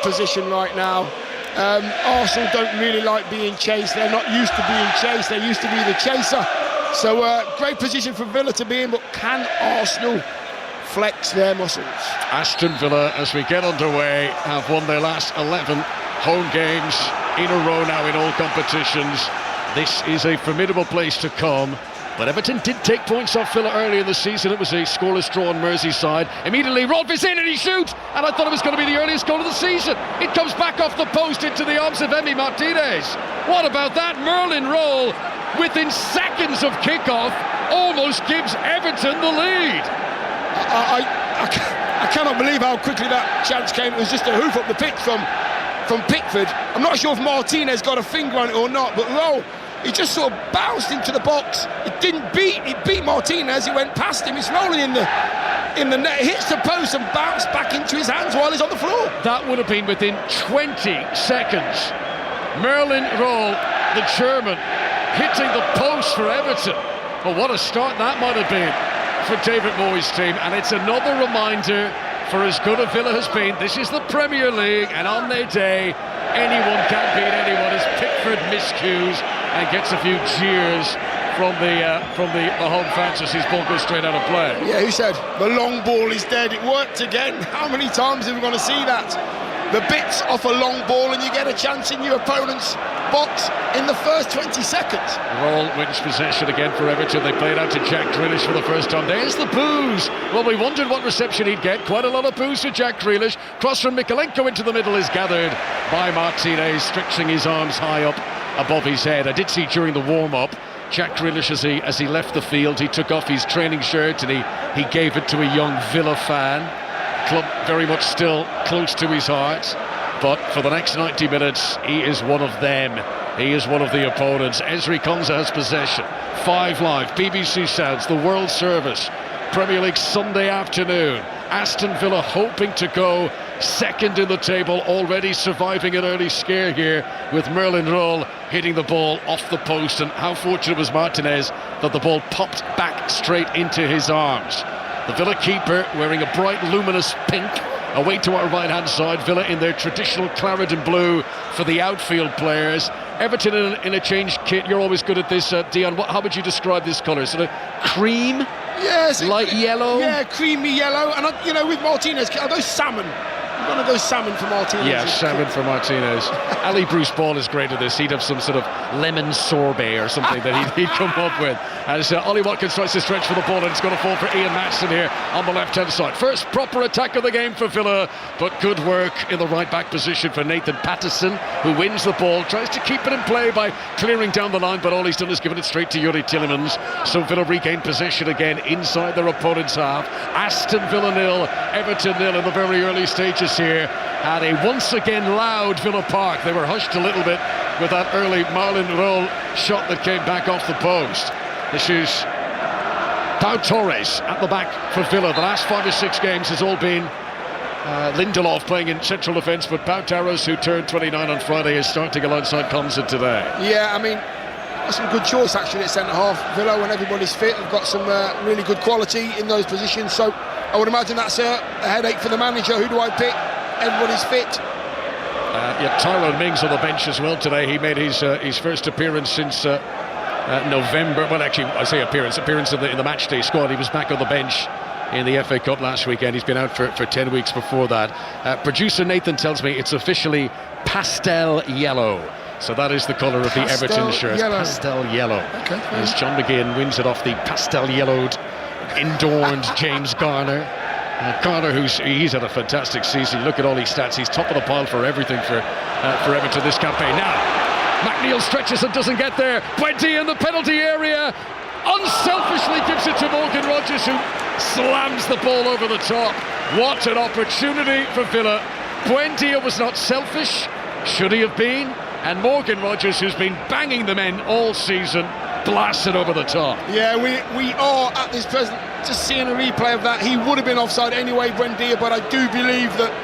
position right now. Arsenal don't really like being chased. They're not used to being chased. They used to be the chaser. So great position for Villa to be in, but can Arsenal flex their muscles? Aston Villa, as we get underway, have won their last 11 home games in a row now in all competitions. This is a formidable place to come. But Everton did take points off Villa earlier in the season. It was a scoreless draw on Merseyside. Immediately, Rodgers in and he shoots. And I thought it was going to be the earliest goal of the season. It comes back off the post into the arms of Emi Martinez. What about that? Merlin Roll, within seconds of kickoff, almost gives Everton the lead. I cannot believe how quickly that chance came. It was just a hoof up the pitch from Pickford. I'm not sure if Martinez got a finger on it or not, but Roll, he just sort of bounced into the box. It beat Martinez. He went past him. It's rolling in the net. It hits the post and bounced back into his hands while he's on the floor. That would have been within 20 seconds. Merlin Roll, the German, hitting the post for Everton. Well, what a start that might have been for David Moyes' team. And it's another reminder, for as good a Villa has been, this is the Premier League, and on their day, anyone can beat anyone as Pickford miscues and gets a few jeers from the home fans as his ball goes straight out of play. Yeah, who said the long ball is dead? It worked again. How many times are we going to see that? The bits off a long ball and you get a chance in your opponent's box in the first 20 seconds. Roll wins possession again for Everton. They played out to Jack Grealish for the first time. There's the boos. Well, we wondered what reception he'd get. Quite a lot of boos for Jack Grealish. Cross from Mikalenko into the middle is gathered by Martinez, stretching his arms high up above his head. I did see during the warm-up, Jack Grealish, as he left the field, he took off his training shirt and he gave it to a young Villa fan. Club very much still close to his heart, but for the next 90 minutes he is one of them. He is one of the opponents. Ezri Konsa has possession. 5 Live, BBC Sounds, the World Service, Premier League Sunday afternoon. Aston Villa hoping to go second in the table, already surviving an early scare here with Merlin Roll hitting the ball off the post. And how fortunate was Martinez that the ball popped back straight into his arms. The Villa keeper wearing a bright luminous pink, away to our right hand side. Villa in their traditional claret and blue for the outfield players. Everton in a changed kit. You're always good at this, Dion. How would you describe this colour? Sort of cream? Yes. Light yellow? Yeah, creamy yellow. And, with Martinez, I'll go salmon. I'm going to go salmon for Martinez. Yeah, salmon for Martinez. Ali Bruce Ball is great at this. He'd have some sort of lemon sorbet or something that he'd come up with. As Ollie Watkins tries to stretch for the ball, and it's going to fall for Ian Matson here on the left-hand side. First proper attack of the game for Villa, but good work in the right-back position for Nathan Patterson, who wins the ball, tries to keep it in play by clearing down the line, but all he's done is given it straight to Yuri Tillemans. So Villa regain possession again inside their opponent's half. Aston Villa 0, Everton 0 in the very early stages here at a once again loud Villa Park. They were hushed a little bit with that early Marlon Roll shot that came back off the post. This is Pau Torres at the back for Villa. The last 5 or 6 games has all been Lindelof playing in central defence, but Pau Torres, who turned 29 on Friday, is starting alongside Konsa today. Yeah, I mean, that's some good choice actually at centre-half. Villa, when everybody's fit, have got some really good quality in those positions, so I would imagine that's a headache for the manager. Who do I pick? Everybody's fit. Tyrone Mings on the bench as well today. He made his first appearance since November. Well, actually, I say appearance in the match day squad. He was back on the bench in the FA Cup last weekend. He's been out for 10 weeks before that. Producer Nathan tells me it's officially pastel yellow. So that is the colour of the Everton shirt. Pastel yellow. Okay. As John McGinn wins it off the pastel yellowed, adorned James Garner. Garner, he's had a fantastic season. Look at all his stats. He's top of the pile for everything for Everton this campaign. Now, McNeil stretches and doesn't get there. Buendia in the penalty area. Unselfishly gives it to Morgan Rodgers, who slams the ball over the top. What an opportunity for Villa. Buendia was not selfish. Should he have been? And Morgan Rodgers, who's been banging the men all season, blasted over the top. Yeah, we are at this present just seeing a replay of that. He would have been offside anyway, Buendia, but I do believe that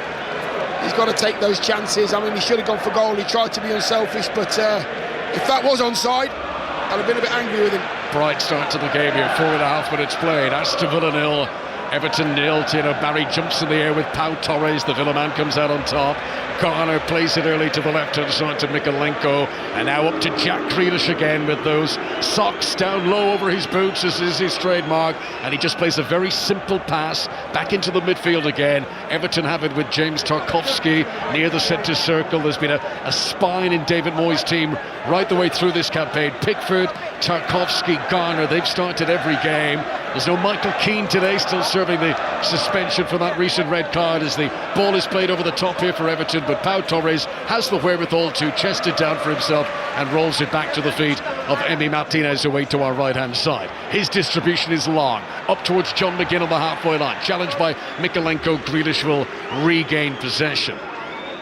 he's got to take those chances. I mean, he should have gone for goal. He tried to be unselfish, but if that was onside, I'd have been a bit angry with him. Bright start to the game here, 4.5 minutes played. Aston Villa 0, Everton 0. Tino Barry jumps in the air with Pau Torres. The Villa man comes out on top. Garner plays it early to the left-hand side to Mykolenko, and now up to Jack Grealish again with those socks down low over his boots, as is his trademark, and he just plays a very simple pass back into the midfield again. Everton have it with James Tarkowski near the centre circle. There's been a spine in David Moyes' team right the way through this campaign. Pickford, Tarkowski, Garner, they've started every game. There's no Michael Keane today, still serving the suspension for that recent red card as the ball is played over the top here for Everton, but Pau Torres has the wherewithal to chest it down for himself and rolls it back to the feet of Emi Martinez away to our right-hand side. His distribution is long, up towards John McGinn on the halfway line, challenged by Mykolenko. Grealish will regain possession.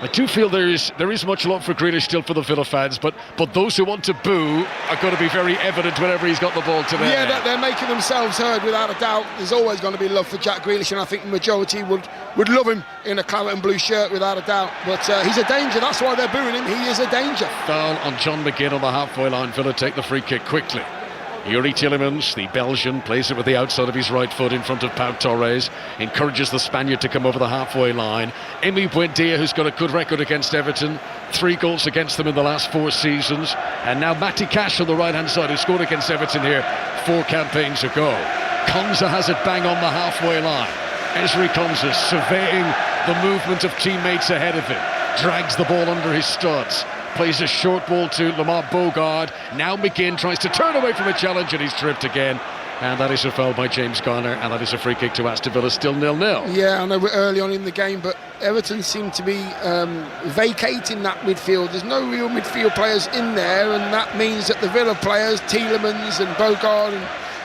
I do feel there is much love for Grealish still for the Villa fans, but those who want to boo are going to be very evident whenever he's got the ball today. Yeah, they're making themselves heard without a doubt. There's always going to be love for Jack Grealish, and I think the majority would love him in a claret and blue shirt without a doubt. But he's a danger, that's why they're booing him. He is a danger. Foul on John McGinn on the halfway line. Villa take the free kick quickly. Yuri Tielemans, the Belgian, plays it with the outside of his right foot in front of Pau Torres, encourages the Spaniard to come over the halfway line. Emi Buendia, who's got a good record against Everton, 3 goals against them in the last 4 seasons, and now Matty Cash on the right hand side, who scored against Everton here 4 campaigns ago. Konsa has it bang on the halfway line. Ezri Konsa surveying the movement of teammates ahead of him, drags the ball under his studs, plays a short ball to Lamar Bogard. Now McGinn tries to turn away from a challenge and he's tripped again. And that is a foul by James Garner, and that is a free kick to Aston Villa, still 0-0. Yeah, I know we're early on in the game, but Everton seem to be vacating that midfield. There's no real midfield players in there, and that means that the Villa players, Tielemans and Bogard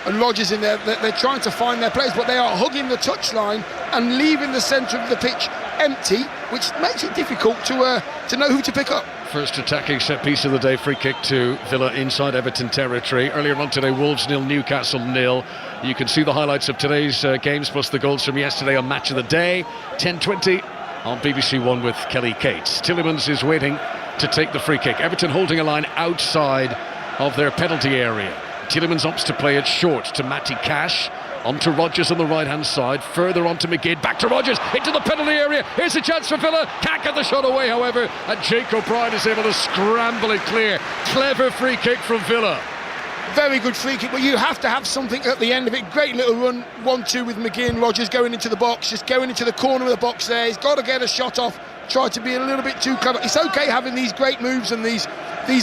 and Rodgers in there, they're trying to find their players, but they are hugging the touchline and leaving the centre of the pitch empty, which makes it difficult to know who to pick up. First attacking set piece of the day, free kick to Villa inside Everton territory. Earlier on today, Wolves 0, Newcastle 0. You can see the highlights of today's games plus the goals from yesterday on Match of the Day, 10:20 on BBC One with Kelly Cates. Tielemans is waiting to take the free kick. Everton holding a line outside of their penalty area. Tielemans opts to play it short to Matty Cash. On to Rodgers on the right-hand side, further on to McGinn, back to Rodgers, into the penalty area. Here's a chance for Villa, can't get the shot away, however, and Jake O'Brien is able to scramble it clear. Clever free kick from Villa. Very good free kick, but you have to have something at the end of it. Great little run, 1-2 with McGinn. Rodgers going into the box, just going into the corner of the box there. He's got to get a shot off, try to be a little bit too clever. It's okay having these great moves and these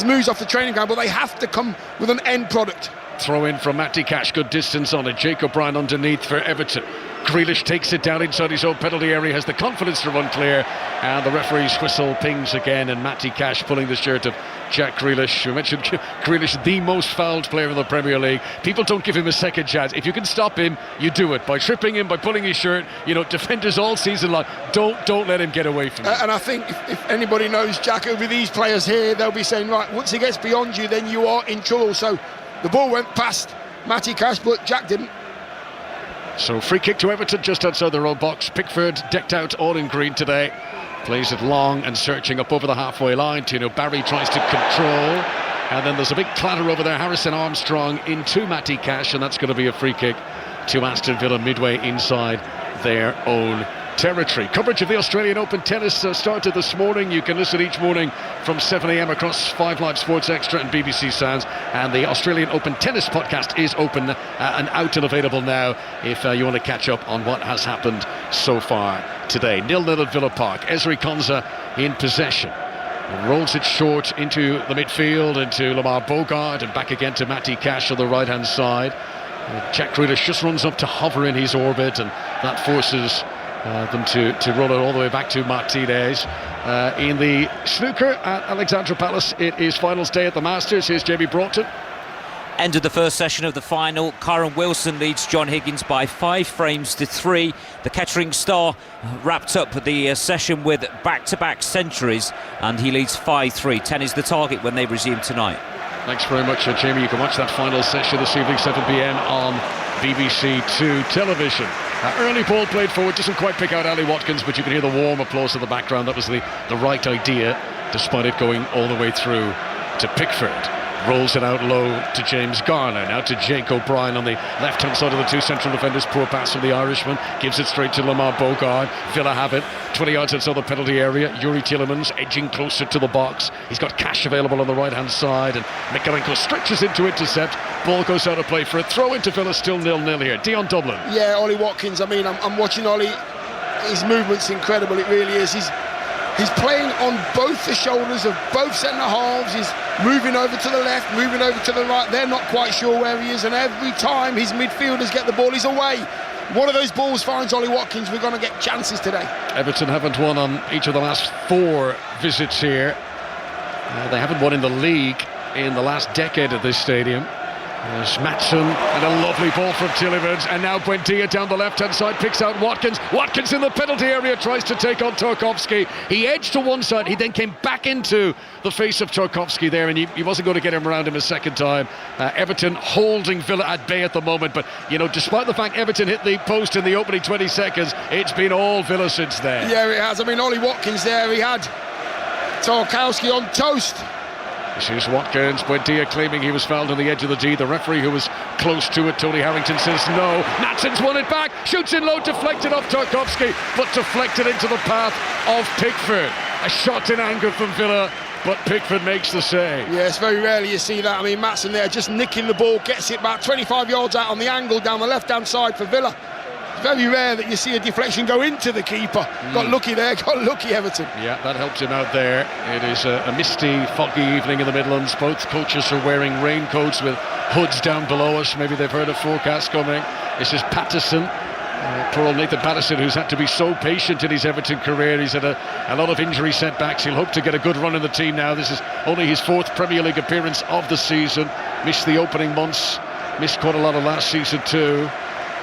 moves off the training ground, but they have to come with an end product. Throw in from Matty Cash, good distance on it. Jake O'Brien underneath for Everton. Grealish takes it down inside his own penalty area, has the confidence to run clear, and the referee's whistle pings again, and Matty Cash pulling the shirt of Jack Grealish. We mentioned Grealish, the most fouled player in the Premier League. People don't give him a second chance. If you can stop him, you do it. By tripping him, by pulling his shirt. You know, defenders all season long, don't let him get away from it. And I think if anybody knows Jack, with these players here, they'll be saying, right, once he gets beyond you, then you are in trouble. So the ball went past Matty Cash, but Jack didn't. So free kick to Everton just outside their own box. Pickford decked out all in green today. Plays it long and searching up over the halfway line. Tino Barry tries to control. And then there's a big clatter over there. Harrison Armstrong into Matty Cash, and that's going to be a free kick to Aston Villa midway inside their own territory. Coverage of the Australian Open tennis started this morning. You can listen each morning from 7 a.m. across 5 Live Sports Extra and BBC Sounds, and the Australian Open tennis podcast is open and out and available now if you want to catch up on what has happened so far today. 0-0 at Villa Park. Ezri Konsa in possession. Rolls it short into the midfield, into Lamar Bogard, and back again to Matty Cash on the right hand side. Jack Grealish just runs up to hover in his orbit, and that forces them to roll it all the way back to Martinez. In the snooker at Alexandra Palace, it is finals day at the Masters. Here's Jamie Broughton. End of the first session of the final. Kyron Wilson leads John Higgins by 5 frames to 3. The Kettering star wrapped up the session with back-to-back centuries, and he leads 5-3. 10 is the target when they resume tonight. Thanks very much, Jamie. You can watch that final session this evening, 7 p.m. on BBC 2 television. Early ball played forward, doesn't quite pick out Ali Watkins, but you can hear the warm applause in the background. That was the right idea, despite it going all the way through to Pickford. Rolls it out low to James Garner. Now to Jake O'Brien on the left-hand side of the two central defenders. Poor pass from the Irishman. Gives it straight to Lamar Bogard. Villa have it. 20 yards outside the penalty area. Yuri Tielemans edging closer to the box. He's got Cash available on the right-hand side. And Mikalenko stretches in to intercept. Ball goes out of play for a throw into Villa. Still 0-0 here. Dion Dublin. Yeah, Ollie Watkins. I mean, I'm watching Ollie. His movement's incredible. It really is. He's playing on both the shoulders of both centre-halves. He's moving over to the left, moving over to the right. They're not quite sure where he is, and every time his midfielders get the ball, he's away. One of those balls finds Ollie Watkins. We're going to get chances today. Everton haven't won on each of the last 4 visits here. They haven't won in the league in the last decade at this stadium. There's Maatsen and a lovely ball from Tielemans, and now Buendia down the left-hand side picks out Watkins. Watkins in the penalty area tries to take on Tarkowski. He edged to one side, he then came back into the face of Tarkowski there, and he wasn't going to get him around him a second time. Everton holding Villa at bay at the moment, but you know, despite the fact Everton hit the post in the opening 20 seconds, it's been all Villa since then. Yeah, it has. I mean, Ollie Watkins there, he had Tarkowski on toast. This is Watkins. Buendia claiming he was fouled on the edge of the D. The referee, who was close to it, Tony Harrington, says no. Natsen's won it back, shoots in low, deflected off Tarkowski, but deflected into the path of Pickford. A shot in anger from Villa, but Pickford makes the save. Yes, very rarely you see that. I mean, Maatsen there just nicking the ball, gets it back 25 yards out on the angle down the left-hand side for Villa. It's very rare that you see a deflection go into the keeper. Got lucky there, got lucky Everton. Yeah, that helped him out there. It is a misty, foggy evening in the Midlands. Both coaches are wearing raincoats with hoods down below us. Maybe they've heard a forecast coming. This is Patterson. Poor old Nathan Patterson, who's had to be so patient in his Everton career. He's had a lot of injury setbacks. He'll hope to get a good run in the team now. This is only his 4th Premier League appearance of the season. Missed the opening months, missed quite a lot of last season too.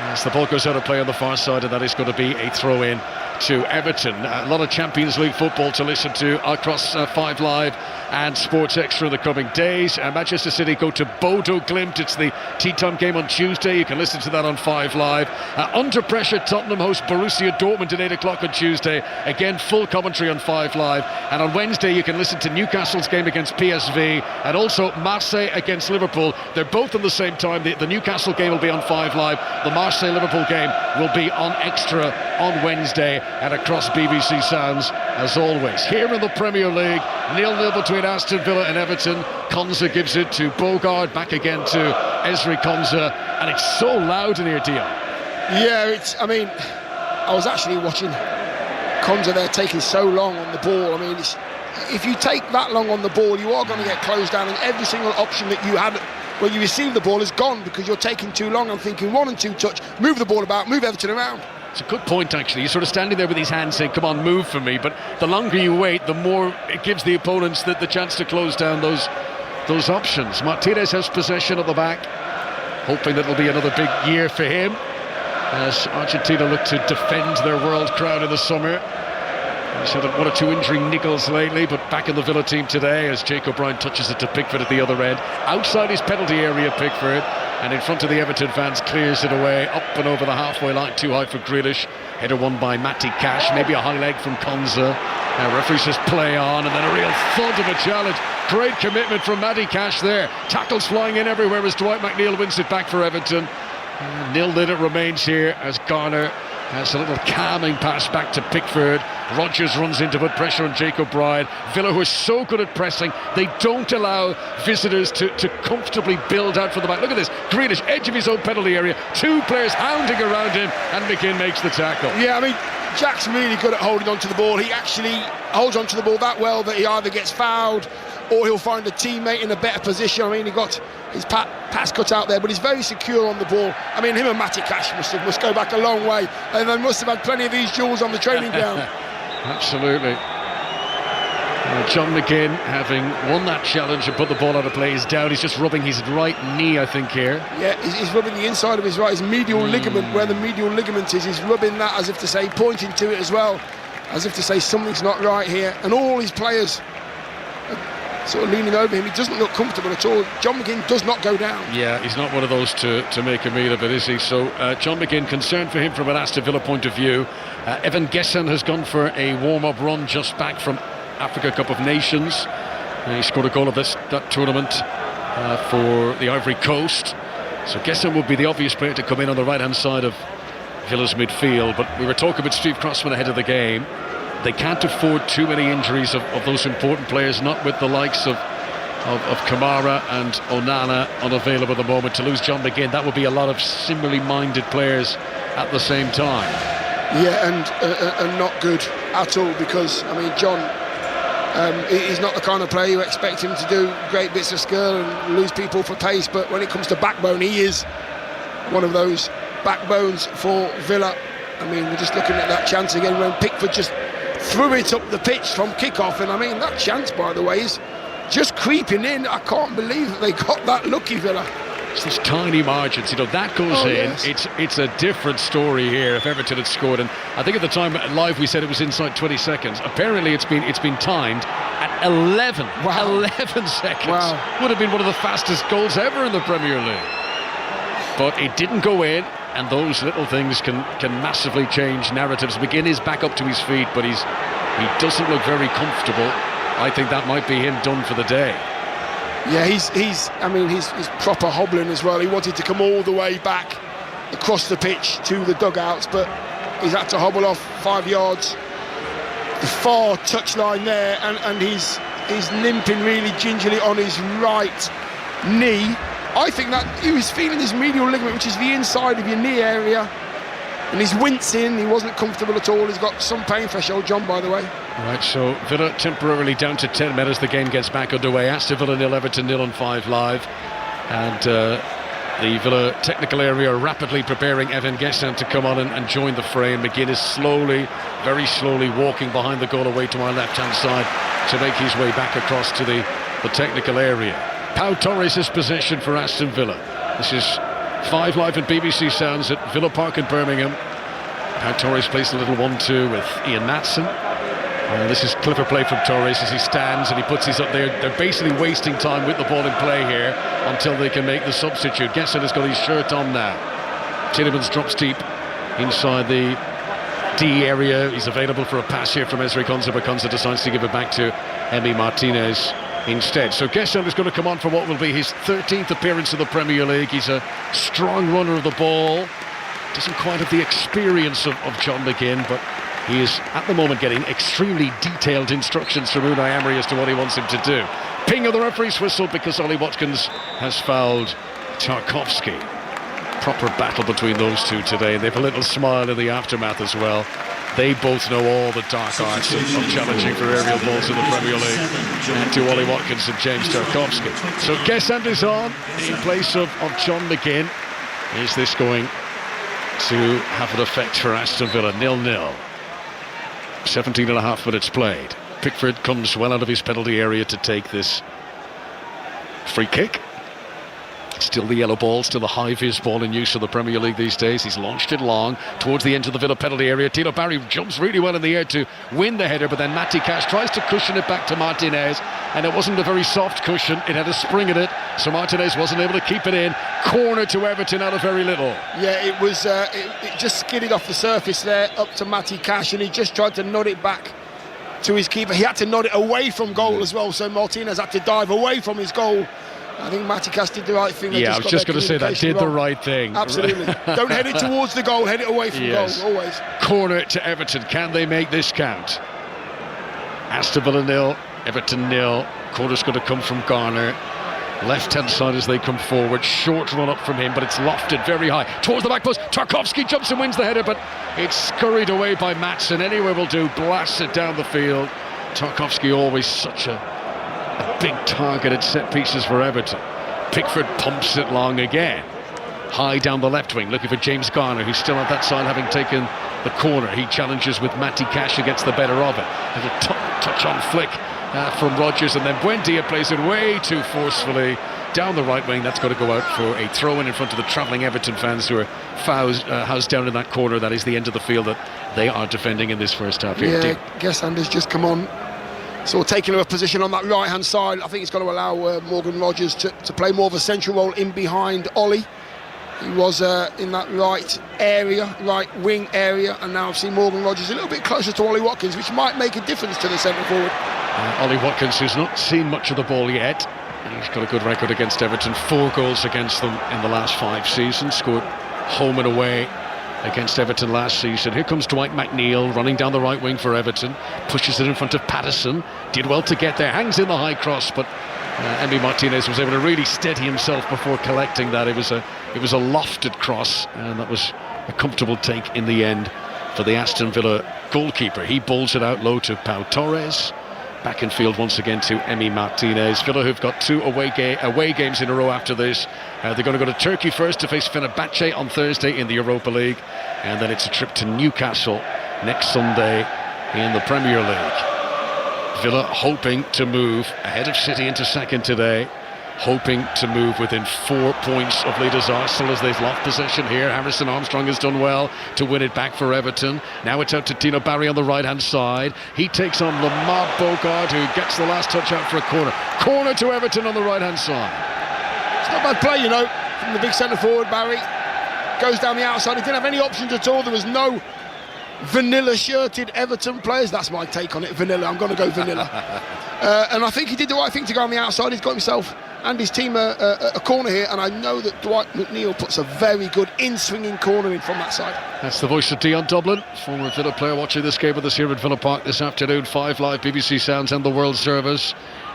As the ball goes out of play on the far side, and that is going to be a throw-in to Everton. A lot of Champions League football to listen to across 5 Live and Sports Extra in the coming days. Manchester City go to Bodo Glimt. It's the tea time game on Tuesday. You can listen to that on 5 Live. Under pressure, Tottenham host Borussia Dortmund at 8 o'clock on Tuesday. Again, full commentary on 5 Live. And on Wednesday, you can listen to Newcastle's game against PSV and also Marseille against Liverpool. They're both on the same time. The Newcastle game will be on 5 Live. The Marseille-Liverpool game will be on Extra on Wednesday and across BBC Sounds as always. Here in the Premier League, 0-0 between Aston Villa and Everton. Konsa gives it to Bogard, back again to Ezri Konsa, and it's so loud in here, Dion. Yeah, I mean, I was actually watching Konsa there taking so long on the ball. I mean, if you take that long on the ball, you are going to get closed down, and every single option that you had when you receive the ball is gone because you're taking too long. I'm thinking 1 and 2 touch, move the ball about, move Everton around. It's a good point, actually. You're sort of standing there with his hands saying, come on, move for me. But the longer you wait, the more it gives the opponents the chance to close down those options. Martinez has possession at the back, hoping that it'll be another big year for him as Argentina look to defend their world crown in the summer. He's had 1 or 2 injury niggles lately, but back in the Villa team today as Jake O'Brien touches it to Pickford at the other end. Outside his penalty area, Pickford, and in front of the Everton fans, clears it away, up and over the halfway line, too high for Grealish. Header won by Matty Cash, maybe a high leg from Konsa. Referee says play on, and then a real thud of a challenge. Great commitment from Matty Cash there. Tackles flying in everywhere as Dwight McNeil wins it back for Everton. 0-0 it remains here as Garner has a little calming pass back to Pickford. Rodgers runs in to put pressure on Jake O'Brien. Villa, who are so good at pressing, they don't allow visitors to comfortably build out from the back. Look at this, Grealish, edge of his own penalty area, 2 players hounding around him, and McGinn makes the tackle. Yeah, I mean, Jack's really good at holding on to the ball. He actually holds on to the ball that well that he either gets fouled or he'll find a teammate in a better position. I mean, he got his pass cut out there, but he's very secure on the ball. I mean, him and Matty Cash must go back a long way, and they must have had plenty of these duels on the training ground. Absolutely. John McGinn, having won that challenge and put the ball out of play, is down. He's just rubbing his right knee, I think, here. Yeah, he's rubbing the inside of his right, his medial ligament, where the medial ligament is. He's rubbing that as if to say, pointing to it as well, as if to say something's not right here. And all his players are sort of leaning over him. He doesn't look comfortable at all. John McGinn does not go down. Yeah, he's not one of those to make a meal of it, is he? So John McGinn, concerned for him from an Aston Villa point of view. Evan Gesson has gone for a warm-up run just back from Africa Cup of Nations. He scored a goal of that tournament for the Ivory Coast. So Gesson would be the obvious player to come in on the right-hand side of Villa's midfield. But we were talking with Steve Crossman ahead of the game. They can't afford too many injuries of those important players, not with the likes of Kamara and Onana unavailable at the moment. To lose John McGinn, that would be a lot of similarly minded players at the same time. Yeah, and not good at all, because, I mean, John, he's not the kind of player you expect him to do great bits of skill and lose people for pace, but when it comes to backbone, he is one of those backbones for Villa. I mean, we're just looking at that chance again when Pickford just threw it up the pitch from kick-off, and I mean, that chance, by the way, is just creeping in. I can't believe that they got that lucky, Villa. It's these tiny margins, you know, that goes in. Yes. It's a different story here if Everton had scored, and I think at the time live we said it was inside 20 seconds. Apparently it's been timed at 11. Wow. 11 seconds. Wow. Would have been one of the fastest goals ever in the Premier League. But it didn't go in, and those little things can massively change narratives. McGinn is back up to his feet, but he doesn't look very comfortable. I think that might be him done for the day. Yeah, he's proper hobbling as well. He wanted to come all the way back across the pitch to the dugouts, but he's had to hobble off 5 yards. The far touchline there, and he's limping really gingerly on his right knee. I think that he was feeling his medial ligament, which is the inside of your knee area, and he's wincing. He wasn't comfortable at all. He's got some pain threshold, John, by the way. Right, so Villa temporarily down to 10 men as the game gets back underway. Aston Villa 0, Everton 0 on 5 Live. And the Villa technical area rapidly preparing Evan Gesson to come on and join the fray. And McGinn is very slowly walking behind the goal away to our left-hand side to make his way back across to the technical area. Pau Torres' possession for Aston Villa. This is 5 Live and BBC Sounds at Villa Park in Birmingham. Pau Torres plays a little 1-2 with Ian Maatsen. This is clever play from Torres as he stands and he puts his up there. They're basically wasting time with the ball in play here until they can make the substitute. Gesson has got his shirt on now. Tielemans drops deep inside the D area. He's available for a pass here from Ezri Konsa, but Konsa decides to give it back to Emi Martinez instead. So Gesson is going to come on for what will be his 13th appearance in the Premier League. He's a strong runner of the ball. Doesn't quite have the experience of John McGinn, but he is at the moment getting extremely detailed instructions from Unai Emery as to what he wants him to do. Ping of the referee's whistle because Ollie Watkins has fouled Tarkowski. Proper battle between those two today, and they have a little smile in the aftermath as well. They both know all the dark arts of challenging for aerial balls in the Premier League, and to Ollie Watkins and James Tarkowski. So Gesson is on in place of John McGinn. Is this going to have an effect for Aston Villa? 0-0. 17.5 minutes played. Pickford comes well out of his penalty area to take this free kick. Still the yellow ball, still the high-vis ball in use of the Premier League these days. He's launched it long towards the end of the Villa penalty area. Tilo Barry jumps really well in the air to win the header, but then Matty Cash tries to cushion it back to Martinez, and it wasn't a very soft cushion. It had a spring in it, so Martinez wasn't able to keep it in. Corner to Everton out of very little. Yeah, it was it just skidded off the surface there up to Matty Cash, and he just tried to nod it back to his keeper. He had to nod it away from goal as well, so Martinez had to dive away from his goal. I think Matty Cash did the right thing. Yeah, I was just going to say that, did the right thing. Absolutely. Don't head it towards the goal, head it away from goal, always. Corner to Everton. Can they make this count? Aston Villa 0, Everton 0. Corner's going to come from Garner. Left-hand side as they come forward. Short run up from him, but it's lofted very high. Towards the back post. Tarkowski jumps and wins the header, but it's scurried away by Maatsen. Anywhere will do. Blasts it down the field. Tarkowski always such a big target at set pieces for Everton. Pickford pumps it long again. High down the left wing, looking for James Garner, who's still on that side, having taken the corner. He challenges with Matty Cash, who gets the better of it. And a touch-on flick from Rodgers, and then Buendia plays it way too forcefully down the right wing. That's got to go out for a throw-in in front of the travelling Everton fans who are housed down in that corner. That is the end of the field that they are defending in this first half. Yeah, Gesson has just come on. So taking a position on that right-hand side. I think it's going to allow Morgan Rodgers to play more of a central role in behind Ollie. He was in that right wing area, and now I've seen Morgan Rodgers a little bit closer to Ollie Watkins, which might make a difference to the centre forward. Ollie Watkins, who's not seen much of the ball yet, He's got a good record against Everton, 4 goals against them in the last 5 seasons, scored home and away against Everton last season. Here comes Dwight McNeil running down the right wing for Everton, pushes it in front of Patterson, did well to get there, hangs in the high cross, but Emi Martinez was able to really steady himself before collecting that. It was a lofted cross, and that was a comfortable take in the end for the Aston Villa goalkeeper. He bowls it out low to Pau Torres. Back in field once again to Emi Martinez. Villa, who've got 2 away games in a row after this. They're going to go to Turkey first to face Fenerbahce on Thursday in the Europa League, and then it's a trip to Newcastle next Sunday in the Premier League. Villa hoping to move ahead of City into second today, hoping to move within 4 points of leaders Arsenal as they've lost possession here. Harrison Armstrong has done well to win it back for Everton. Now it's out to Tino Barry on the right hand side. He takes on Lamar Bogard, who gets the last touch out for a corner to Everton on the right hand side. It's not bad play, you know, from the big centre forward. Barry goes down the outside. He didn't have any options at all. There was no vanilla shirted Everton players. That's my take on it, vanilla. I'm going to go vanilla. And I think he did the right thing to go on the outside. He's got himself and his team a corner here, and I know that Dwight McNeil puts a very good in-swinging corner in from that side. That's the voice of Dion Dublin, former Villa player, watching this game with us here at Villa Park this afternoon. 5 Live, BBC Sounds and the World Service.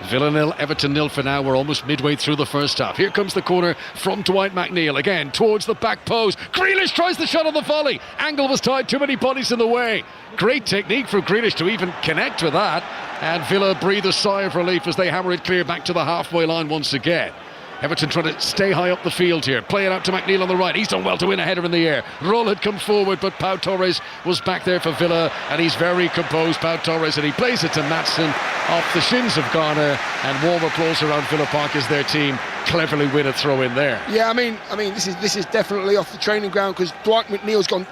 Villa 0, Everton 0 for now. We're almost midway through the first half. Here comes the corner from Dwight McNeil, again towards the back post. Grealish tries the shot on the volley. Angle was tied, too many bodies in the way. Great technique for Grealish to even connect with that, and Villa breathe a sigh of relief as they hammer it clear back to the halfway line once again. Everton trying to stay high up the field here. Play it out to McNeil on the right. He's done well to win a header in the air. Roll had come forward, but Pau Torres was back there for Villa, and he's very composed, Pau Torres, and he plays it to Maatsen off the shins of Garner, and warm applause around Villa Park as their team cleverly win a throw in there. Yeah, I mean, this is definitely off the training ground, because Dwight McNeil's gone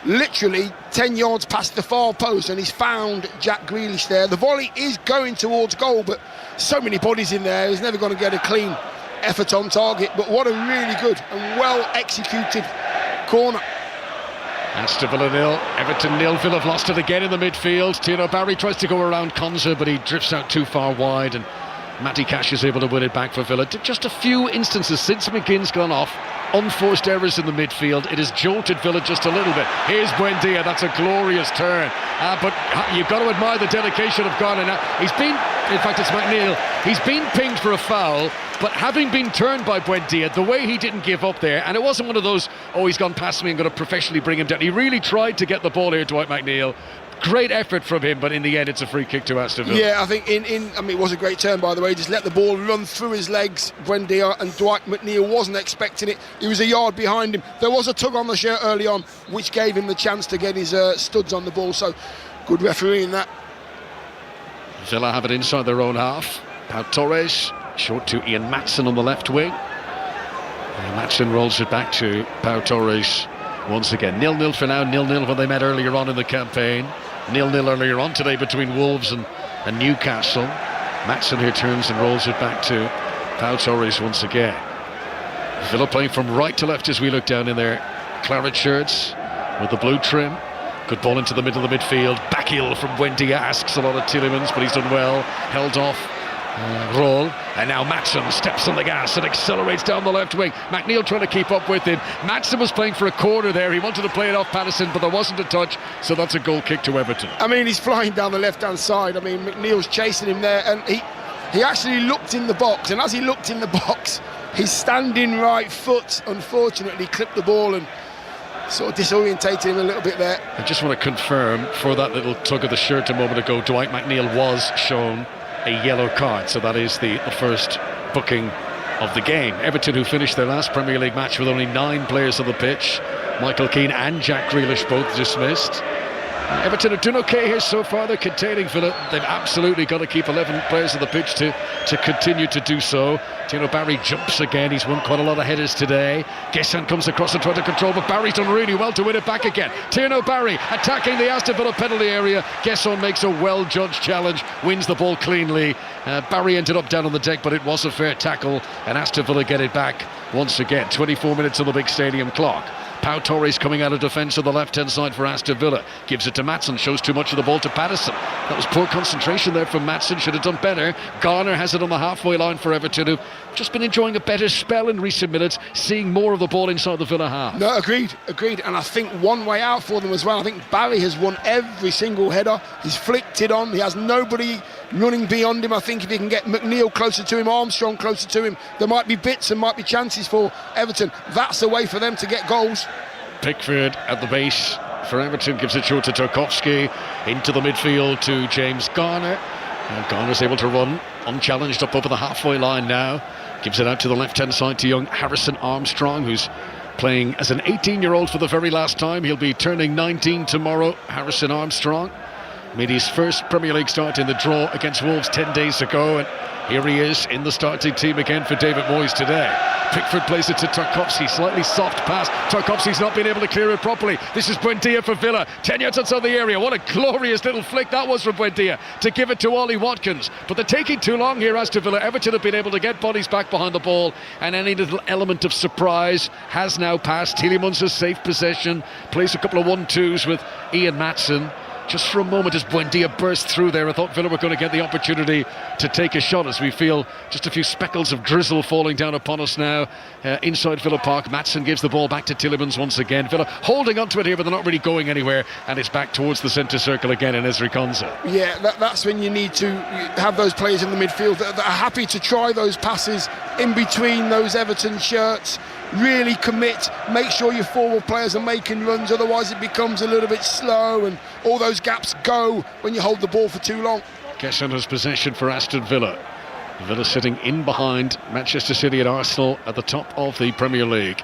literally 10 yards past the far post, and he's found Jack Grealish there. The volley is going towards goal, but so many bodies in there, he's never going to get a clean effort on target. But what a really good and well executed corner. Aston Villa 0, Everton 0. Villa have lost it again in the midfield. Tino Barry tries to go around Konza, but he drifts out too far wide, and Matty Cash is able to win it back for Villa. Just a few instances since McGinn's gone off, unforced errors in the midfield. It has jolted Villa just a little bit. Here's Buendia, that's a glorious turn. But you've got to admire the dedication of Garner. Now, he's been, in fact it's McNeil, he's been pinged for a foul, but having been turned by Buendia, the way he didn't give up there, and it wasn't one of those, oh, he's gone past me, I'm going to professionally bring him down. He really tried to get the ball here, Dwight McNeil. Great effort from him, but in the end it's a free kick to Aston Villa. Yeah, I think it was a great turn, by the way. He just let the ball run through his legs, Buendia, and Dwight McNeil wasn't expecting it. He was a yard behind him. There was a tug on the shirt early on, which gave him the chance to get his studs on the ball, so good refereeing that. Villa have it inside their own half. Pau Torres, short to Ian Maatsen on the left wing. And Maatsen rolls it back to Pau Torres once again. 0-0 for now, 0-0 when they met earlier on in the campaign. 0-0 earlier on today between Wolves and Newcastle. Maatsen here turns and rolls it back to Pau Torres once again. Villa playing from right to left as we look down in their claret shirts with the blue trim. Good ball into the middle of the midfield. Back heel from Buendia, asks a lot of Tielemans, but he's done well. Held off. Roll, and now Maatsen steps on the gas and accelerates down the left wing. McNeil trying to keep up with him. Maatsen was playing for a corner there. He wanted to play it off Patterson, but there wasn't a touch, so that's a goal kick to Everton. I mean, he's flying down the left-hand side. I mean, McNeil's chasing him there, and he actually looked in the box, and as he looked in the box, his standing right foot unfortunately clipped the ball and sort of disorientated him a little bit there. I just want to confirm, for that little tug of the shirt a moment ago, Dwight McNeil was shown a yellow card, so that is the first booking of the game. Everton, who finished their last Premier League match with only 9 players on the pitch, Michael Keane and Jack Grealish both dismissed. Everton are doing okay here so far. They're containing Villa. They've absolutely got to keep 11 players on the pitch to continue to do so. Tino Barry jumps again. He's won quite a lot of headers today. Gesson comes across and tries to control, but Barry's done really well to win it back again. Tino Barry attacking the Aston Villa penalty area. Gesson makes a well-judged challenge, wins the ball cleanly. Barry ended up down on the deck, but it was a fair tackle, and Aston Villa get it back once again. 24 minutes on the big stadium clock. Pau Torres coming out of defence on the left-hand side for Aston Villa. Gives it to Maatsen, shows too much of the ball to Patterson. That was poor concentration there from Maatsen, should have done better. Garner has it on the halfway line for Everton, who've just been enjoying a better spell in recent minutes, seeing more of the ball inside the Villa half. No, agreed. And I think one way out for them as well. I think Barry has won every single header. He's flicked it on. He has nobody running beyond him. I think if he can get McNeil closer to him, Armstrong closer to him, there might be bits and might be chances for Everton. That's the way for them to get goals. Pickford at the base for Everton, gives it short to Tarkowski, into the midfield to James Garner. And Garner's able to run unchallenged up over the halfway line now. Gives it out to the left-hand side to young Harrison Armstrong, who's playing as an 18-year-old for the very last time. He'll be turning 19 tomorrow. Harrison Armstrong made his first Premier League start in the draw against Wolves 10 days ago, and here he is in the starting team again for David Moyes today. Pickford plays it to Tarkowski, slightly soft pass. Tarkowski's not been able to clear it properly. This is Buendia for Villa, 10 yards outside the area. What a glorious little flick that was from Buendia to give it to Ollie Watkins. But they're taking too long here, Aston Villa. Everton have been able to get bodies back behind the ball, and any little element of surprise has now passed. Tielemans has safe possession, plays a couple of 1-2s with Ian Maatsen. Just for a moment as Buendia burst through there, I thought Villa were going to get the opportunity to take a shot, as we feel just a few speckles of drizzle falling down upon us now inside Villa Park. Maatsen gives the ball back to Tielemans once again. Villa holding on to it here, but they're not really going anywhere, and it's back towards the centre circle again in Ezri Konsa. Yeah, that's when you need to have those players in the midfield that are happy to try those passes in between those Everton shirts. Really commit, make sure your forward players are making runs, otherwise it becomes a little bit slow and all those gaps go when you hold the ball for too long. Kesson has possession for Aston Villa. Villa sitting in behind Manchester City and Arsenal at the top of the Premier League.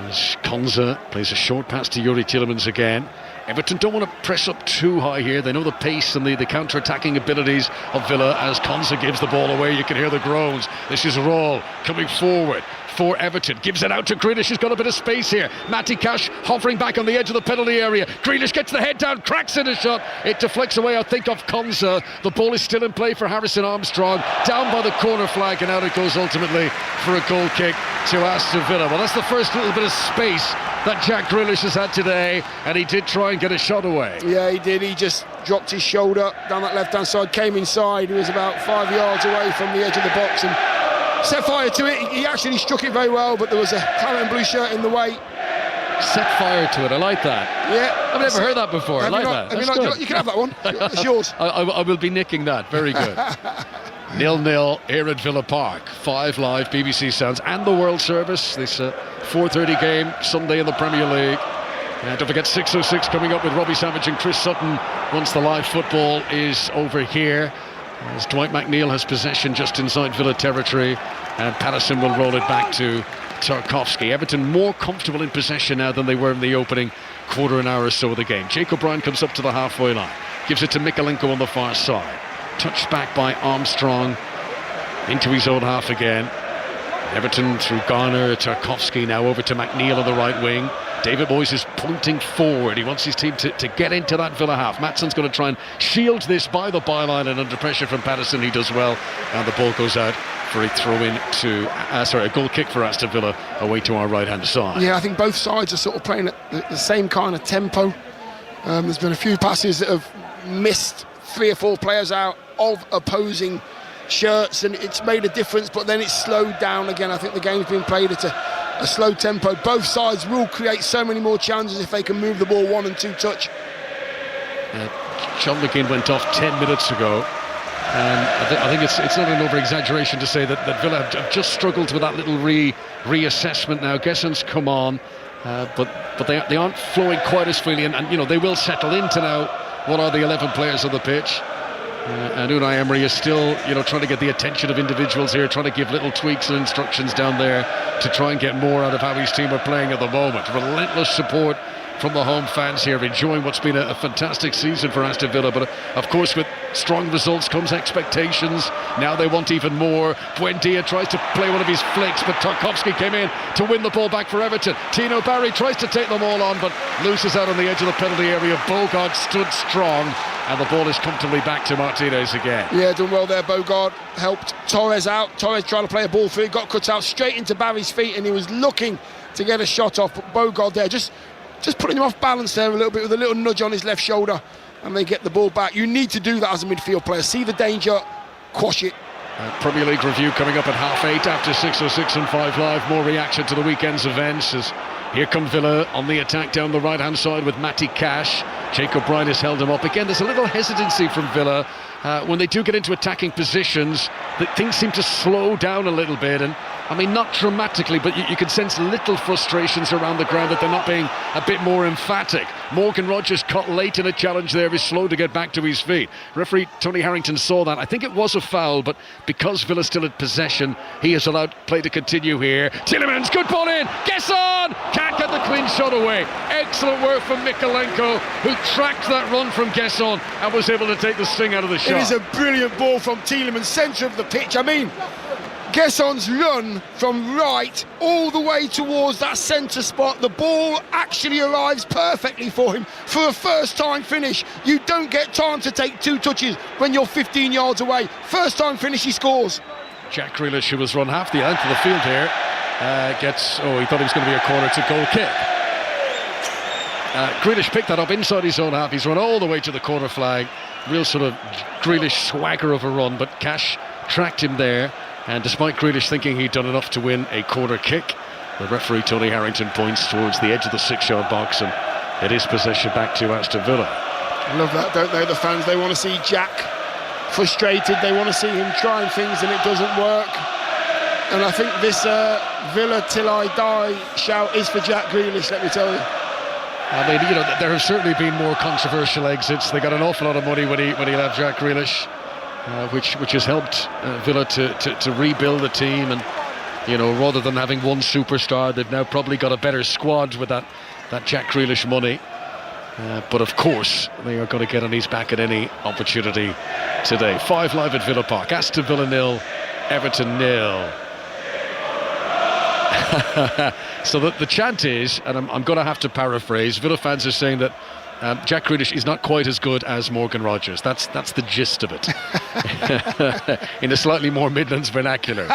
As Konsa plays a short pass to Youri Tielemans again. Everton don't want to press up too high here. They know the pace and the counter-attacking abilities of Villa. As Konsa gives the ball away, you can hear the groans. This is Raul coming forward for Everton, gives it out to Grealish, who's got a bit of space here. Matty Cash hovering back on the edge of the penalty area. Grealish gets the head down, cracks in a shot. It deflects away, I think, off Konsa. The ball is still in play for Harrison Armstrong, down by the corner flag, and out it goes ultimately for a goal kick to Aston Villa. Well, that's the first little bit of space that Jack Grealish has had today, and he did try and get a shot away. Yeah, he did. He just dropped his shoulder down that left-hand side, came inside. He was about 5 yards away from the edge of the box and set fire to it. He actually struck it very well, but there was a claret and blue shirt in the way. Set fire to it, I like that. Yeah, I've never heard that before. I like that. That's good. You can have that one. It's yours. I will be nicking that. Very good. 0-0 here at Villa Park. 5 live BBC sounds and the World Service. This 4:30 game Sunday in the Premier League. Don't forget 6:06 coming up with Robbie Savage and Chris Sutton once the live football is over here. As Dwight McNeil has possession just inside Villa territory, and Patterson will roll it back to Tarkowski. Everton more comfortable in possession now than they were in the opening quarter an hour or so of the game. Jacob Brown comes up to the halfway line, gives it to Mikalenko on the far side. Touched back by Armstrong into his own half again. Everton through Garner, Tarkowski now over to McNeil on the right wing. David Moyes is pointing forward. He wants his team to get into that Villa half. Maatsen's going to try and shield this by the byline, and under pressure from Patterson he does well, and the ball goes out for a throw-in to a goal kick for Aston Villa away to our right-hand side. Yeah, I think both sides are sort of playing at the same kind of tempo. There's been a few passes that have missed 3 or 4 players out of opposing shirts, and it's made a difference, but then it's slowed down again. I think the game's been played at a slow tempo. Both sides will create so many more challenges if they can move the ball 1 and 2 touch. John McGinn went off 10 minutes ago, and I think it's not an over-exaggeration to say that Villa have just struggled with that little reassessment now. Gesson's come on, but they aren't flowing quite as freely, and you know they will settle into now what are the 11 players on the pitch. And Unai Emery is still, trying to get the attention of individuals here, trying to give little tweaks and instructions down there to try and get more out of how his team are playing at the moment. Relentless support from the home fans here, enjoying what's been a fantastic season for Aston Villa. But of course, with strong results comes expectations. Now they want even more. Buendia tries to play one of his flicks, but Tarkowski came in to win the ball back for Everton. Tino Barry tries to take them all on, but loses out on the edge of the penalty area. Bogard stood strong, and the ball is comfortably back to Martinez again. Yeah, done well there. Bogard helped Torres out. Torres trying to play a ball through, got cut out straight into Barry's feet, and he was looking to get a shot off, but Bogard there just putting him off balance there a little bit with a little nudge on his left shoulder, and they get the ball back. You need to do that as a midfield player. See the danger, quash it. Premier League review coming up at 8:30 after 6:06 and 5 Live. More reaction to the weekend's events as here come Villa on the attack down the right-hand side with Matty Cash. Jake O'Brien has held him up. Again, there's a little hesitancy from Villa. When they do get into attacking positions, that things seem to slow down a little bit, and I mean, not dramatically, but you can sense little frustrations around the ground that they're not being a bit more emphatic. Morgan Rogers caught late in a challenge there, is slow to get back to his feet. Referee Tony Harrington saw that. I think it was a foul, but because Villa still had possession, he has allowed play to continue here. Tielemans, good ball in, Gesson! Can't get the clean shot away. Excellent work from Mikalenko, who tracked that run from Gesson and was able to take the sting out of the shot. It is a brilliant ball from Tielemans, centre of the pitch. I mean, Gesson's run from right all the way towards that centre spot, the ball actually arrives perfectly for him for a first time finish. You don't get time to take 2 touches when you're 15 yards away. First time finish, he scores. Jack Grealish, who was run half the length of the field here, he thought it was going to be a corner to goal kick. Grealish picked that up inside his own half. He's run all the way to the corner flag. Real sort of Grealish swagger of a run, but Cash tracked him there. And despite Grealish thinking he'd done enough to win a corner kick, the referee Tony Harrington points towards the edge of the 6-yard box, and it is possession back to Aston Villa. I love that, don't they, the fans? They want to see Jack frustrated, they want to see him trying things and it doesn't work. And I think this Villa till I die shout is for Jack Grealish, let me tell you. I mean, you know, there have certainly been more controversial exits. They got an awful lot of money when he left, Jack Grealish. Which has helped Villa to rebuild the team, and you know, rather than having one superstar, they've now probably got a better squad with that Jack Grealish money. But of course, they are going to get on his back at any opportunity today. 5 Live at Villa Park. Aston Villa 0, Everton 0. So the chant is, and I'm going to have to paraphrase, Villa fans are saying that Jack Grealish is not quite as good as Morgan Rogers. That's the gist of it. In a slightly more Midlands vernacular.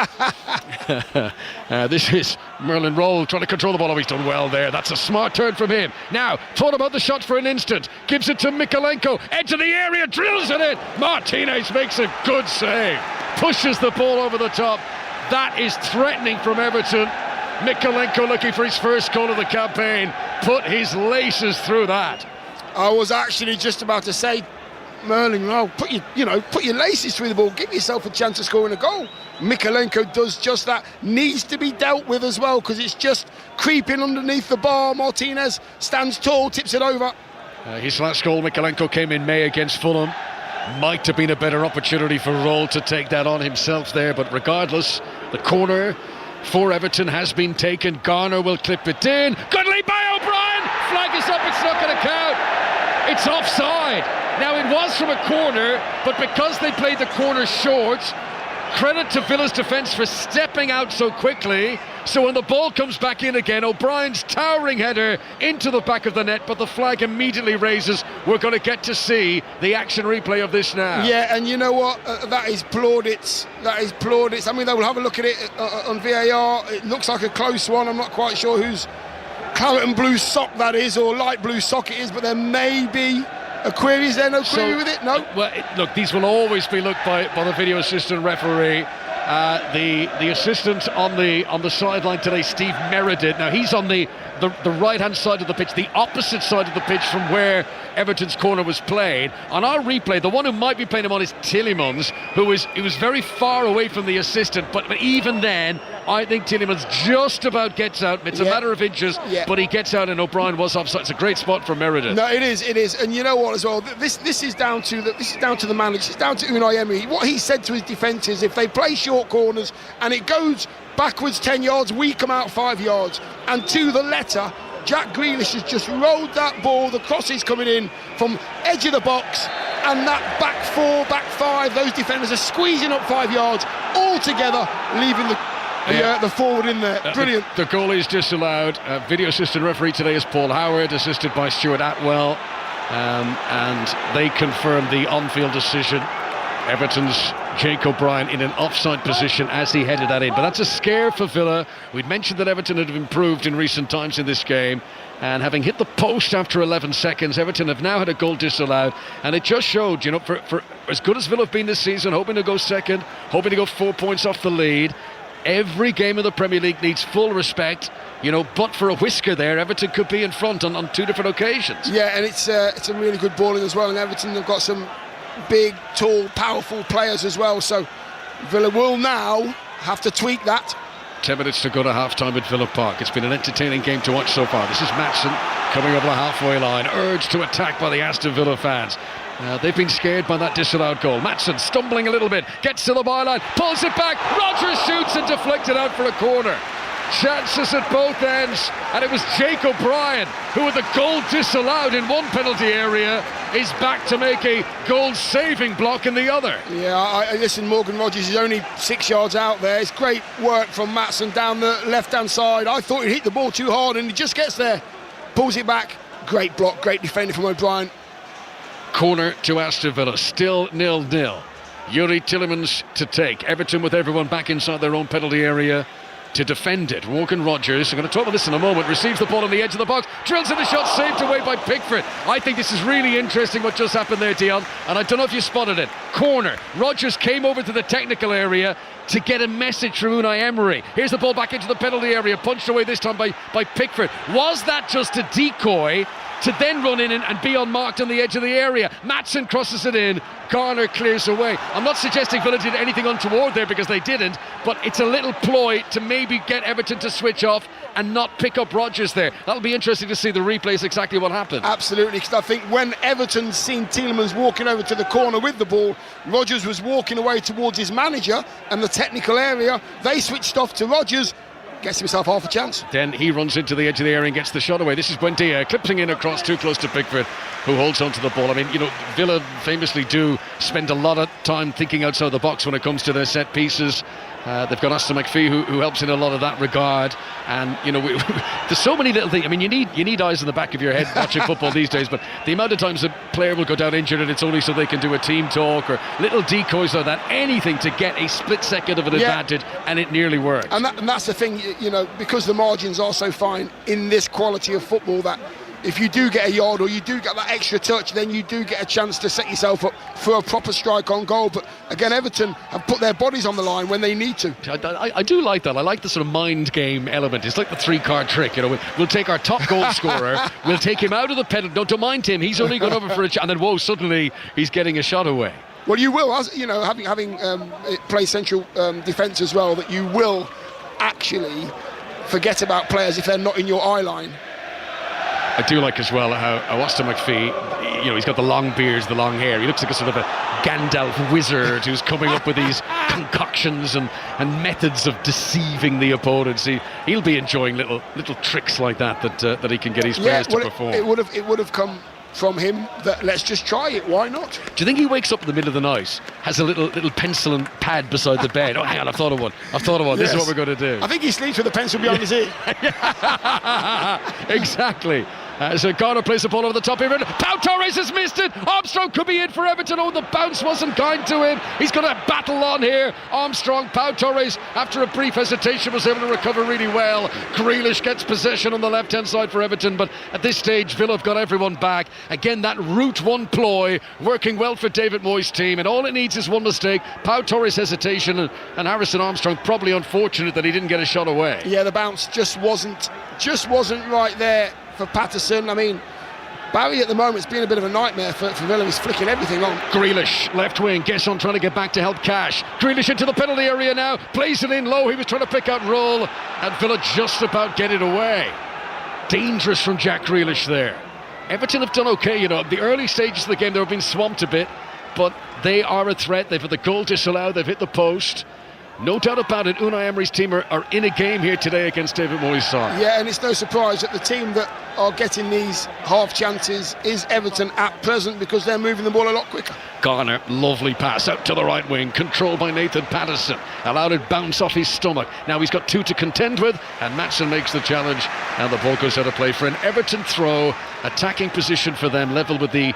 This is Merlin Roll trying to control the ball. Oh, he's done well there. That's a smart turn from him. Now, thought about the shot for an instant. Gives it to Mikalenko. Edge of the area, drills it in. Martinez makes a good save. Pushes the ball over the top. That is threatening from Everton. Mikalenko looking for his first goal of the campaign. Put his laces through that. I was actually just about to say, Merlin, put your laces through the ball, give yourself a chance of scoring a goal. Mikalenko does just that. Needs to be dealt with as well, because it's just creeping underneath the bar. Martinez stands tall, tips it over. His last goal, Mikalenko, came in May against Fulham. Might have been a better opportunity for Roll to take that on himself there, but regardless, the corner for Everton has been taken. Garner will clip it in. Good lead by O'Brien. Flag is up, it's not going to count. It's offside. Now, it was from a corner, but because they played the corner short, credit to Villa's defence for stepping out so quickly. So when the ball comes back in again, O'Brien's towering header into the back of the net, but the flag immediately raises. We're going to get to see the action replay of this now. Yeah, and you know what? That is plaudits. That is plaudits. I mean, they will have a look at it on VAR. It looks like a close one. I'm not quite sure whose claret and blue sock that is, or light blue sock it is, but there may be a query. Is there no query with it? No? Well, look, these will always be looked by the video assistant referee. The assistant on the sideline today, Steve Meredith. Now he's on the right-hand side of the pitch, the opposite side of the pitch from where Everton's corner was played. On our replay, the one who might be playing him on is Tielemans, he was very far away from the assistant, but even then, I think Tielemans just about gets out. It's a matter of inches, but he gets out, and O'Brien was offside. It's a great spot for Meredith. No, it is, and you know what as well? This is down to the manager. It's down to Unai Emery. What he said to his defence is, if they play short corners and it goes backwards 10 yards, we come out 5 yards. And to the letter, Jack Grealish has just rolled that ball. The cross is coming in from edge of the box, and that back 4, back 5, those defenders are squeezing up 5 yards all together, leaving the forward in there. Brilliant. The goal is disallowed. Video assistant referee today is Paul Howard, assisted by Stuart Atwell, and they confirm the on-field decision. Everton's Jake O'Brien in an offside position as he headed that in. But that's a scare for Villa. We'd mentioned that Everton had improved in recent times in this game. And having hit the post after 11 seconds, Everton have now had a goal disallowed. And it just showed, you know, for as good as Villa have been this season, hoping to go second, hoping to go 4 points off the lead, every game of the Premier League needs full respect. You know, but for a whisker there, Everton could be in front on two different occasions. Yeah, and it's a really good balling as well. And Everton have got some big, tall, powerful players as well. So Villa will now have to tweak that. 10 minutes to go to half-time at Villa Park. It's been an entertaining game to watch so far. This is Maatsen coming over the halfway line, urged to attack by the Aston Villa fans. They've been scared by that disallowed goal. Maatsen stumbling a little bit, gets to the byline, pulls it back, Rodgers shoots and deflected out for a corner. Chances at both ends, and it was Jake O'Brien who, with the goal disallowed in one penalty area, is back to make a goal-saving block in the other. Yeah, listen, Morgan Rodgers is only 6 yards out there. It's great work from Maatsen down the left-hand side. I thought he'd hit the ball too hard, and he just gets there, pulls it back. Great block, great defending from O'Brien. Corner to Aston Villa, still 0-0. Yuri Tillemans to take. Everton with everyone back inside their own penalty area to defend it. Morgan Rodgers, I'm going to talk about this in a moment, receives the ball on the edge of the box, drills in the shot, saved away by Pickford. I think this is really interesting what just happened there, Dion, and I don't know if you spotted it. Corner. Rodgers came over to the technical area to get a message from Unai Emery. Here's the ball back into the penalty area, punched away this time by Pickford. Was that just a decoy to then run in and be unmarked on the edge of the area? Maatsen crosses it in, Garner clears away. I'm not suggesting Villa did anything untoward there, because they didn't, but it's a little ploy to maybe get Everton to switch off and not pick up Rodgers there. That'll be interesting to see the replays, exactly what happened. Absolutely, because I think when Everton seen Tielemans walking over to the corner with the ball, Rodgers was walking away towards his manager and the technical area. They switched off to Rodgers, gets himself half a chance. Then he runs into the edge of the area and gets the shot away. This is Buendia clipping in across too close to Pickford, who holds on to the ball. I mean, you know, Villa famously do spend a lot of time thinking outside the box when it comes to their set pieces. They've got Aston McPhee who helps in a lot of that regard, and you know there's so many little things. I mean, you need eyes in the back of your head watching football these days, but the amount of times a player will go down injured and it's only so they can do a team talk or little decoys like that, anything to get a split second of an advantage, and it nearly worked. And that's the thing, you know, because the margins are so fine in this quality of football, that if you do get a yard or you do get that extra touch, then you do get a chance to set yourself up for a proper strike on goal. But again, Everton have put their bodies on the line when they need to. I do like that. I like the sort of mind game element. It's like the 3-card trick. You know, we'll take our top goal scorer, we'll take him out of the penalty. No, don't mind him. He's only gone over for a shot, and then whoa, suddenly he's getting a shot away. Well, you will, as you know, having play central defence as well, that you will actually forget about players if they're not in your eye line. I do like as well how Aston McPhee, you know, he's got the long beards, the long hair. He looks like a sort of a Gandalf wizard who's coming up with these concoctions and methods of deceiving the opponents. He'll be enjoying little tricks like that he can get his players to perform. It would have come from him that let's just try it, why not? Do you think he wakes up in the middle of the night, has a little pencil and pad beside the bed? Oh, hang on, I've thought of one. Yes. This is what we're going to do. I think he sleeps with a pencil behind his ear. Exactly. So Garner plays the ball over the top here. Pau Torres has missed it. Armstrong could be in for Everton. Oh, the bounce wasn't kind to him. He's going to battle on here. Armstrong, Pau Torres, after a brief hesitation, was able to recover really well. Grealish gets possession on the left-hand side for Everton, but at this stage, Villa have got everyone back. Again, that route one ploy working well for David Moyes' team, and all it needs is one mistake. Pau Torres' hesitation, and Harrison Armstrong probably unfortunate that he didn't get a shot away. Yeah, the bounce just wasn't right there for Patterson. I mean, Barry at the moment has been a bit of a nightmare for Villa. He's flicking everything on. Grealish, left wing, Gesson trying to get back to help Cash. Grealish into the penalty area now, plays it in low. He was trying to pick out roll, and Villa just about get it away. Dangerous from Jack Grealish there. Everton have done okay, you know. The early stages of the game, they've been swamped a bit, but they are a threat. They've had the goal disallowed, they've hit the post. No doubt about it, Unai Emery's team are in a game here today against David Moyes' side. Yeah, and it's no surprise that the team that are getting these half chances is Everton at present, because they're moving the ball a lot quicker. Garner, lovely pass out to the right wing, controlled by Nathan Patterson, allowed it bounce off his stomach. Now he's got two to contend with, and Maatsen makes the challenge, and the ball goes out of play for an Everton throw. Attacking position for them, level with the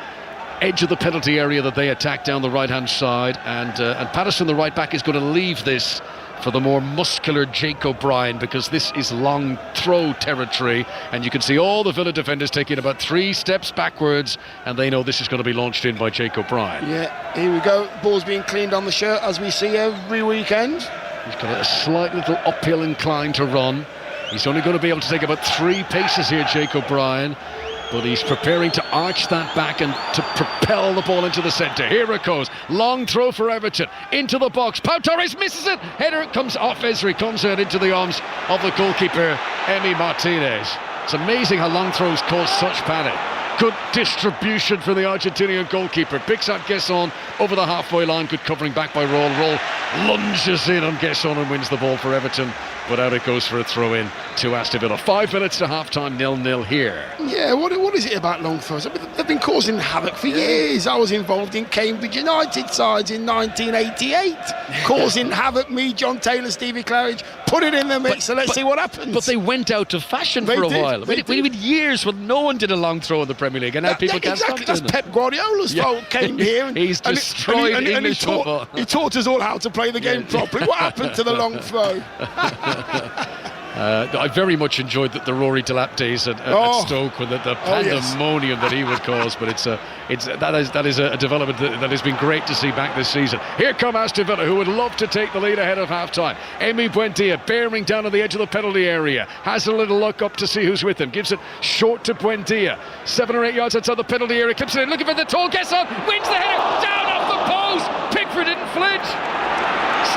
edge of the penalty area that they attack down the right-hand side, and Patterson, the right-back, is going to leave this for the more muscular Jake O'Brien, because this is long throw territory, and you can see all the Villa defenders taking about 3 steps backwards, and they know this is going to be launched in by Jake O'Brien. Yeah, here we go. Ball's being cleaned on the shirt, as we see every weekend. He's got a slight little uphill incline to run. He's only going to be able to take about 3 paces here, Jake O'Brien, but he's preparing to arch that back and to propel the ball into the centre. Here it goes. Long throw for Everton. Into the box. Pau Torres misses it. Header comes off Ezri. Comes out into the arms of the goalkeeper, Emi Martinez. It's amazing how long throws cause such panic. Good distribution for the Argentinian goalkeeper. Picks out Gesson over the halfway line. Good covering back by Roll. Roll lunges in on Gesson and wins the ball for Everton. But out it goes for a throw-in to Aston Villa. 5 minutes to half-time, 0-0 here. Yeah, what is it about long throws? I mean, they've been causing havoc for years. I was involved in Cambridge United sides in 1988, causing havoc. Me, John Taylor, Stevie Claridge, put it in the mix, so let's see what happens. But they went out of fashion for a while. We had years when no one did a long throw in the Premier League, and now people can't stop doing it. That's Pep Guardiola's fault. Came here and he's destroyed English football. He taught us all how to play the game properly. What happened to the long throw? I very much enjoyed the Rory Delap days at Stoke, with the pandemonium that he would cause. But that is a development that has been great to see back this season. Here come Aston Villa, who would love to take the lead ahead of half-time. Emi Buendia bearing down on the edge of the penalty area, has a little look up to see who's with him, gives it short to Buendia, 7 or 8 yards outside the penalty area, clips it in, looking for the tall Gesson, wins the header, down off the post. Pickford didn't flinch,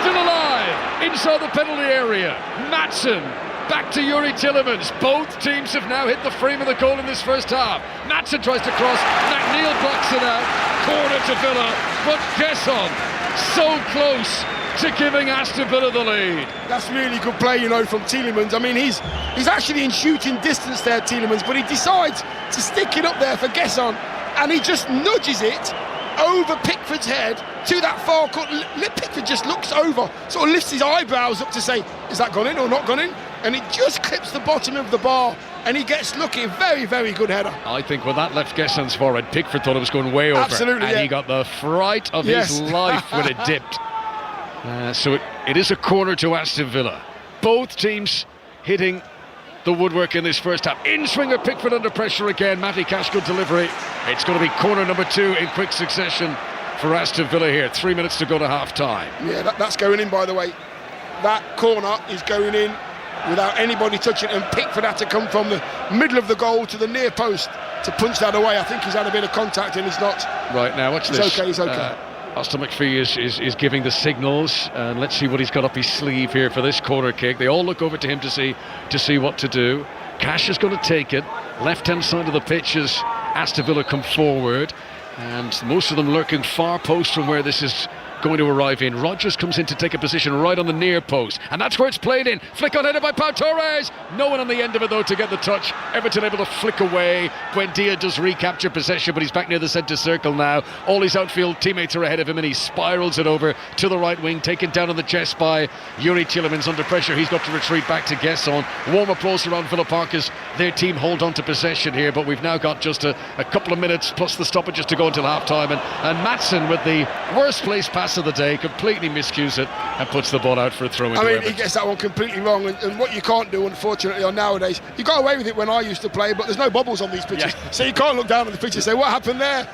still alive inside the penalty area. Maatsen back to Yuri Tillemans. Both teams have now hit the frame of the goal in this first half. Maatsen tries to cross, McNeil blocks it out, corner to Villa, but Gesson so close to giving Aston Villa the lead. That's really good play, from Tielemans. I mean, he's actually in shooting distance there, Tielemans, but he decides to stick it up there for Gesson, and he just nudges it over Pickford's head to that far corner. Pickford just looks over, sort of lifts his eyebrows up to say, is that gone in or not gone in? And it just clips the bottom of the bar, and he gets lucky. Very, very good header. I think when that left Gesson's forehead, Pickford thought it was going way over. Absolutely, and he got the fright of his life when it dipped. So it is a corner to Aston Villa. Both teams hitting the woodwork in this first half. In-swinger Pickford under pressure again. Matty Cash, good delivery. It's going to be corner number 2 in quick succession for Aston Villa here. 3 minutes to go to half-time. Yeah, that's going in, by the way. That corner is going in without anybody touching it, and Pickford had to come from the middle of the goal to the near post to punch that away. I think he's had a bit of contact and he's not. Right, now watch this. He's okay. Austin McPhee is giving the signals, and let's see what he's got up his sleeve here for this corner kick. They all look over to him to see what to do. Cash is going to take it. Left-hand side of the pitch as Aston Villa come forward, and most of them lurking far post from where this is going to arrive in. Rodgers comes in to take a position right on the near post, and that's where it's played in. Flick on header by Pau Torres. No one on the end of it though to get the touch. Everton able to flick away. Buendia does recapture possession, but he's back near the centre circle now. All his outfield teammates are ahead of him, and he spirals it over to the right wing, taken down on the chest by Yuri Tillemans under pressure. He's got to retreat back to Gesson. Warm applause around Villa Park as their team hold on to possession here, but we've now got just a couple of minutes plus the stoppages to go until half time, and Maatsen with the worst placed pass of the day completely miscues it and puts the ball out for a throw into Everton. He gets that one completely wrong, and what you can't do, unfortunately, on nowadays, you got away with it when I used to play, but there's no bubbles on these pitches, so you can't look down at the pitch and say, what happened there?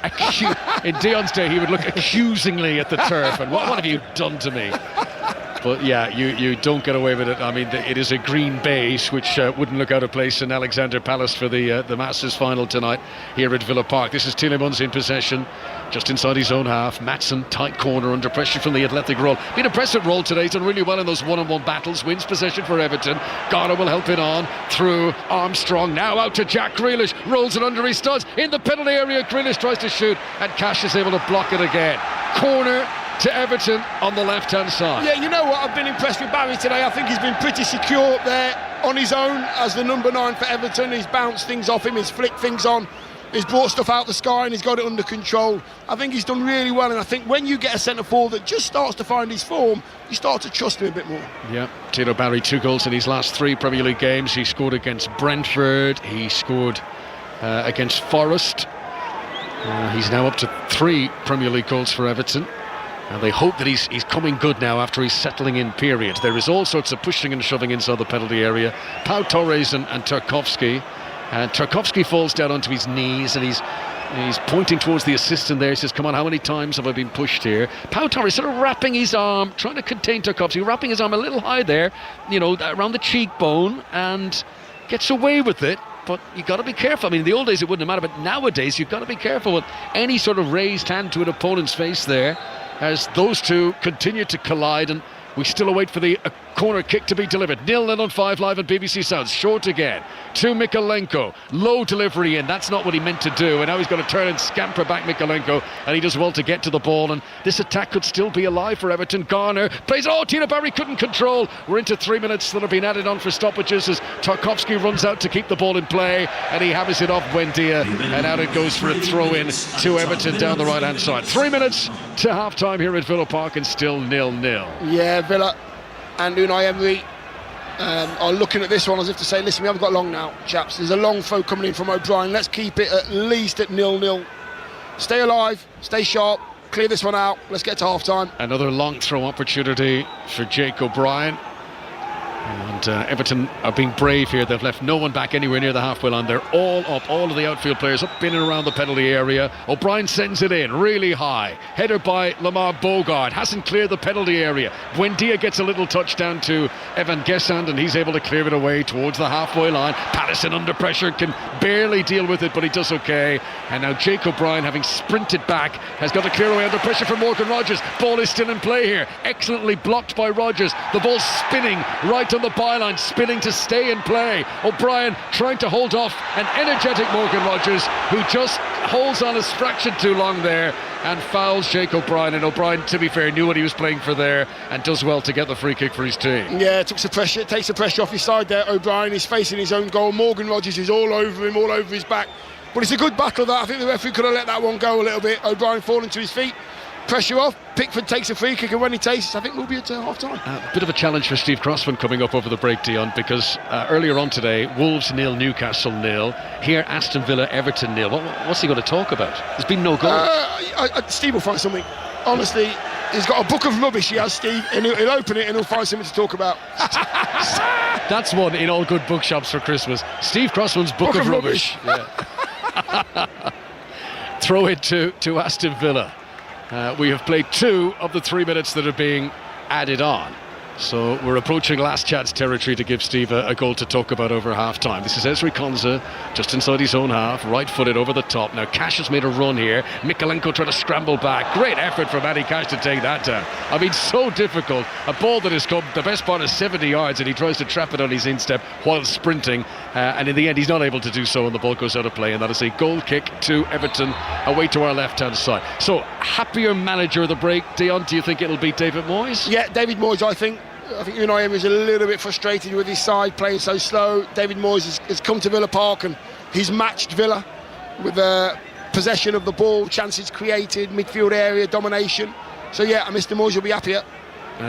In Dion's day, he would look accusingly at the turf and what have you done to me? But yeah, you don't get away with it. I mean, it is a green base, which wouldn't look out of place in Alexander Palace for the Masters final tonight here at Villa Park. This is Tielemans in possession, just inside his own half. Maatsen, tight corner, under pressure from the Athletic Roll. Been impressive Roll today, he's done really well in those one-on-one battles, wins possession for Everton. Garner will help it on through Armstrong, now out to Jack Grealish, rolls it under his studs, in the penalty area, Grealish tries to shoot, and Cash is able to block it again. Corner to Everton on the left-hand side. Yeah, you know what, I've been impressed with Barry today. I think he's been pretty secure up there on his own as the number 9 for Everton. He's bounced things off him, he's flicked things on, he's brought stuff out the sky, and he's got it under control. I think he's done really well, and I think when you get a centre-forward that just starts to find his form, you start to trust him a bit more. Yeah, Tino Barry, 2 goals in his last 3 Premier League games. He scored against Brentford, he scored against Forest, He's now up to 3 Premier League goals for Everton. And they hope that he's coming good now after he's settling in period. There is all sorts of pushing and shoving inside the penalty area. Pau Torres and Tarkowski. And Tarkowski falls down onto his knees and he's pointing towards the assistant there. He says, come on, how many times have I been pushed here? Pau Torres sort of wrapping his arm, trying to contain Tarkowski, wrapping his arm a little high there, around the cheekbone, and gets away with it. But you've got to be careful. I mean, in the old days it wouldn't have mattered, but nowadays you've got to be careful with any sort of raised hand to an opponent's face there, as those two continue to collide, and we still await for the corner kick to be delivered. 0-0 on 5 Live on BBC Sounds. Short again to Mykolenko. Low delivery in. That's not what he meant to do. And now he's going to turn and scamper back Mykolenko. And he does well to get to the ball. And this attack could still be alive for Everton. Garner plays. Oh, Tina Barry couldn't control. We're into 3 minutes that have been added on for stoppages as Tarkowski runs out to keep the ball in play. And he hammers it off Buendia. And out it goes for a throw in to Everton down the right hand side. 3 minutes to half time here at Villa Park and still 0-0. Yeah, Villa and Unai Emery are looking at this one as if to say, listen, we haven't got long now, chaps. There's a long throw coming in from O'Brien. Let's keep it at least at 0-0. Stay alive, stay sharp, clear this one out. Let's get to half time. Another long throw opportunity for Jake O'Brien. And Everton are being brave here. They've left no one back anywhere near the halfway line. They're all up, all of the outfield players up in and around the penalty area. O'Brien sends it in really high. Header by Lamar Bogard. Hasn't cleared the penalty area. Buendia gets a little touchdown to Evan Gesand, and he's able to clear it away towards the halfway line. Patterson under pressure can barely deal with it, but he does okay. And now Jake O'Brien, having sprinted back, has got to clear away under pressure from Morgan Rogers. Ball is still in play here. Excellently blocked by Rogers. The ball's spinning right on the byline, spinning to stay in play. O'Brien trying to hold off an energetic Morgan Rogers, who just holds on a fraction too long there and fouls Jake O'Brien. And O'Brien, to be fair, knew what he was playing for there and does well to get the free kick for his team. Yeah, it takes the pressure off his side there. O'Brien is facing his own goal. Morgan Rogers is all over him, all over his back. But it's a good battle that. I think the referee could have let that one go a little bit. O'Brien falling to his feet. Pressure off, Pickford takes a free kick, and when he takes it, I think we'll be at half time. A bit of a challenge for Steve Crossman coming up over the break, Dion, because earlier on today, Wolves 0, Newcastle 0. Here, Aston Villa, Everton 0. What's he going to talk about? There's been no goals. Steve will find something. Honestly, he's got a book of rubbish, he has, Steve, and he'll open it and he'll find something to talk about. That's one in all good bookshops for Christmas. Steve Crossman's book of rubbish. Yeah. Throw it to Aston Villa. We have played 2 of the 3 minutes that are being added on. So we're approaching last chance territory to give Steve a goal to talk about over half-time. This is Ezri Konsa, just inside his own half, right-footed over the top. Now Cash has made a run here. Mykolenko trying to scramble back. Great effort from Matty Cash to take that down. I mean, so difficult. A ball that has come the best part of 70 yards, and he tries to trap it on his instep while sprinting. And in the end, he's not able to do so, and the ball goes out of play. And that is a goal kick to Everton, away to our left-hand side. So, happier manager of the break. Dion, do you think it'll be David Moyes? Yeah, David Moyes, I think Unai Emery is a little bit frustrated with his side playing so slow. David Moyes has come to Villa Park and he's matched Villa with possession of the ball, chances created, midfield area, domination. So yeah, Mr. Moyes will be happier.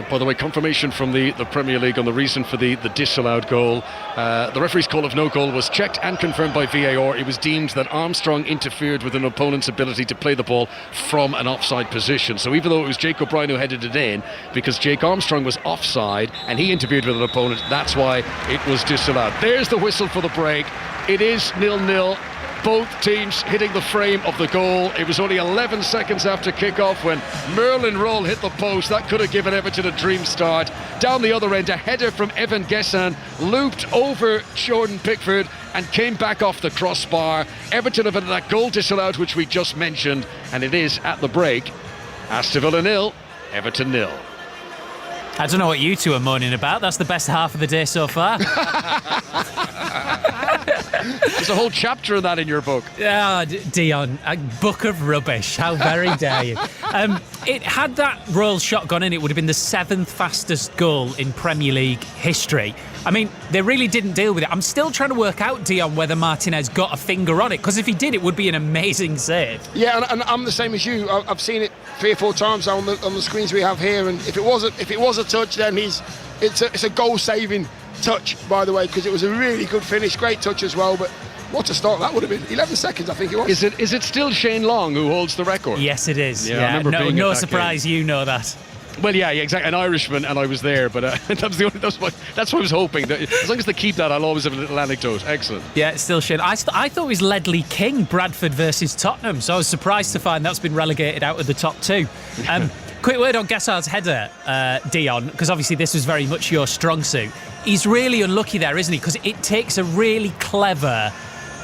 By the way, confirmation from the Premier League on the reason for the disallowed goal. The referee's call of no goal was checked and confirmed by VAR. It was deemed that Armstrong interfered with an opponent's ability to play the ball from an offside position. So even though it was Jake O'Brien who headed it in, because Jake Armstrong was offside and he interfered with an opponent, that's why it was disallowed. There's the whistle for the break. It is 0-0. Both teams hitting the frame of the goal. It was only 11 seconds after kick-off when Merlin Roll hit the post. That could have given Everton a dream start. Down the other end, a header from Evan Gesand looped over Jordan Pickford and came back off the crossbar. Everton have had that goal disallowed, which we just mentioned, and it is at the break. Aston Villa 0, Everton 0. I don't know what you two are moaning about. That's the best half of the day so far. There's a whole chapter of that in your book. Dion, a book of rubbish. How very dare you. Had that Royal shot gone in, it would have been the 7th fastest goal in Premier League history. I mean, they really didn't deal with it. I'm still trying to work out, Dion, whether Martinez got a finger on it, because if he did, it would be an amazing save. Yeah, and I'm the same as you. I've seen it 3 or 4 times on the screens we have here, and if it was a touch, then it's a goal-saving touch, by the way, because it was a really good finish, great touch as well. But What a start that would have been. 11 seconds, I think it was. Is it still Shane Long who holds the record? Yes, it is. Yeah, I remember being no at that surprise, game. you know that. Well, yeah, exactly. An Irishman, and I was there, but that's what I was hoping. That as long as they keep that, I'll always have a little anecdote. Excellent. Yeah, it's still Shane. I thought it was Ledley King, Bradford versus Tottenham, so I was surprised to find that's been relegated out of the top two. Quick word on Gassard's header, Dion, because obviously this was very much your strong suit. He's really unlucky there, isn't he? Because it takes a really clever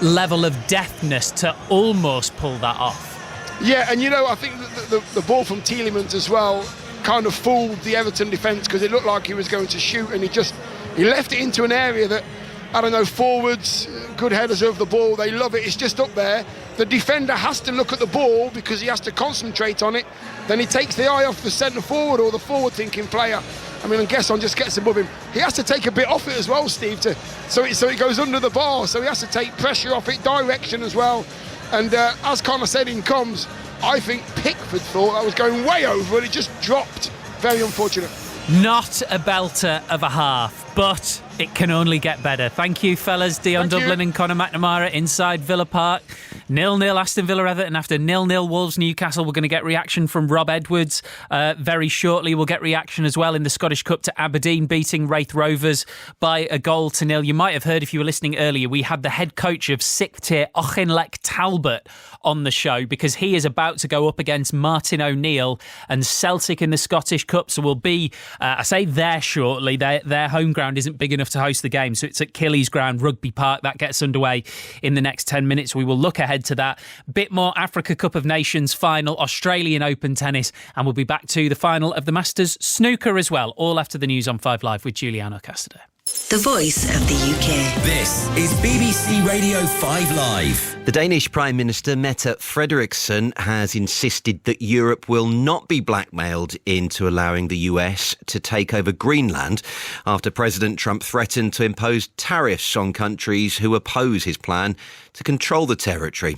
level of deftness to almost pull that off. Yeah, and I think the ball from Tielemans as well kind of fooled the Everton defence, because it looked like he was going to shoot, and he left it into an area that, I don't know, forwards, good headers of the ball, they love it, it's just up there. The defender has to look at the ball because he has to concentrate on it. Then he takes the eye off the centre forward or the forward thinking player. I mean, Gesson just gets above him. He has to take a bit off it as well, Steve, so it goes under the bar, so he has to take pressure off it, direction as well. And as Connor said in comms, I think Pickford thought that was going way over and it just dropped. Very unfortunate. Not a belter of a half, but it can only get better. Thank you, fellas. Dion Dublin and Conor McNamara inside Villa Park. 0-0 Aston Villa Everton after 0-0 Wolves Newcastle. We're going to get reaction from Rob Edwards very shortly. We'll get reaction as well in the Scottish Cup to Aberdeen beating Wraith Rovers by 1-0. You might have heard, if you were listening earlier, we had the head coach of 6th tier Auchinleck Talbot on the show because he is about to go up against Martin O'Neill and Celtic in the Scottish Cup. So we'll be, I say there shortly. Their home ground isn't big enough to host the game, so it's at Killy's Ground, Rugby Park. That gets underway in the next 10 minutes. We will look ahead to that. Bit more Africa Cup of Nations final, Australian Open tennis, and we'll be back to the final of the Masters snooker as well, all after the news on 5 Live with Giuliano Cassidy. The voice of the UK. This is BBC Radio 5 Live. The Danish Prime Minister Mette Frederiksen has insisted that Europe will not be blackmailed into allowing the US to take over Greenland after President Trump threatened to impose tariffs on countries who oppose his plan to control the territory.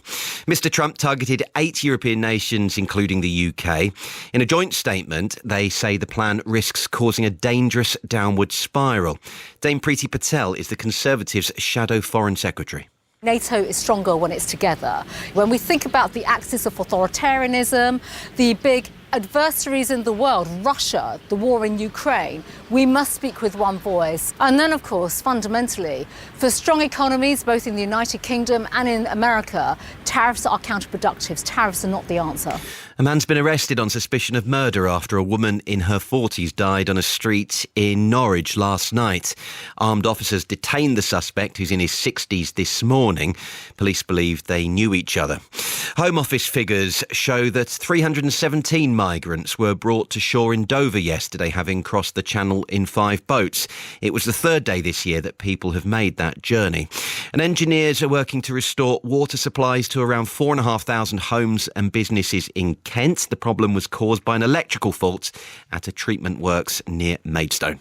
Mr. Trump targeted 8 European nations, including the UK. In a joint statement, they say the plan risks causing a dangerous downward spiral. Dame Priti Patel is the Conservatives' shadow foreign secretary. NATO is stronger when it's together. When we think about the axis of authoritarianism, the big adversaries in the world, Russia, the war in Ukraine, we must speak with one voice. And then, of course, fundamentally, for strong economies, both in the United Kingdom and in America, tariffs are counterproductive. Tariffs are not the answer. A man's been arrested on suspicion of murder after a woman in her 40s died on a street in Norwich last night. Armed officers detained the suspect, who's in his 60s, this morning. Police believe they knew each other. Home Office figures show that 317 migrants were brought to shore in Dover yesterday, having crossed the channel in 5 boats. It was the 3rd day this year that people have made that journey. And engineers are working to restore water supplies to around 4,500 homes and businesses in Kent. The problem was caused by an electrical fault at a treatment works near Maidstone.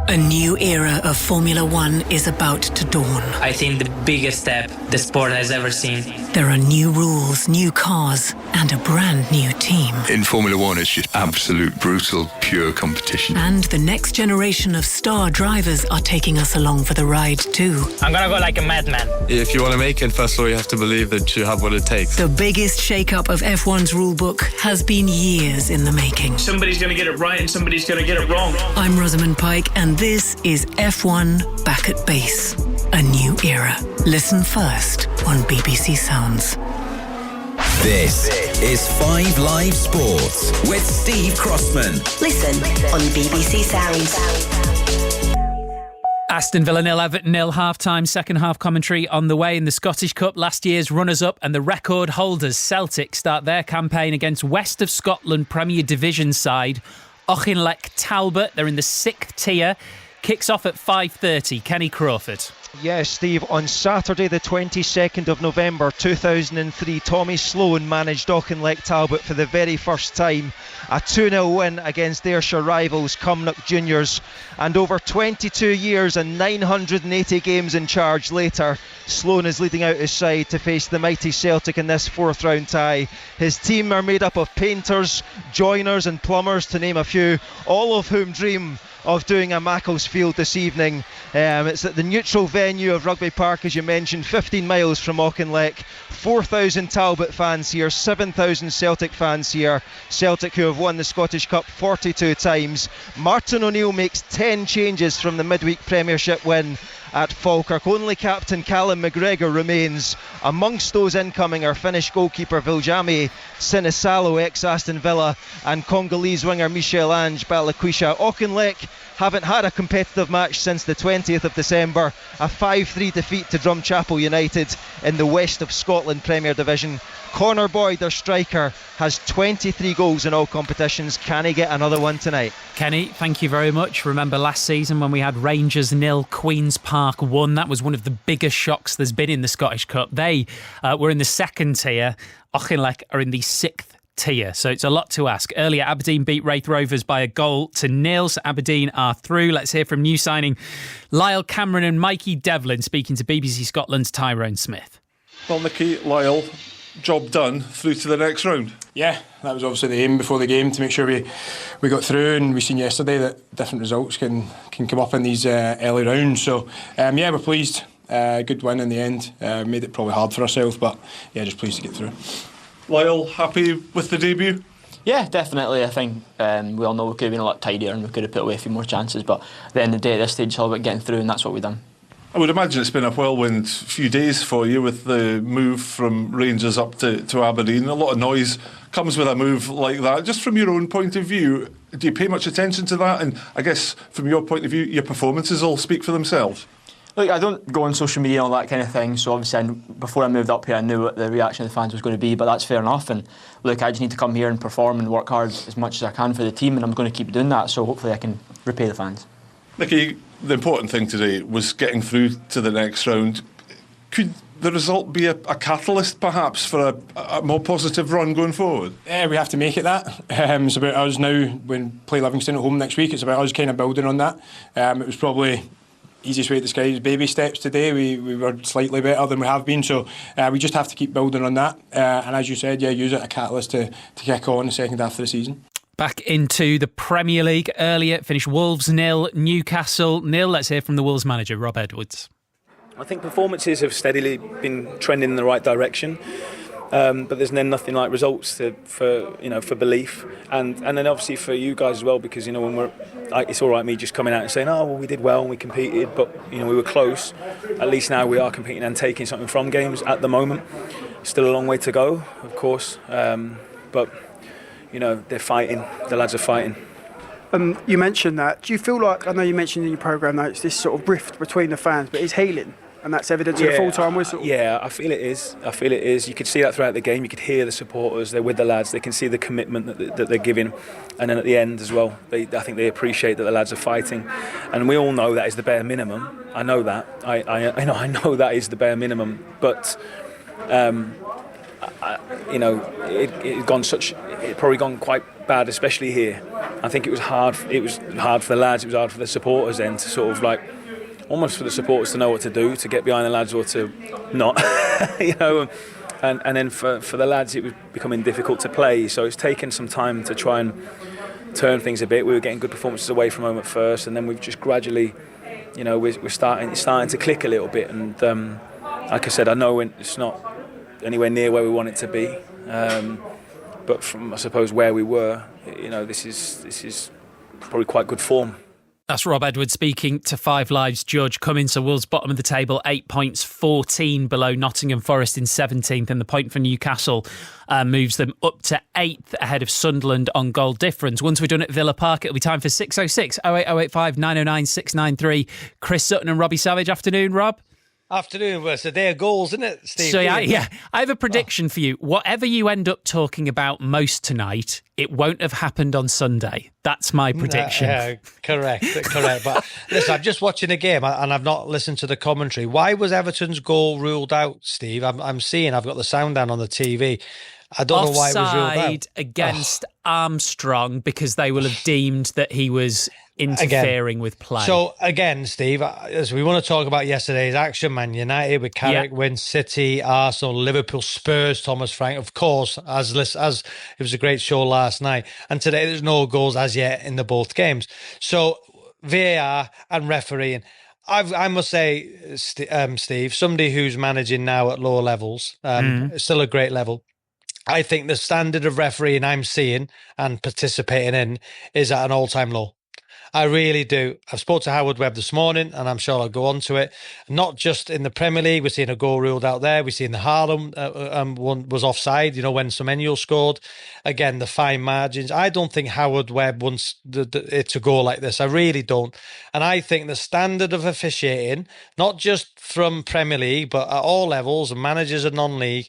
A new era of Formula One is about to dawn. I think the biggest step the sport has ever seen. There are new rules, new cars, and a brand new team. In Formula One, it's just absolute, brutal, pure competition. And the next generation of star drivers are taking us along for the ride too. I'm gonna go like a madman. If you want to make it, first of all, you have to believe that you have what it takes. The biggest shake-up of F1's rulebook has been years in the making. Somebody's gonna get it right and somebody's gonna get it wrong. I'm Rosamund Pike, and this is F1 Back at Base, a new era. Listen first on BBC Sounds. This is 5 Live Sports with Steve Crossman. Listen on BBC Sounds. Aston Villa 0, Everton 0, half-time, second half commentary on the way in the Scottish Cup. Last year's runners-up and the record holders Celtic start their campaign against West of Scotland Premier Division side Auchinleck Talbot. They're in the 6th tier. Kicks off at 5:30. Kenny Crawford. Yes, Steve, on Saturday the 22nd of November 2003, Tommy Sloan managed Auchinleck Talbot for the very first time. A 2-0 win against the Ayrshire rivals Cumnock Juniors. And over 22 years and 980 games in charge later, Sloan is leading out his side to face the mighty Celtic in this 4th round tie. His team are made up of painters, joiners and plumbers, to name a few, all of whom dream of doing a Macclesfield this evening. It's at the neutral venue venue of Rugby Park, as you mentioned, 15 miles from Auchinleck. 4,000 Talbot fans here, 7,000 Celtic fans here. Celtic, who have won the Scottish Cup 42 times. Martin O'Neill makes 10 changes from the midweek Premiership win at Falkirk. Only captain Callum McGregor remains. Amongst those incoming are Finnish goalkeeper Viljami Sinisalo, ex-Aston Villa, and Congolese winger Michel-Ange Balikwisha. Auchinleck haven't had a competitive match since the 20th of December. A 5-3 defeat to Drumchapel United in the West of Scotland Premier Division. Connor Boyd, their striker, has 23 goals in all competitions. Can he get another one tonight? Kenny, thank you very much. Remember last season when we had Rangers 0, Queen's Park 1? That was one of the biggest shocks there's been in the Scottish Cup. They were in the second tier. Auchinleck are in the sixth tier, so it's a lot to ask. Earlier, Aberdeen beat Wraith Rovers by 1-0, so Aberdeen are through. Let's hear from new signing Lyle Cameron and Mikey Devlin speaking to BBC Scotland's Tyrone Smith. Well, Nicky, Lyle, job done, through to the next round. Yeah, that was obviously the aim before the game, to make sure we got through, and we've seen yesterday that different results can come up in these early rounds. So yeah, we're pleased. Good win in the end. Made it probably hard for ourselves, but yeah, just pleased to get through. Lyle, happy with the debut? Yeah, definitely. I think we all know we could have been a lot tidier and we could have put away a few more chances, but at the end of the day, at this stage, it's all about getting through, and that's what we've done. I would imagine it's been a whirlwind few days for you with the move from Rangers up to Aberdeen. A lot of noise comes with a move like that. Just from your own point of view, do you pay much attention to that? And I guess from your point of view, your performances all speak for themselves. Look, I don't go on social media and all that kind of thing, so obviously before I moved up here I knew what the reaction of the fans was going to be, but that's fair enough. And look, I just need to come here and perform and work hard as much as I can for the team, and I'm going to keep doing that, so hopefully I can repay the fans. Nicky, the important thing today was getting through to the next round. Could the result be a catalyst perhaps for a more positive run going forward? Yeah, we have to make it that. It's about us now, when we play Livingston at home next week, it's about us kind of building on that. It was probably easiest way to describe it is baby steps today. We were slightly better than we have been, so we just have to keep building on that. And as you said, yeah, use it as a catalyst to kick on the second half of the season. Back into the Premier League. Earlier, finished Wolves 0, Newcastle 0. Let's hear from the Wolves manager, Rob Edwards. I think performances have steadily been trending in the right direction. But there's then nothing like results for belief, and then obviously for you guys as well, because when it's all right me just coming out and saying, oh well, we did well and we competed, but we were close. At least now we are competing and taking something from games at the moment. Still a long way to go, of course, but they're fighting. The lads are fighting. You mentioned that. Do you feel like, I know you mentioned in your programme that it's this sort of rift between the fans, but it's healing? And that's evidence of the full-time whistle? Yeah, I feel it is. You could see that throughout the game. You could hear the supporters. They're with the lads. They can see the commitment that they're giving. And then at the end as well, I think they appreciate that the lads are fighting. And we all know that is the bare minimum. I know that. I know that is the bare minimum. But, it probably gone quite bad, especially here. I think it was hard. It was hard for the lads. It was hard for the supporters then to sort of like, almost for the supporters to know what to do, to get behind the lads or to not, and then for the lads it was becoming difficult to play, so it's taken some time to try and turn things a bit. We were getting good performances away from home at first, and then we've just gradually, we're starting to click a little bit, and like I said, I know it's not anywhere near where we want it to be, but from I suppose where we were, this is probably quite good form. That's Rob Edwards speaking to Five Live's Judge Cummins. So Wolves bottom of the table, 8 points, 14 below Nottingham Forest in 17th, and the point for Newcastle moves them up to 8th ahead of Sunderland on goal difference. Once we're done at Villa Park, it'll be time for 606 08085 909 693. Chris Sutton and Robbie Savage. Afternoon, Rob. Afternoon. Well, it's a day of goals, isn't it, Steve? So I have a prediction for you. Whatever you end up talking about most tonight, it won't have happened on Sunday. That's my prediction. Correct. But listen, I'm just watching a game and I've not listened to the commentary. Why was Everton's goal ruled out, Steve? I'm seeing, I've got the sound down on the TV. I don't know why it was ruled out. Offside against Armstrong, because they will have deemed that he was interfering with play. So again, Steve, as we want to talk about yesterday's action, Man United with Carrick win, City, Arsenal, Liverpool, Spurs, Thomas Frank, of course, as it was a great show last night. And today there's no goals as yet in the both games. So VAR and refereeing, I must say, Steve, somebody who's managing now at lower levels, still a great level. I think the standard of refereeing I'm seeing and participating in is at an all-time low. I really do. I've spoke to Howard Webb this morning, and I'm sure I'll go on to it. Not just in the Premier League, we're seeing a goal ruled out there. We're seeing the Harlem one was offside, when Semenyo scored. Again, the fine margins. I don't think Howard Webb wants it to go like this. I really don't. And I think the standard of officiating, not just from Premier League, but at all levels, and managers of non-league,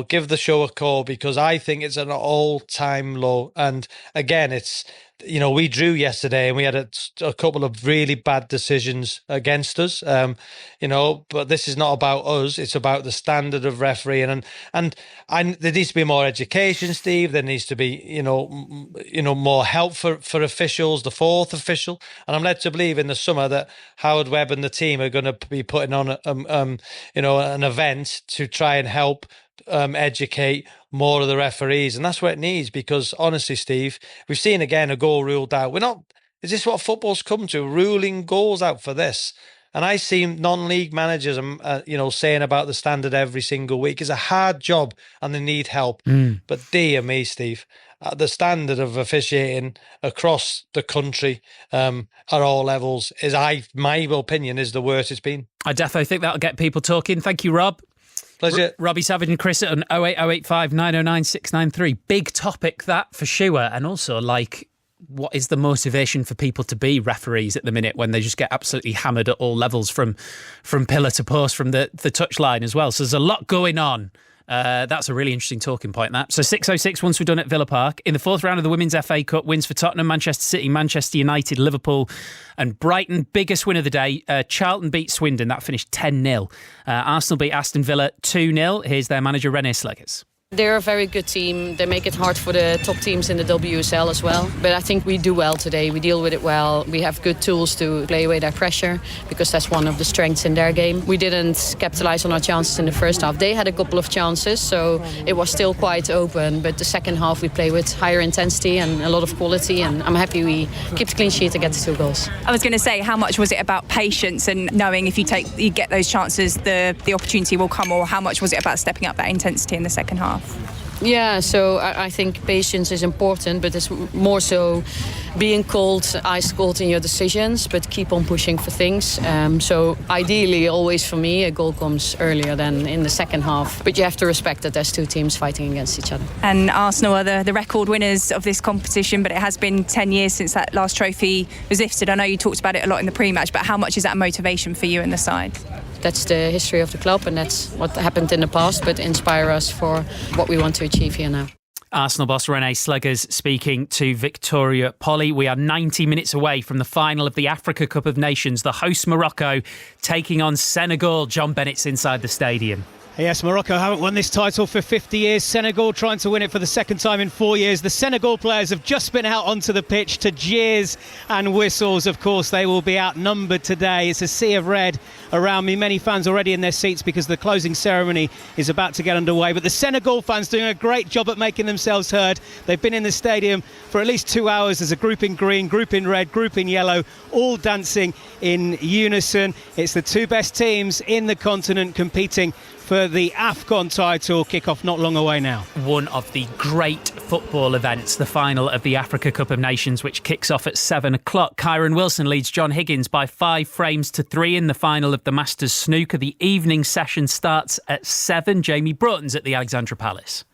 give the show a call, because I think it's an all-time low. And again, it's, we drew yesterday and we had a couple of really bad decisions against us, but this is not about us. It's about the standard of refereeing. And there needs to be more education, Steve. There needs to be, more help for officials, the fourth official. And I'm led to believe in the summer that Howard Webb and the team are going to be putting on, an event to try and help educate more of the referees, and that's what it needs, because honestly, Steve, we've seen again a goal ruled out. Is this what football's come to, ruling goals out for this? And I see non-league managers saying about the standard every single week. It's a hard job and they need help. But dear me, Steve, the standard of officiating across the country at all levels is, my opinion, is the worst it's been. I definitely think that'll get people talking. Thank you, Rob. Pleasure. Robbie Savage and Chris on 08085 909 693. Big topic that, for sure. And also, what is the motivation for people to be referees at the minute when they just get absolutely hammered at all levels from pillar to post, from the touchline as well? So there's a lot going on. That's a really interesting talking point, that. So 6:06 once we're done at Villa Park. In the fourth round of the Women's FA Cup, wins for Tottenham, Manchester City, Manchester United, Liverpool and Brighton. Biggest win of the day. Charlton beat Swindon. That finished 10-0. Arsenal beat Aston Villa 2-0. Here's their manager, René Sleggers. They're a very good team. They make it hard for the top teams in the WSL as well. But I think we do well today. We deal with it well. We have good tools to play away their pressure, because that's one of the strengths in their game. We didn't capitalise on our chances in the first half. They had a couple of chances, so it was still quite open. But the second half we play with higher intensity and a lot of quality. And I'm happy we kept a clean sheet to get the 2 goals. I was going to say, how much was it about patience and knowing if you get those chances, the opportunity will come, or how much was it about stepping up that intensity in the second half? Yeah, so I think patience is important, but it's more so being cold, ice cold in your decisions, but keep on pushing for things. So ideally, always for me, a goal comes earlier than in the second half. But you have to respect that there's 2 teams fighting against each other. And Arsenal are the record winners of this competition, but it has been 10 years since that last trophy was lifted. I know you talked about it a lot in the pre-match, but how much is that motivation for you and the side? That's the history of the club, and that's what happened in the past, but inspire us for what we want to achieve here now. Arsenal boss René Sleggers speaking to Victoria Polly. We are 90 minutes away from the final of the Africa Cup of Nations. The host Morocco taking on Senegal. John Bennett's inside the stadium. Yes, Morocco haven't won this title for 50 years. Senegal trying to win it for the second time in 4 years. The Senegal players have just been out onto the pitch to jeers and whistles. Of course, they will be outnumbered today. It's a sea of red around me. Many fans already in their seats because the closing ceremony is about to get underway. But the Senegal fans doing a great job at making themselves heard. They've been in the stadium for at least 2 hours. There's a group in green, group in red, group in yellow, all dancing in unison. It's the 2 best teams in the continent competing for the AFCON title. Kick-off not long away now. One of the great football events, the final of the Africa Cup of Nations, which kicks off at 7 o'clock. Kyron Wilson leads John Higgins by 5 frames to 3 in the final of the Masters Snooker. The evening session starts at 7. Jamie Broughton's at the Alexandra Palace.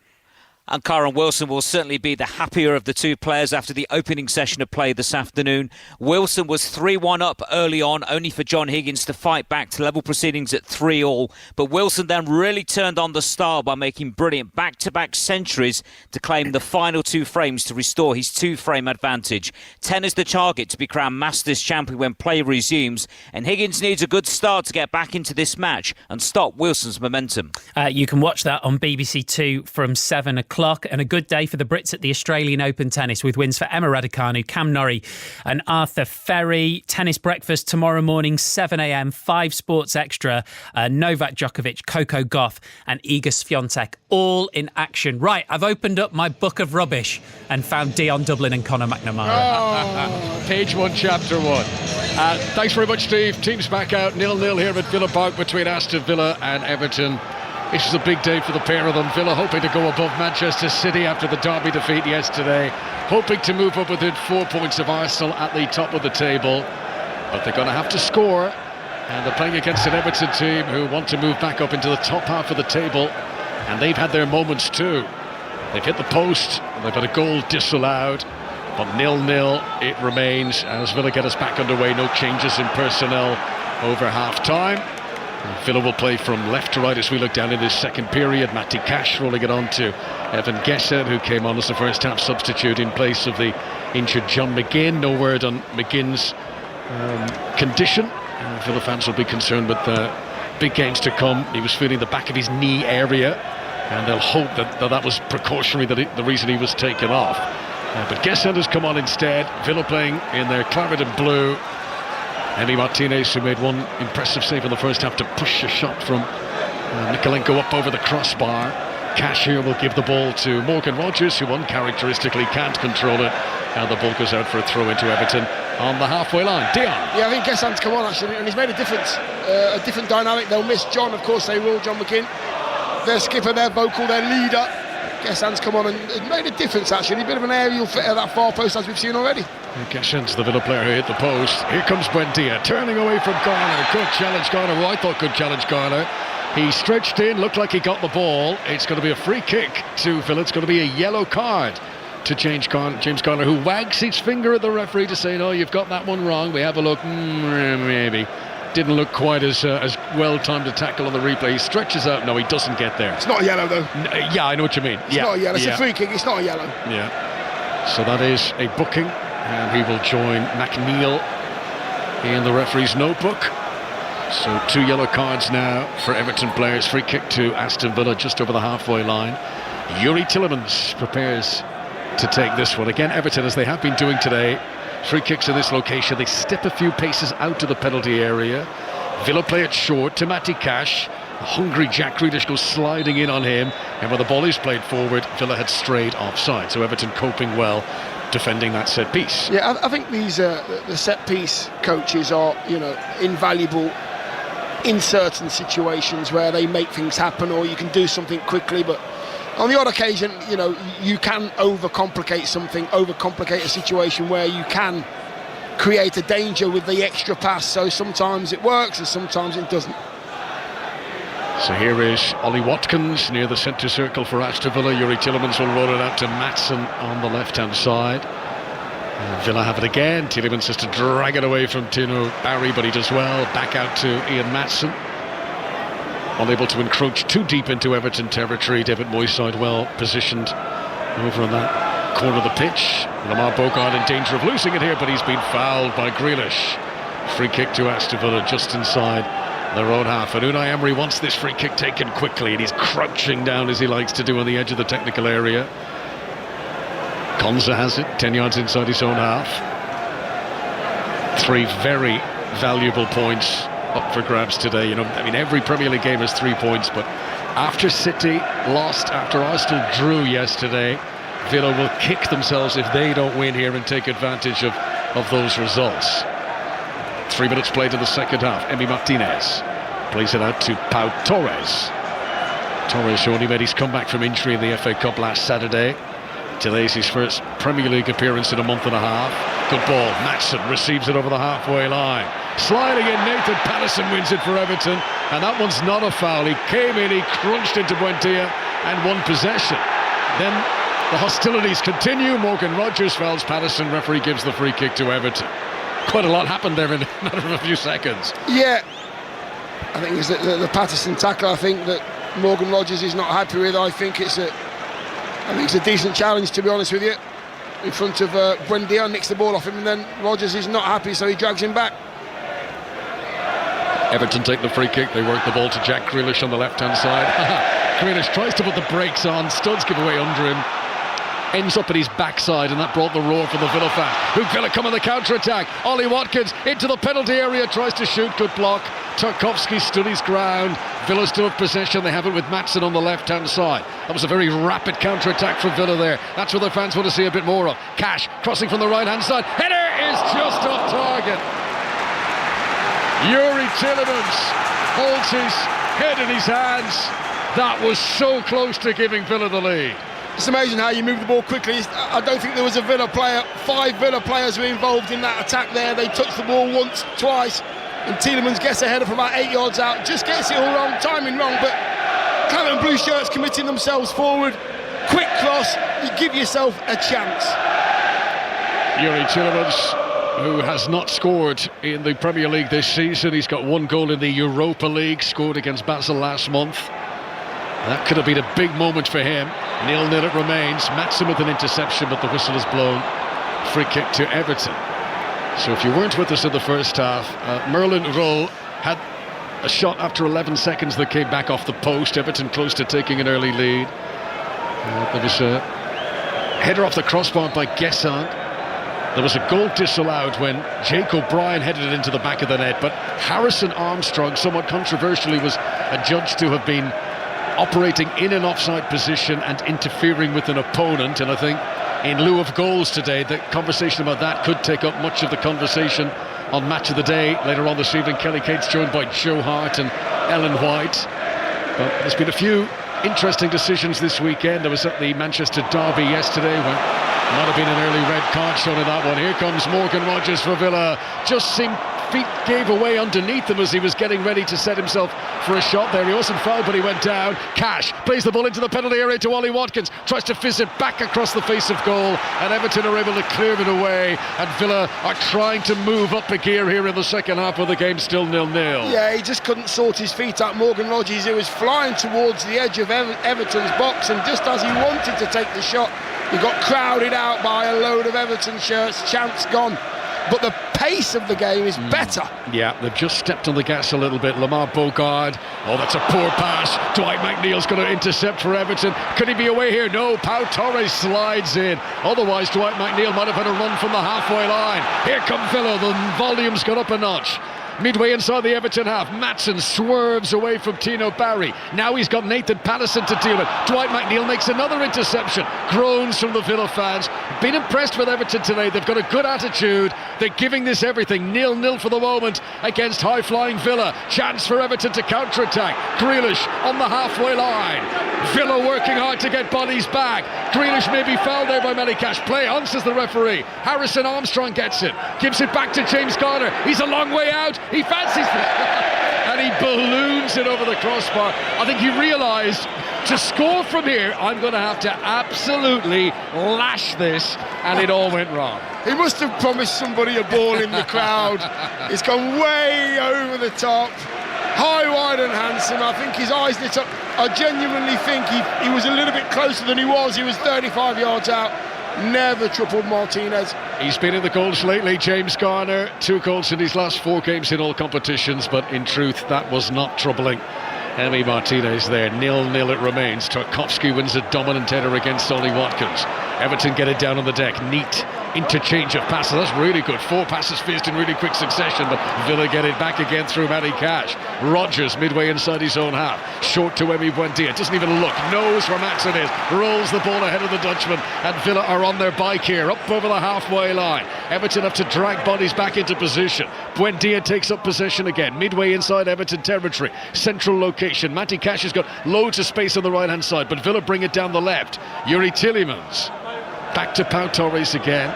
And Kyron Wilson will certainly be the happier of the 2 players after the opening session of play this afternoon. Wilson was 3-1 up early on, only for John Higgins to fight back to level proceedings at 3-3. But Wilson then really turned on the style by making brilliant back-to-back centuries to claim the final 2 frames to restore his 2-frame advantage. 10 is the target to be crowned Masters champion when play resumes, and Higgins needs a good start to get back into this match and stop Wilson's momentum. You can watch that on BBC 2 from 7 o'clock. o'clock, and a good day for the Brits at the Australian Open tennis, with wins for Emma Raducanu, Cam Norrie and Arthur Ferry. Tennis breakfast tomorrow morning, 7 a.m, 5 Sports Extra. Novak Djokovic, Coco Gauff and Iga Swiatek all in action. Right, I've opened up my book of rubbish and found Dion Dublin and Conor McNamara. Page 1, chapter 1. Thanks very much, Steve. Team's back out 0-0 here at Villa Park between Aston Villa and Everton. This is a big day for the pair of them. Villa hoping to go above Manchester City after the Derby defeat yesterday, hoping to move up within 4 points of Arsenal at the top of the table, but they're going to have to score, and they're playing against an Everton team who want to move back up into the top half of the table, and they've had their moments too. They've hit the post, and they've had a goal disallowed, but 0-0 it remains as Villa get us back underway. No changes in personnel over half-time. Villa will play from left to right as we look down in this second period. Matty Cash rolling it on to Evan Gesser, who came on as the first half substitute in place of the injured John McGinn. No word on McGinn's condition. Villa fans will be concerned with the big games to come. He was feeling the back of his knee area, and they'll hope that was precautionary, the reason he was taken off. But Gesser has come on instead. Villa playing in their claret and blue. Emi Martinez, who made one impressive save in the first half to push a shot from Mikalenko up over the crossbar. Cash here will give the ball to Morgan Rogers, who uncharacteristically can't control it, and the ball goes out for a throw into Everton on the halfway line. Dion. Yeah, I think Gessan's come on actually, and he's made a difference, a different dynamic. They'll miss John, of course they will, John McGinn, their skipper, their vocal, their leader. Gessan's come on and made a difference actually, a bit of an aerial fit at that far post as we've seen already. Gessan's the Villa player who hit the post. Here comes Buendia, turning away from Garner. Good challenge, Garner, who I thought could challenge Garner. He stretched in, looked like he got the ball. It's going to be a free kick to Villa. It's going to be a yellow card to James Garner, who wags his finger at the referee to say, no, you've got that one wrong. We have a look, maybe. Didn't look quite as well timed a tackle on the replay. He stretches out. No, he doesn't get there. It's not a yellow though. Yeah, I know what you mean. It's not a yellow. It's a free kick. It's not a yellow. Yeah. So that is a booking, and he will join McNeil in the referee's notebook. So 2 yellow cards now for Everton players. Free kick to Aston Villa just over the halfway line. Yuri Tillemans prepares to take this one. Again, Everton, as they have been doing today, free kicks in this location, they step a few paces out to the penalty area. Villa play it short to Matty Cash. A hungry Jack Grealish goes sliding in on him, and when the ball is played forward, Villa had strayed offside. So Everton coping well, defending that set piece. Yeah, I think these the set piece coaches are, invaluable in certain situations where they make things happen, or you can do something quickly, but on the odd occasion, you can overcomplicate something, overcomplicate a situation where you can create a danger with the extra pass. So sometimes it works and sometimes it doesn't. So here is Ollie Watkins near the centre circle for Aston Villa. Yuri Tillemans will roll it out to Maatsen on the left-hand side. Villa have it again. Tillemans has to drag it away from Tino Barry, but he does well. Back out to Ian Maatsen. Unable to encroach too deep into Everton territory. David Moyes well positioned over on that corner of the pitch. Lamar Bogard in danger of losing it here, but he's been fouled by Grealish. Free kick to Aston Villa just inside their own half. And Unai Emery wants this free kick taken quickly, and he's crouching down as he likes to do on the edge of the technical area. Konza has it, 10 yards inside his own half. 3 very valuable points up for grabs today. Every Premier League game has 3 points, but after City lost, after Arsenal drew yesterday, Villa will kick themselves if they don't win here and take advantage of those results. 3 minutes played in the second half. Emi Martinez plays it out to Pau Torres. Torres, who only made his comeback from injury in the FA Cup last Saturday, delays his first Premier League appearance in a month and a half. Good ball. Maatsen receives it over the halfway line. Sliding in, Nathan Patterson wins it for Everton, and that one's not a foul. He came in, he crunched into Buendia and won possession. Then the hostilities continue. Morgan Rogers fouls Patterson. Referee gives the free kick to Everton. Quite a lot happened there in a matter of a few seconds. Yeah, I think it's the Patterson tackle. I think that Morgan Rogers is not happy with. I think it's a decent challenge, to be honest with you. In front of Buendia, nicks the ball off him, and then Rogers is not happy, so he drags him back. Everton take the free kick. They work the ball to Jack Grealish on the left-hand side. Grealish tries to put the brakes on. Studs give away under him. Ends up at his backside, and that brought the roar from the Villa fan. Who Villa come on the counter-attack. Ollie Watkins into the penalty area, tries to shoot, good block. Tarkowski stood his ground. Villa still have possession. They have it with Maatsen on the left-hand side. That was a very rapid counter-attack from Villa there. That's what their fans want to see a bit more of. Cash crossing from the right-hand side. Header is just off target. Yuri Tillemans holds his head in his hands. That was so close to giving Villa the lead. It's amazing how you move the ball quickly. I don't think there was a Villa player. 5 Villa players were involved in that attack there. They touched the ball once, twice, and Tielemans gets a header from about 8 yards out. Just gets it all wrong, timing wrong, but Claret and Blue Shirts committing themselves forward. Quick cross, you give yourself a chance. Yuri Tillemans, who has not scored in the Premier League this season. He's got 1 goal in the Europa League, scored against Basel last month. That could have been a big moment for him. 0-0 it remains. Maatsen with an interception, but the whistle is blown. Free kick to Everton. So if you weren't with us in the first half, Merlin Roll had a shot after 11 seconds that came back off the post. Everton close to taking an early lead. There was a header off the crossbar by Guessant. There was a goal disallowed when Jake O'Brien headed it into the back of the net, but Harrison Armstrong, somewhat controversially, was adjudged to have been operating in an offside position and interfering with an opponent. And I think in lieu of goals today, the conversation about that could take up much of the conversation on Match of the Day later on this evening. Kelly Cates joined by Joe Hart and Ellen White. But there's been a few interesting decisions this weekend. I was at the Manchester derby yesterday when might have been an early red card shown in that one. Here comes Morgan Rogers for Villa. Just seemed feet gave away underneath him as he was getting ready to set himself for a shot there. He wasn't fouled, but he went down. Cash plays the ball into the penalty area to Ollie Watkins, tries to fizz it back across the face of goal, and Everton are able to clear it away, and Villa are trying to move up a gear here in the second half of the game, still 0-0. Yeah, he just couldn't sort his feet out. Morgan Rogers, he was flying towards the edge of Everton's box, and just as he wanted to take the shot, he got crowded out by a load of Everton shirts. Chance gone. But the pace of the game is better. Yeah, they've just stepped on the gas a little bit. Lamar Bogard. Oh, that's a poor pass. Dwight McNeil's going to intercept for Everton. Could he be away here? No. Pau Torres slides in. Otherwise, Dwight McNeil might have had a run from the halfway line. Here come Villa. The volume's gone up a notch. Midway inside the Everton half, Maatsen swerves away from Tino Barry. Now he's got Nathan Patterson to deal with. Dwight McNeil makes another interception. Groans from the Villa fans. Been impressed with Everton today. They've got a good attitude. They're giving this everything. 0-0 for the moment against high-flying Villa. Chance for Everton to counter-attack. Grealish on the halfway line. Villa working hard to get bodies back. Grealish may be fouled there by Melikash. Play on, says the referee. Harrison Armstrong gets it. Gives it back to James Garner. He's a long way out. He fancies it. And he balloons it over the crossbar. I think he realised, to score from here, I'm going to have to absolutely lash this, and it all went wrong. He must have promised somebody a ball in the crowd. It's gone way over the top. High, wide and handsome. I think his eyes lit up. I genuinely think he was a little bit closer than he was. He was 35 yards out. Never troubled Martinez. He's been in the goals lately, James Garner. 2 goals in his last 4 games in all competitions, but in truth that was not troubling Emi Martinez there. 0-0 it remains. Tarkowski wins a dominant header against Ollie Watkins. Everton get it down on the deck. Neat interchange of passes. That's really good. 4 passes fizzed in really quick succession, but Villa get it back again through Matty Cash. Rogers midway inside his own half. Short to Emi Buendia. Doesn't even look. Knows where Maatsen is. Rolls the ball ahead of the Dutchman, and Villa are on their bike here, up over the halfway line. Everton have to drag bodies back into position. Buendia takes up possession again. Midway inside Everton territory. Central location. Matty Cash has got loads of space on the right-hand side, but Villa bring it down the left. Yuri Tillemans. Back to Pau Torres again.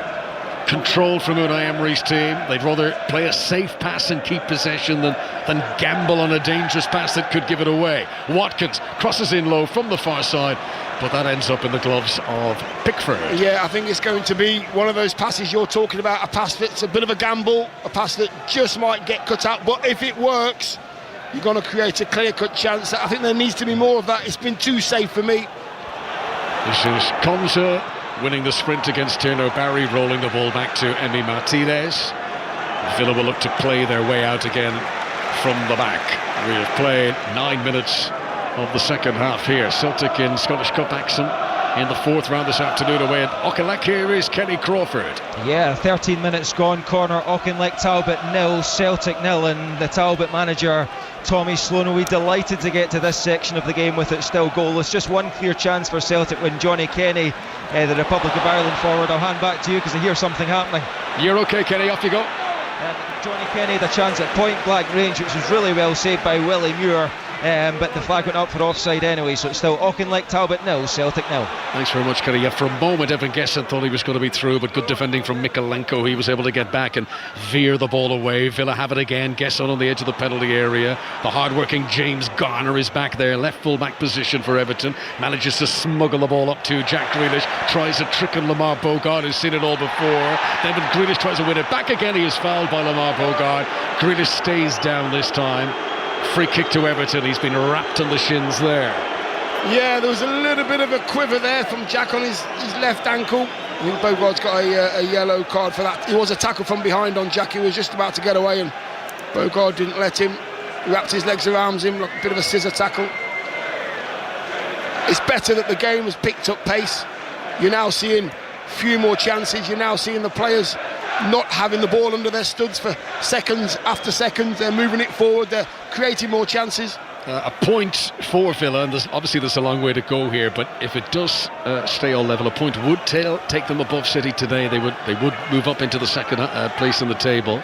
Control from Unai Emery's team. They'd rather play a safe pass and keep possession than gamble on a dangerous pass that could give it away. Watkins crosses in low from the far side, but that ends up in the gloves of Pickford. Yeah, I think it's going to be one of those passes you're talking about, a pass that's a bit of a gamble, a pass that just might get cut out, but if it works, you're going to create a clear-cut chance. I think there needs to be more of that. It's been too safe for me. This is Konza winning the sprint against Tino Barry, rolling the ball back to Emi Martinez. Villa will look to play their way out again from the back. We have played 9 minutes of the second half here. Celtic in Scottish Cup action in the fourth round this afternoon away at Auchinleck. Here is Kenny Crawford. Yeah, 13 minutes gone, corner, Auchinleck Talbot 0, Celtic 0, and the Talbot manager Tommy Sloan will be delighted to get to this section of the game with it still goalless. Just one clear chance for Celtic when Johnny Kenny, the Republic of Ireland forward. I'll hand back to you because I hear something happening. You're okay, Kenny, off you go. Johnny Kenny, the chance at point blank range, which was really well saved by Willie Muir. But the flag went up for offside anyway, so it's still Auchinleck Talbot 0, Celtic 0. Thanks very much, Kenny. Yeah, for a moment Evan Gesson thought he was going to be through, but good defending from Mikalenko. He was able to get back and veer the ball away. Villa have it again. Gesson on the edge of the penalty area. The hard-working James Garner is back there, left full-back position for Everton. Manages to smuggle the ball up to Jack Grealish. Tries a trick on Lamar Bogart, who's seen it all before. Then when Grealish tries to win it back again, he is fouled by Lamar Bogart. Grealish stays down this time. Free kick to Everton. He's been wrapped on the shins there. Yeah, there was a little bit of a quiver there from Jack on his left ankle. I think Bogart's got a yellow card for that. It was a tackle from behind on Jack. He was just about to get away and Bogart didn't let him. He wrapped his legs around him like a bit of a scissor tackle. It's better that the game has picked up pace. You're now seeing a few more chances. You're now seeing the players not having the ball under their studs for seconds after seconds. They're moving it forward, they're creating more chances. A point for Villa, and there's a long way to go here, but if it does stay all level, a point would take them above City today. They would move up into the second place in the table,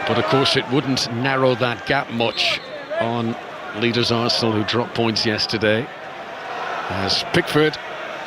but of course it wouldn't narrow that gap much on leaders Arsenal, who dropped points yesterday. As Pickford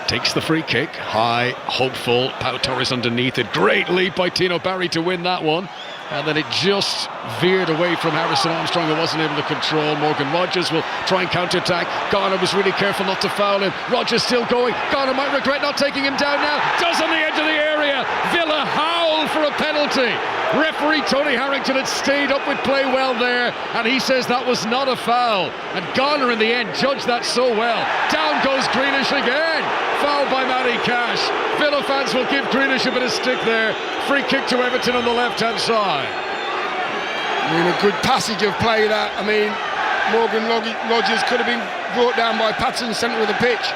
takes the free kick, high, hopeful, Pau Torres underneath it, great leap by Tino Barry to win that one, and then it just veered away from Harrison Armstrong, who wasn't able to control. Morgan Rogers will try and counter-attack. Garner was really careful not to foul him. Rogers still going. Garner might regret not taking him down now. Does on the edge of the area. Villa howl for a penalty. Referee Tony Harrington had stayed up with play well there, and he says that was not a foul, and Garner in the end judged that so well. Down goes Grealish again, fouled by Matty Cash. Villa fans will give Grealish a bit of stick there. Free kick to Everton on the left hand side. I mean, a good passage of play that. I mean, Morgan Rogers could have been brought down by Patson, centre of the pitch,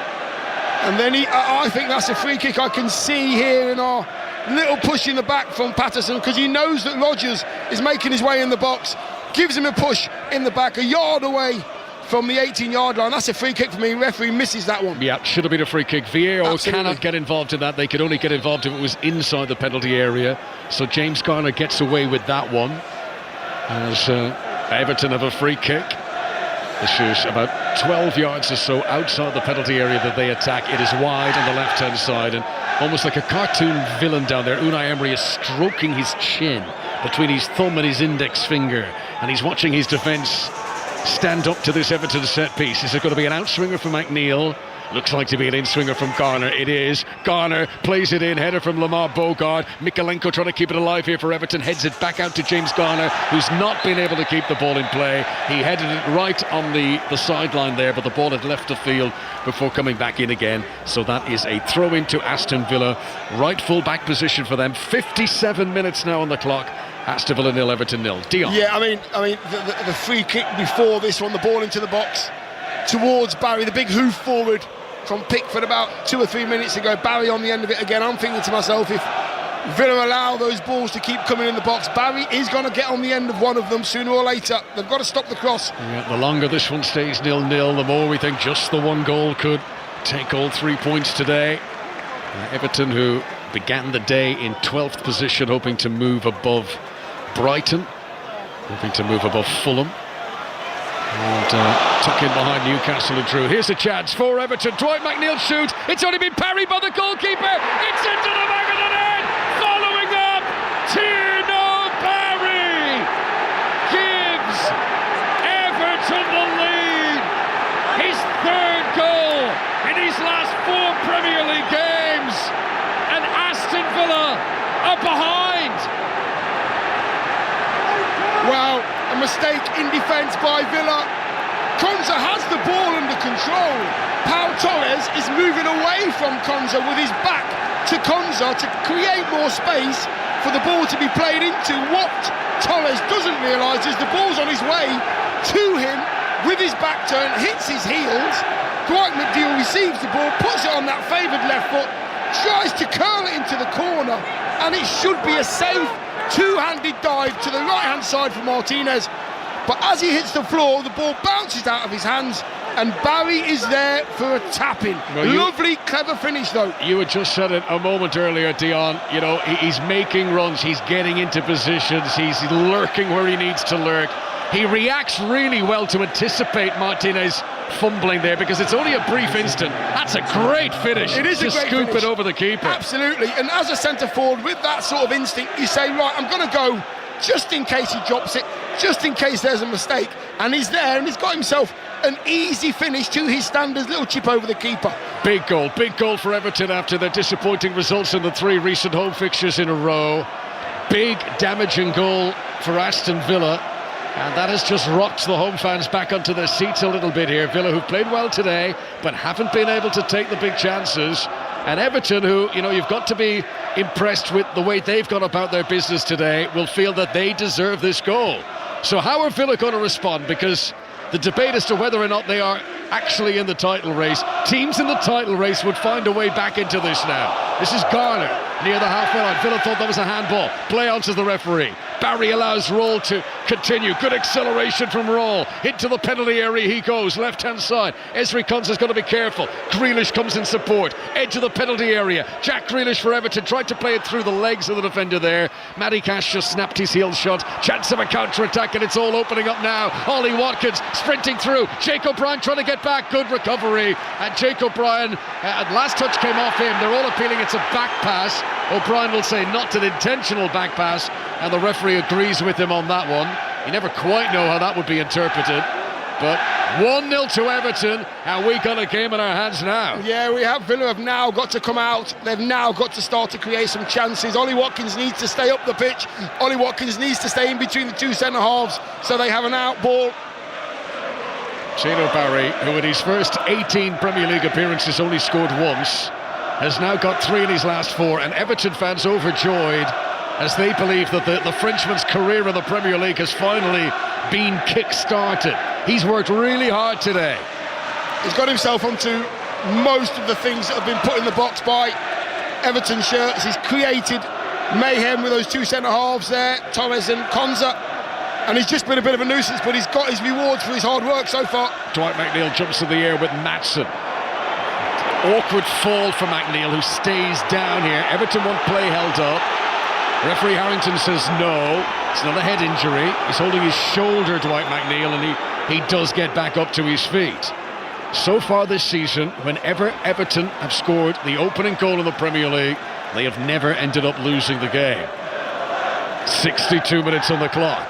and then I think that's a free kick. I can see here in our little push in the back from Patterson, because he knows that Rogers is making his way in the box, gives him a push in the back, a yard away from the 18-yard line. That's a free kick for me. Referee misses that one. Yeah, should have been a free kick. VAR cannot get involved in that. They could only get involved if it was inside the penalty area. So James Garner gets away with that one, as Everton have a free kick. This is about 12 yards or so outside the penalty area that they attack. It is wide on the left-hand side, and almost like a cartoon villain down there, Unai Emery is stroking his chin between his thumb and his index finger, and he's watching his defence stand up to this Everton set piece. Is it going to be an outswinger from McNeil? Looks like to be an in-swinger from Garner. It is. Garner plays it in, header from Lamar Bogart. Mikalenko trying to keep it alive here for Everton, heads it back out to James Garner, who's not been able to keep the ball in play. He headed it right on the sideline there, but the ball had left the field before coming back in again. So that is a throw into Aston Villa. Right full-back position for them. 57 minutes now on the clock. Aston Villa 0, Everton 0. Dion. Yeah, I mean the free kick before this one, the ball into the box towards Barry, the big hoof forward from Pickford about 2 or 3 minutes ago. Barry on the end of it again. I'm thinking to myself, if Villa allow those balls to keep coming in the box, Barry is going to get on the end of one of them sooner or later. They've got to stop the cross. Yeah, the longer this one stays 0-0, the more we think just the one goal could take all 3 points today. Everton, who began the day in 12th position, hoping to move above Brighton, hoping to move above Fulham, and tuck in behind Newcastle and Drew. Here's a chance for Everton. Dwight McNeil shoots. It's only been parried by the goalkeeper. It's into the back of the net. Following up, Tino Barry gives Everton the lead. His third goal in his last 4 Premier League games, and Aston Villa are behind. Wow, a mistake in defence by Villa. Konza has the ball under control. Pau Torres is moving away from Konza with his back to Konza to create more space for the ball to be played into. What Torres doesn't realise is the ball's on his way to him with his back turned, hits his heels. Dwight McNeil receives the ball, puts it on that favoured left foot, tries to curl it into the corner, and it should be a safe two-handed dive to the right-hand side for Martinez. But as he hits the floor, the ball bounces out of his hands, and Barry is there for a tap-in. Lovely, clever finish, though. You had just said it a moment earlier, Dion. You know, he's making runs, he's getting into positions, he's lurking where he needs to lurk. He reacts really well to anticipate Martinez fumbling there, because it's only a brief instant. That's a great finish. It is a great scoop finish. It over the keeper. Absolutely. And as a centre forward with that sort of instinct, you say, right, I'm going to go just in case he drops it, just in case there's a mistake. And he's there, and he's got himself an easy finish to his standards, little chip over the keeper. Big goal for Everton after their disappointing results in the 3 recent home fixtures in a row. Big damaging goal for Aston Villa. And that has just rocked the home fans back onto their seats a little bit here. Villa, who've played well today, but haven't been able to take the big chances. And Everton, who, you know, you've got to be impressed with the way they've gone about their business today, will feel that they deserve this goal. So how are Villa going to respond? Because the debate as to whether or not they are actually in the title race, teams in the title race would find a way back into this now. This is Garner near the halfway line. Villa thought that was a handball. Play on to the referee. Barry allows Roll to continue. Good acceleration from Roll. Into the penalty area he goes, left-hand side. Esri Konsa's got to be careful. Grealish comes in support. Edge of the penalty area. Jack Grealish for Everton. Tried to play it through the legs of the defender there. Matty Cash just snapped his heel shot. Chance of a counter-attack, and it's all opening up now. Ollie Watkins sprinting through. Jake O'Brien trying to get back. Good recovery. And Jake O'Brien, last touch came off him. They're all appealing it's a back pass. O'Brien will say not an intentional back pass, and the referee agrees with him on that one. You never quite know how that would be interpreted. But 1-0 to Everton, and we got a game in our hands now. Yeah, we have. Villa have now got to come out. They've now got to start to create some chances. Ollie Watkins needs to stay up the pitch. Ollie Watkins needs to stay in between the two centre-halves so they have an out ball. Tino Barry, who in his first 18 Premier League appearances only scored once, has now got 3 in his last 4, and Everton fans overjoyed as they believe that the Frenchman's career in the Premier League has finally been kick-started. He's worked really hard today. He's got himself onto most of the things that have been put in the box by Everton shirts. He's created mayhem with those two centre-halves there, Torres and Konsa, and he's just been a bit of a nuisance, but he's got his rewards for his hard work so far. Dwight McNeil jumps in the air with Maatsen. Awkward fall for McNeil, who stays down here. Everton want play held up. Referee Harrington says no. It's not a head injury. He's holding his shoulder, Dwight McNeil, and he does get back up to his feet. So far this season, whenever Everton have scored the opening goal in the Premier League, they have never ended up losing the game. 62 minutes on the clock.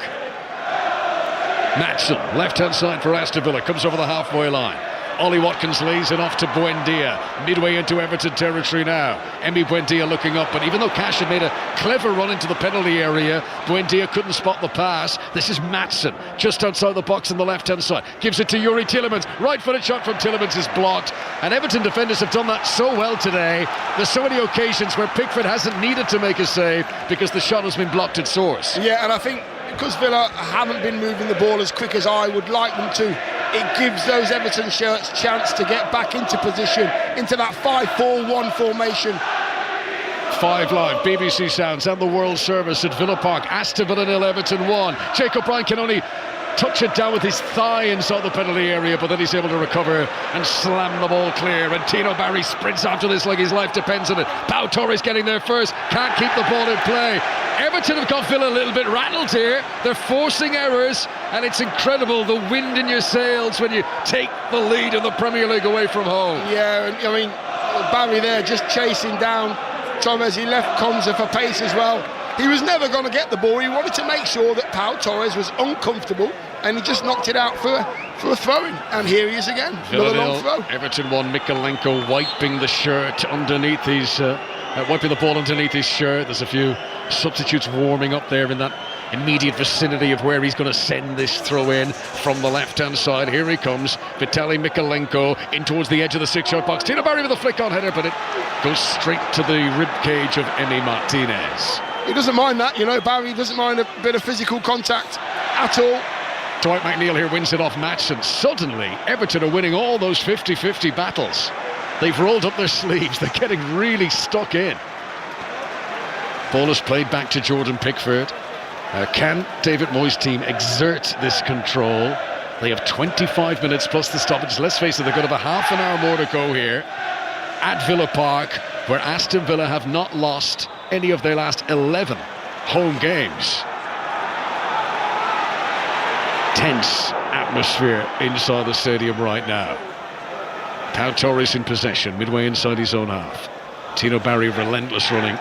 Maatsen, left-hand side for Aston Villa, comes over the halfway line. Ollie Watkins lays it off to Buendia, midway into Everton territory now. Emi Buendia looking up, but even though Cash had made a clever run into the penalty area, Buendia couldn't spot the pass. This is Maatsen, just outside the box on the left-hand side. Gives it to Yuri Tielemans. Right-footed shot from Tielemans is blocked, and Everton defenders have done that so well today. There's so many occasions where Pickford hasn't needed to make a save because the shot has been blocked at source. Yeah, and I think because Villa haven't been moving the ball as quick as I would like them to, it gives those Everton shirts chance to get back into position, into that 5-4-1 formation. 5 Live, BBC Sounds and the World Service at Villa Park. Aston Villa 0, Everton 1. Jake O'Brien can only touch it down with his thigh inside the penalty area, but then he's able to recover and slam the ball clear. And Tino Barry sprints after this like his life depends on it. Pau Torres getting there first, can't keep the ball in play. Everton have got Villa a little bit rattled here. They're forcing errors, and it's incredible the wind in your sails when you take the lead in the Premier League away from home. Yeah, I mean, Barry there just chasing down Torres. He left Konsa for pace as well. He was never going to get the ball. He wanted to make sure that Pau Torres was uncomfortable, and he just knocked it out for a throw-in. And here he is again, another long throw. Everton 1, Mikalenko wiping the shirt underneath his... wiping the ball underneath his shirt. There's a few substitutes warming up there in that immediate vicinity of where he's going to send this throw in from the left-hand side. Here he comes, Vitaly Mikalenko in towards the edge of the 6-yard box. Tino Barry with a flick-on header, but it goes straight to the ribcage of Emi Martinez. He doesn't mind that, you know. Barry doesn't mind a bit of physical contact at all. Dwight McNeil here wins it off Maatsen. Suddenly, Everton are winning all those 50-50 battles. They've rolled up their sleeves. They're getting really stuck in. Ball is played back to Jordan Pickford. Can David Moyes' team exert this control? They have 25 minutes plus the stoppage. Let's face it, they've got about half an hour more to go here at Villa Park, where Aston Villa have not lost any of their last 11 home games. Tense atmosphere inside the stadium right now. Pau Torres in possession, midway inside his own half. Tino Barry relentless running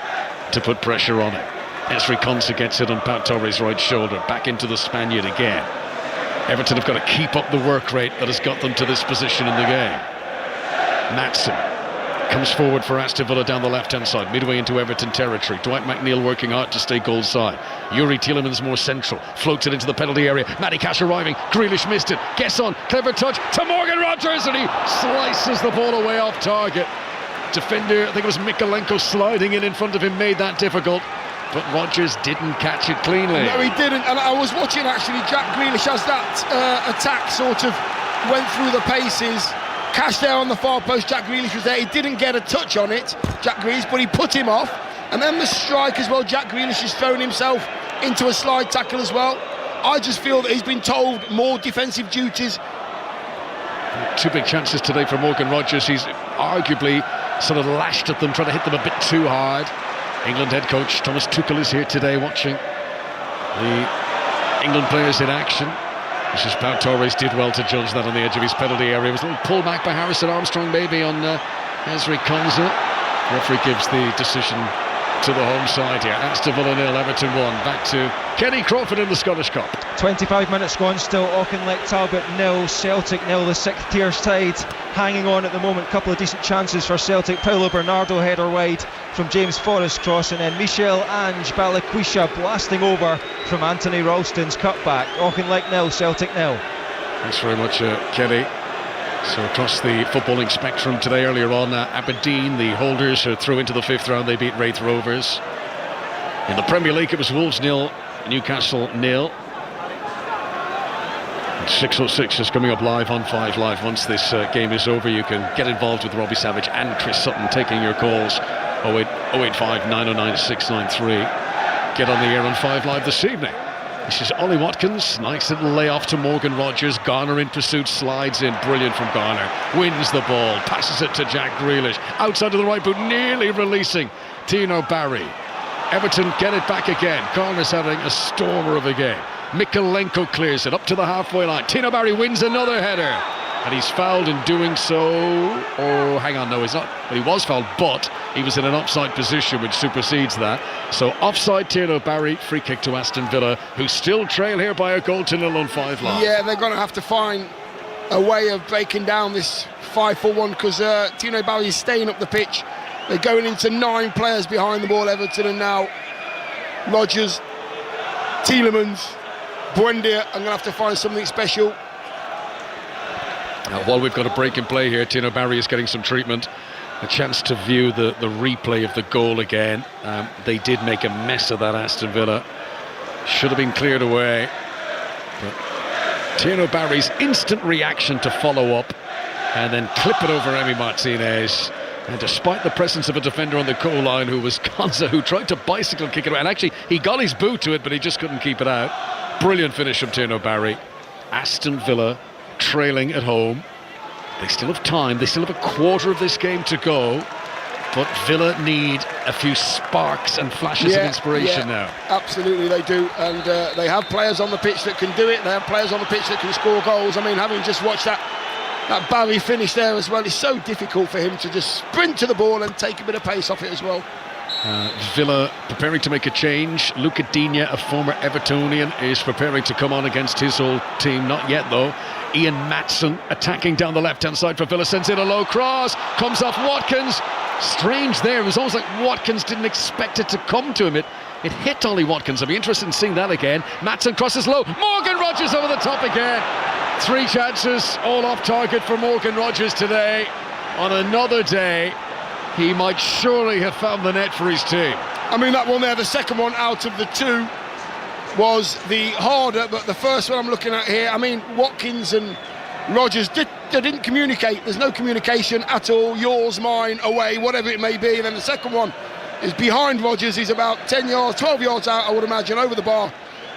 to put pressure on him. Esri Konsa gets it on Pau Torres' right shoulder, back into the Spaniard again. Everton have got to keep up the work rate that has got them to this position in the game. Maatsen comes forward for Aston Villa down the left-hand side, midway into Everton territory. Dwight McNeil working hard to stay goal side. Yuri Tielemans more central, floats it into the penalty area. Matty Cash arriving, Grealish missed it, gets on, clever touch to Morgan Rogers, and he slices the ball away off target. Defender, I think it was Mikalenko, sliding in front of him, made that difficult, but Rogers didn't catch it cleanly. No, he didn't, and I was watching actually Jack Grealish as that attack sort of went through the paces. Cash there on the far post, Jack Grealish was there, he didn't get a touch on it, Jack Grealish, but he put him off. And then the strike as well, Jack Grealish has thrown himself into a slide tackle as well. I just feel that he's been told more defensive duties. Two big chances today for Morgan Rogers. He's arguably sort of lashed at them, trying to hit them a bit too hard. England head coach Thomas Tuchel is here today watching the England players in action. Mrs. Pau Torres did well to judge that on the edge of his penalty area. It was a little pull back by Harrison Armstrong maybe on Esri Konsa. Referee gives the decision to the home side here. Aston Villa 0, Everton 1. Back to Kenny Crawford in the Scottish Cup. 25 minutes gone still. Auchinleck Talbot 0, Celtic 0. The sixth tier side hanging on at the moment. Couple of decent chances for Celtic. Paulo Bernardo header wide from James Forrest cross, and then Michel Ange Balikwisha blasting over from Anthony Ralston's cutback. Auchinleck 0, Celtic 0. Thanks very much, Kenny. So across the footballing spectrum today, earlier on, Aberdeen, the holders, are through into the fifth round. They beat Wraith Rovers. In the Premier League, it was Wolves 0, Newcastle 0. 6:06 is coming up live on 5 Live. Once this game is over, you can get involved with Robbie Savage and Chris Sutton taking your calls. 085 909 693. Get on the air on 5 Live this evening. This is Ollie Watkins, nice little layoff to Morgan Rogers. Garner in pursuit, slides in, brilliant from Garner. Wins the ball, passes it to Jack Grealish. Outside of the right boot, nearly releasing Tino Barry. Everton get it back again. Garner's having a stormer of a game. Mikalenko clears it up to the halfway line. Tino Barry wins another header. And he's fouled in doing so. Oh, hang on, no, he's not. Well, he was fouled, but he was in an offside position, which supersedes that. So offside Tino Barry, free kick to Aston Villa, who still trail here by a goal to 0 on 5 Live. Yeah, they're going to have to find a way of breaking down this 5-4-1, because Tino Barry is staying up the pitch. They're going into 9 players behind the ball, Everton, and now Rogers, Tielemans, Buendia are going to have to find something special. While we've got a break in play here, Tino Barry is getting some treatment. A chance to view the replay of the goal again. They did make a mess of that, Aston Villa. Should have been cleared away. But Tino Barry's instant reaction to follow up and then clip it over Emi Martinez. And despite the presence of a defender on the goal line, who was Konsa, who tried to bicycle kick it away, and actually he got his boot to it, but he just couldn't keep it out. Brilliant finish from Tino Barry. Aston Villa trailing at home. They still have time, they still have a quarter of this game to go, but Villa need a few sparks and flashes of inspiration now. Absolutely they do, and they have players on the pitch that can do it. They have players on the pitch that can score goals. I mean, having just watched that Barry finish there as well, it's so difficult for him to just sprint to the ball and take a bit of pace off it as well. Villa preparing to make a change. Luca Digne, a former Evertonian, is preparing to come on against his old team. Not yet though. Ian Maatsen attacking down the left-hand side for Villa, sends in a low cross, comes off Watkins. Strange there, it was almost like Watkins didn't expect it to come to him. It hit Ollie Watkins. I'll be interested in seeing that again. Maatsen crosses low, Morgan Rogers over the top again. 3 chances, all off target for Morgan Rogers today. On another day, he might surely have found the net for his team. I mean, that one there, the second one out of the 2, was the harder, but the first one I'm looking at here, I mean, Watkins and Rodgers, they didn't communicate. There's no communication at all. Yours, mine, away, whatever it may be. And then the second one is behind Rodgers. He's about 10 yards, 12 yards out, I would imagine, over the bar.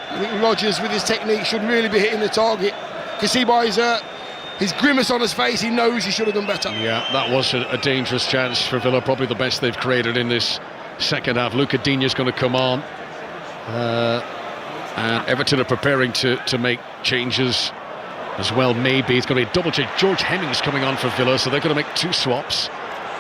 I think Rodgers, with his technique, should really be hitting the target. You can see by his grimace on his face, he knows he should have done better. Yeah, that was a dangerous chance for Villa, probably the best they've created in this second half. Luca Digne's going to come on. And Everton are preparing to make changes as well, maybe. It's going to be a double change. George Hemmings coming on for Villa, so they're going to make 2 swaps.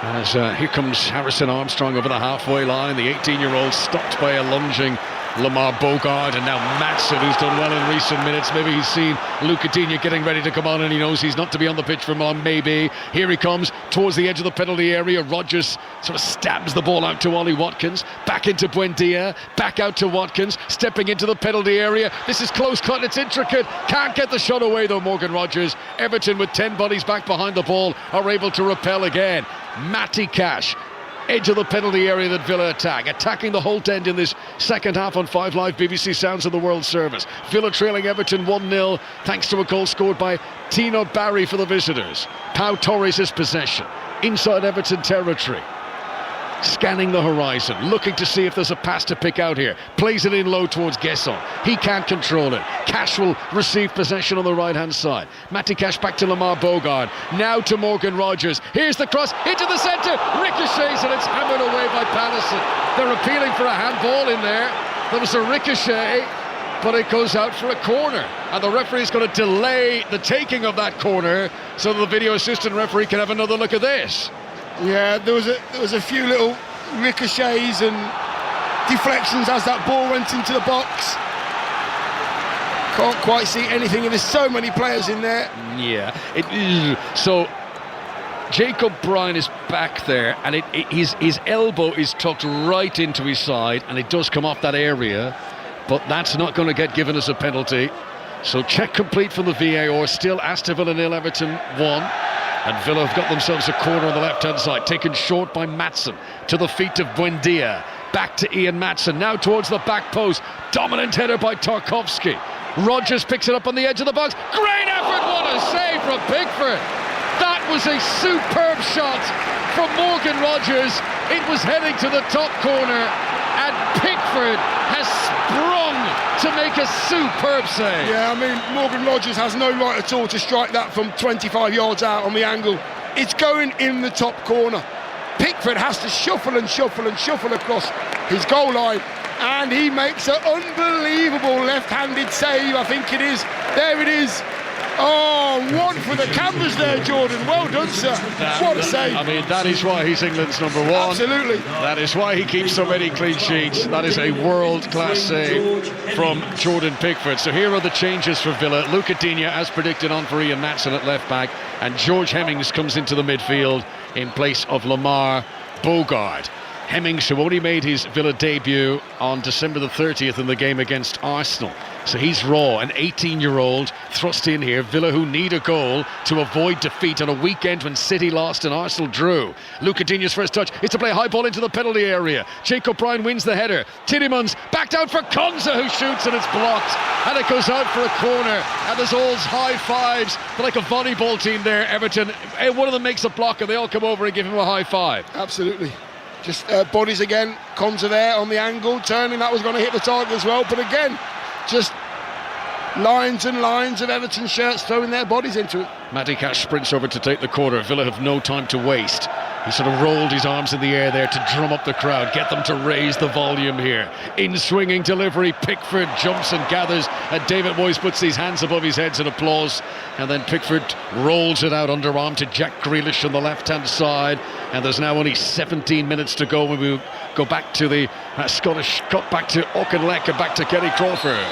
As here comes Harrison Armstrong over the halfway line. The 18-year-old stopped by a lunging Lamar Bogard, and now Maatsen, who's done well in recent minutes. Maybe he's seen Luca Digne getting ready to come on, and he knows he's not to be on the pitch for long. Maybe. Here he comes towards the edge of the penalty area. Rodgers sort of stabs the ball out to Ollie Watkins. Back into Buendia. Back out to Watkins. Stepping into the penalty area. This is close cut. It's intricate. Can't get the shot away though, Morgan Rodgers. Everton, with 10 bodies back behind the ball, are able to repel again. Matty Cash, edge of the penalty area that Villa attacking the Holt end in this second half on 5 Live BBC Sounds of the World Service. Villa trailing Everton 1-0 thanks to a goal scored by Tino Barry for the visitors. Pau Torres' possession inside Everton territory, scanning the horizon, looking to see if there's a pass to pick out here. Plays it in low towards Gesson. He can't control it. Cash will receive possession on the right hand side. Matty Cash back to Lamar Bogard. Now to Morgan Rodgers. Here's the cross into the centre. Ricochets, and it's hammered away by Patterson. They're appealing for a handball in there. There was a ricochet, but it goes out for a corner, and the referee is going to delay the taking of that corner so the video assistant referee can have another look at this. Yeah, there was a few little ricochets and deflections as that ball went into the box. Can't quite see anything, and there's so many players in there. Yeah. So Jacob Bryan is back there, and his elbow is tucked right into his side, and it does come off that area, but that's not going to get given as a penalty. So check complete from the VAR. Still Aston Villa 0, Everton 1. And Villa have got themselves a corner on the left-hand side, taken short by Maatsen, to the feet of Buendia. Back to Ian Maatsen, now towards the back post. Dominant header by Tarkowski. Rodgers picks it up on the edge of the box. Great effort, what a save from Pickford. That was a superb shot from Morgan Rodgers. It was heading to the top corner, and Pickford has sprung to make a superb save. Yeah, I mean, Morgan Rodgers has no right at all to strike that from 25 yards out on the angle. It's going in the top corner. Pickford has to shuffle and shuffle and shuffle across his goal line, and he makes an unbelievable left-handed save, I think it is. There it is. Oh, one for the canvas there, Jordan. Well done, sir. What a save. I mean, that is why he's England's number 1. Absolutely. That is why he keeps so many clean sheets. That is a world-class save from Jordan Pickford. So here are the changes for Villa. Luca Digne, as predicted, on for Ian Maatsen at left-back, and George Hemmings comes into the midfield in place of Lamar Bogard. Hemmings, who only made his Villa debut on December the 30th in the game against Arsenal. So he's raw, an 18-year-old thrust in here. Villa, who need a goal to avoid defeat on a weekend when City lost and Arsenal drew. Luca Digne's first touch is to play a high ball into the penalty area. Jacob Bryan wins the header. Tielemans backed out for Konza, who shoots, and it's blocked. And it goes out for a corner. And there's all high fives. They're like a volleyball team there, Everton. One of them makes a block, and they all come over and give him a high five. Absolutely. Just bodies again. Konza there on the angle, turning. That was going to hit the target as well. But again, just lines and lines of Everton shirts throwing their bodies into it. Matty Cash sprints over to take the corner. Villa have no time to waste. He sort of rolled his arms in the air there to drum up the crowd, get them to raise the volume here. In swinging delivery, Pickford jumps and gathers, and David Moyes puts his hands above his heads in applause, and then Pickford rolls it out underarm to Jack Grealish on the left-hand side, and there's now only 17 minutes to go when we go back to the Scottish Cup, back to Auchinleck and back to Kenny Crawford.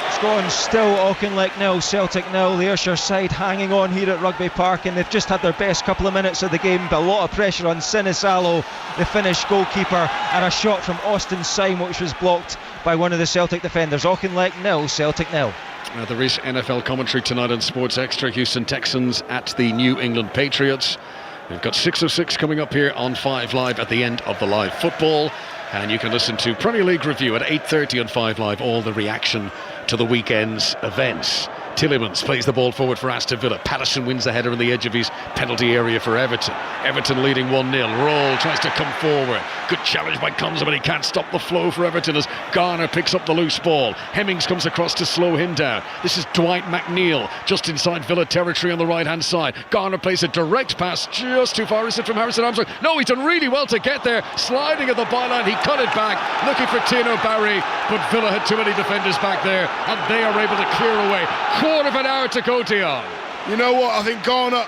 It's gone still. Auchinleck 0, Celtic 0. The Ayrshire side hanging on here at Rugby Park, and they've just had their best couple of minutes of the game, but a lot of pressure on Sinisalo, the Finnish goalkeeper, and a shot from Austin Syme which was blocked by one of the Celtic defenders. Auchinleck 0, Celtic 0. There is NFL commentary tonight on Sports Extra. Houston Texans at the New England Patriots. We've got 6:06 coming up here on 5 Live at the end of the live football. And you can listen to Premier League Review at 8:30 on 5 Live, all the reaction to the weekend's events. Tielemans plays the ball forward for Aston Villa. Patterson wins the header on the edge of his penalty area for Everton. Everton leading 1-0. Roll tries to come forward. Good challenge by Konza, but he can't stop the flow for Everton as Garner picks up the loose ball. Hemmings comes across to slow him down. This is Dwight McNeil just inside Villa territory on the right-hand side. Garner plays a direct pass just too far. Is it from Harrison Armstrong? No, he's done really well to get there. Sliding at the byline, he cut it back, looking for Tino Barry, but Villa had too many defenders back there, and they are able to clear away. Quarter of an hour to go, Dion. You know what? I think Garner,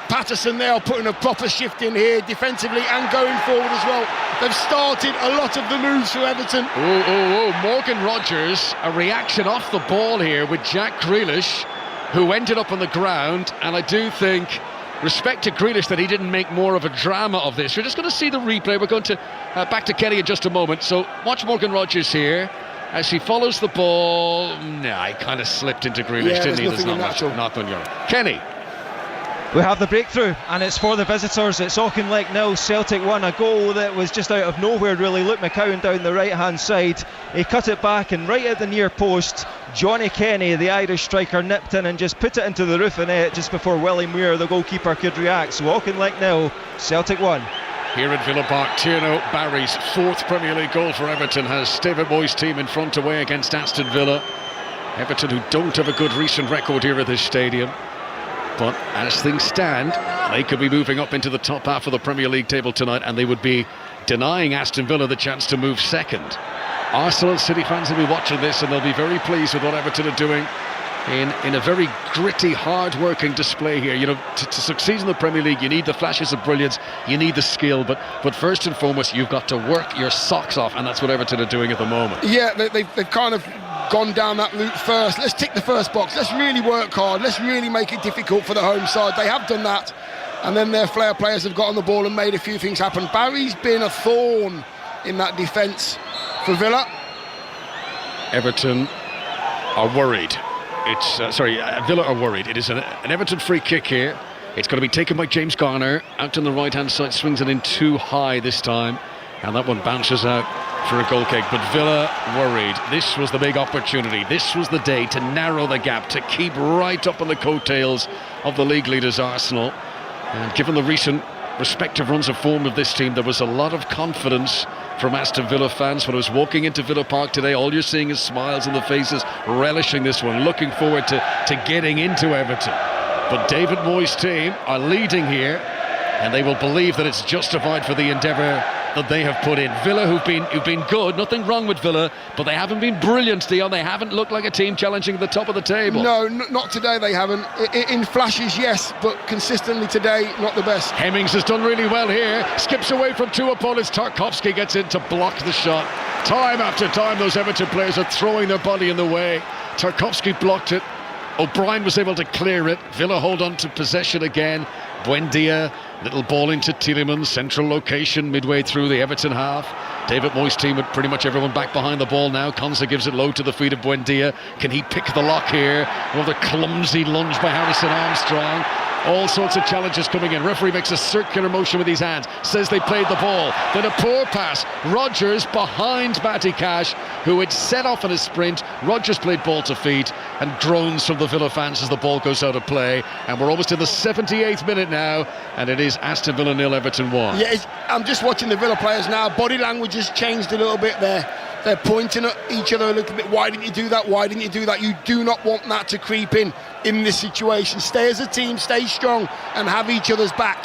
Patterson, they are putting a proper shift in here defensively and going forward as well. They've started a lot of the moves for Everton. Morgan Rogers, a reaction off the ball here with Jack Grealish, who ended up on the ground, and I do think, respect to Grealish, that he didn't make more of a drama of this. We're just going to see the replay. We're going to back to Kenny in just a moment. So watch Morgan Rogers here as he follows the ball. Nah, he kind of slipped into Grealish, didn't he? There's not much. Not on your Kenny. We have the breakthrough, and it's for the visitors. It's Auchinleck 0, Celtic 1. A goal that was just out of nowhere, really. Luke McCowan down the right-hand side. He cut it back, and right at the near post, Johnny Kenny, the Irish striker, nipped in and just put it into the roof of net just before Willie Muir, the goalkeeper, could react. So Auchinleck 0, Celtic 1. Here at Villa Park, Tierno Barry's 4th Premier League goal for Everton has David Moyes' team in front away against Aston Villa. Everton, who don't have a good recent record here at this stadium. But as things stand, they could be moving up into the top half of the Premier League table tonight, and they would be denying Aston Villa the chance to move second. Arsenal and City fans will be watching this, and they'll be very pleased with what Everton are doing in a very gritty, hard-working display here. You know, to succeed in the Premier League, you need the flashes of brilliance, you need the skill, but first and foremost, you've got to work your socks off, and that's what Everton are doing at the moment. Yeah, they've kind of gone down that route first. Let's tick the first box. Let's really work hard. Let's really make it difficult for the home side. They have done that, and then their flair players have got on the ball and made a few things happen. Barry's been a thorn in that defence for Villa. Everton are worried. Villa are worried. It is an Everton free kick here. It's going to be taken by James Garner. Out on the right-hand side, swings it in too high this time. And that one bounces out for a goal kick. But Villa worried. This was the big opportunity. This was the day to narrow the gap, to keep right up on the coattails of the league leaders Arsenal. And given the recent respective runs of form of this team, there was a lot of confidence from Aston Villa fans. When I was walking into Villa Park today, all you're seeing is smiles on the faces, relishing this one, looking forward to getting into Everton. But David Moyes' team are leading here, and they will believe that it's justified for the endeavour that they have put in. Villa, who've been good, nothing wrong with Villa, but they haven't been brilliant, Dion. They haven't looked like a team challenging at the top of the table. No, not today they haven't. In flashes, yes, but consistently today, not the best. Hemmings has done really well here. Skips away from two opponents. Tarkowski gets in to block the shot. Time after time, those Everton players are throwing their body in the way. Tarkowski blocked it. O'Brien was able to clear it. Villa hold on to possession again. Buendia, little ball into Tielemans, central location midway through the Everton half. David Moyes' team with pretty much everyone back behind the ball now. Konza gives it low to the feet of Buendia. Can he pick the lock here? Another clumsy lunge by Harrison Armstrong. All sorts of challenges coming in. Referee makes a circular motion with his hands, says they played the ball. Then a poor pass. Rogers behind Matty Cash, who had set off in a sprint. Rogers played ball to feet, and groans from the Villa fans as the ball goes out of play. And we're almost in the 78th minute now, and it is Aston Villa 0, Everton 1. Yeah, I'm just watching the Villa players now. Body language has changed a little bit there. They're pointing at each other a little bit. Why didn't you do that? Why didn't you do that? You do not want that to creep in this situation. Stay as a team, stay strong, and have each other's back.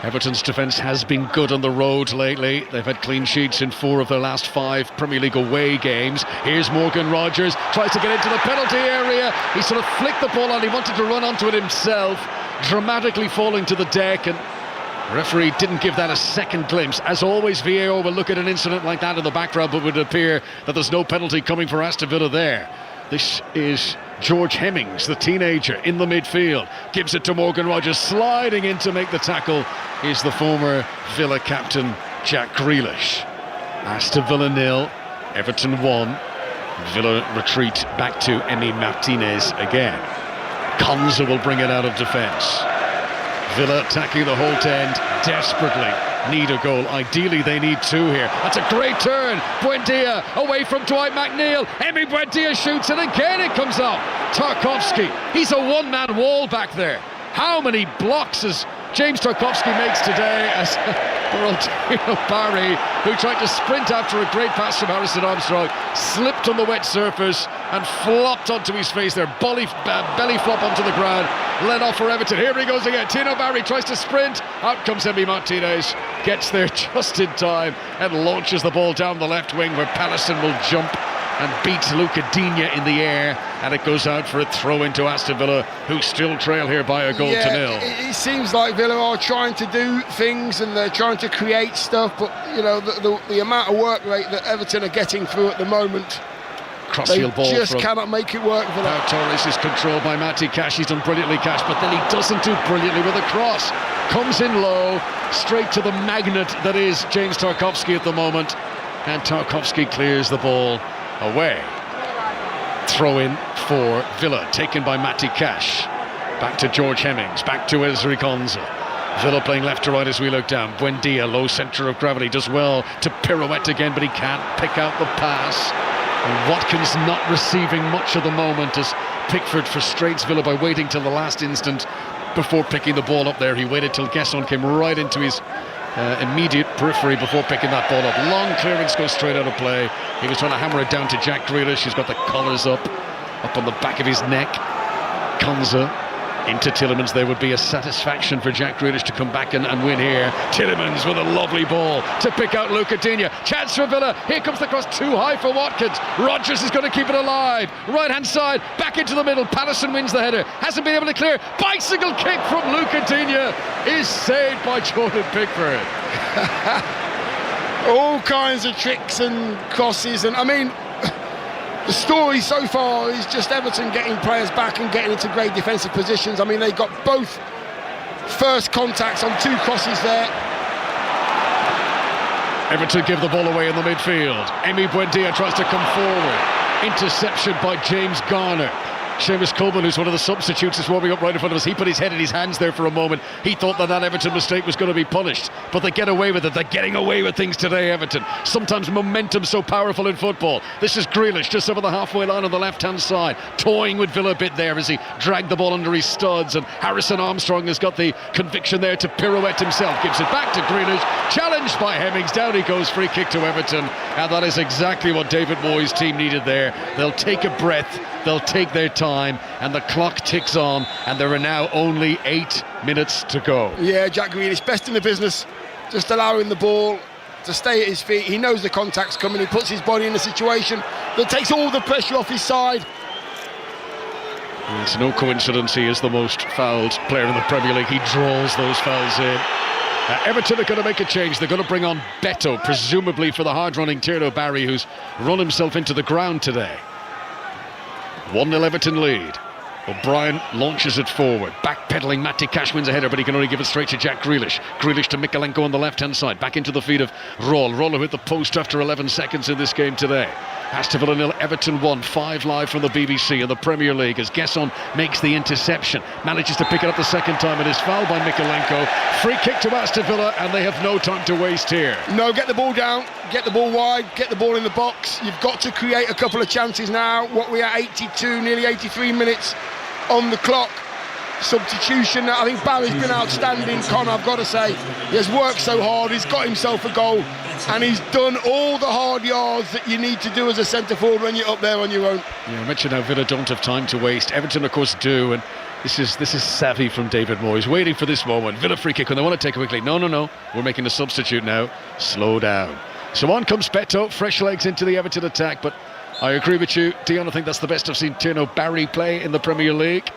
Everton's defence has been good on the road lately. They've had clean sheets in 4 of their last 5 Premier League away games. Here's Morgan Rogers, tries to get into the penalty area. He sort of flicked the ball on, he wanted to run onto it himself, dramatically falling to the deck, and the referee didn't give that a second glimpse. As always, VAR will look at an incident like that in the background, but it would appear that there's no penalty coming for Aston Villa there. This is George Hemmings, the teenager, in the midfield. Gives it to Morgan Rogers, sliding in to make the tackle is the former Villa captain, Jack Grealish. Aston Villa 0, Everton 1. Villa retreat back to Emi Martinez again. Konza will bring it out of defence. Villa attacking the whole end desperately. need a goal. Ideally, they need 2 here. That's a great turn. Buendia away from Dwight McNeil. Emi Buendia shoots, and again it comes up. Tarkowski, he's a one-man wall back there. How many blocks has James Tarkowski makes today as poor old Barry, who tried to sprint after a great pass from Harrison Armstrong, slipped on the wet surface and flopped onto his face there, belly flop onto the ground, led off for Everton. Here he goes again. Tino Barry tries to sprint, out comes Emi Martinez, gets there just in time and launches the ball down the left wing where Pallison will jump and beats Luca Digne in the air, and it goes out for a throw into Aston Villa, who still trail here by a goal to nil. It seems like Villa are trying to do things and they're trying to create stuff, but you know the amount of work rate that Everton are getting through at the moment, crossfield ball just cannot make it work. Pau Torres is controlled by Matty Cash. He's done brilliantly, Cash, but then he doesn't do brilliantly with a cross. Comes in low, straight to the magnet that is James Tarkowski at the moment, and Tarkowski clears the ball away. Throw in for Villa, taken by Matty Cash. Back to George Hemmings, back to Ezri Konza. Villa playing left to right as we look down. Buendia, low centre of gravity, does well to pirouette again, but he can't pick out the pass. And Watkins not receiving much of the moment as Pickford frustrates Villa by waiting till the last instant before picking the ball up there. He waited till Gesson came right into his immediate periphery before picking that ball up. Long clearance goes straight out of play. He was trying to hammer it down to Jack Grealish, who's got the collars up on the back of his neck. Konza into Tielemans. There would be a satisfaction for Jack Grealish to come back and win here. Tielemans with a lovely ball to pick out Luca Digne. Chance for Villa. Here comes the cross, too high for Watkins. Rodgers is going to keep it alive. Right hand side, back into the middle. Pallison wins the header. Hasn't been able to clear. Bicycle kick from Luca Digne is saved by Jordan Pickford. All kinds of tricks and crosses, and I mean, the story so far is just Everton getting players back and getting into great defensive positions. I mean, they got both first contacts on 2 crosses there. Everton give the ball away in the midfield. Emi Buendia tries to come forward. Interception by James Garner. Seamus Coleman, who's one of the substitutes, is warming up right in front of us. He put his head in his hands there for a moment. He thought that Everton mistake was going to be punished, but they get away with it. They're getting away with things today, Everton. Sometimes momentum's so powerful in football. This is Grealish just over the halfway line on the left-hand side, toying with Villa a bit there as he dragged the ball under his studs, and Harrison Armstrong has got the conviction there to pirouette himself. Gives it back to Grealish, challenged by Hemmings. Down he goes, free kick to Everton, and that is exactly what David Moyes' team needed there. They'll take a breath, they'll take their time, and the clock ticks on, and there are now only 8 minutes to go. Yeah, Jack Grealish, best in the business, just allowing the ball to stay at his feet. He knows the contact's coming. He puts his body in a situation that takes all the pressure off his side. It's no coincidence he is the most fouled player in the Premier League. He draws those fouls in. Everton are going to make a change. They're going to bring on Beto, presumably for the hard-running Tierno Barry, who's run himself into the ground today. 1-0 Everton lead. O'Brien launches it forward, backpedaling. Matty Cash wins a header, but he can only give it straight to Jack Grealish. Grealish to Mikalenko on the left-hand side, back into the feet of Roll. Roller hit the post after 11 seconds in this game today. Aston Villa 0, Everton 1. 5 live from the BBC in the Premier League as Gesson makes the interception, manages to pick it up the second time, and is fouled by Mikalenko. Free kick to Aston Villa, and they have no time to waste here. No, get the ball down, get the ball wide, get the ball in the box. You've got to create a couple of chances now. What we are 82, nearly 83 minutes on the clock. Substitution. I think Barry's been outstanding, Connor, I've got to say. He has worked so hard, he's got himself a goal, and he's done all the hard yards that you need to do as a centre forward when you're up there on your own. Yeah, I mentioned how Villa don't have time to waste. Everton, of course, do, and this is savvy from David Moyes, waiting for this moment. Villa free kick when they want to take it quickly. No, we're making a substitute now. Slow down. So on comes Beto, fresh legs into the Everton attack, but I agree with you, Dion. I think that's the best I've seen Tierno Barry play in the Premier League.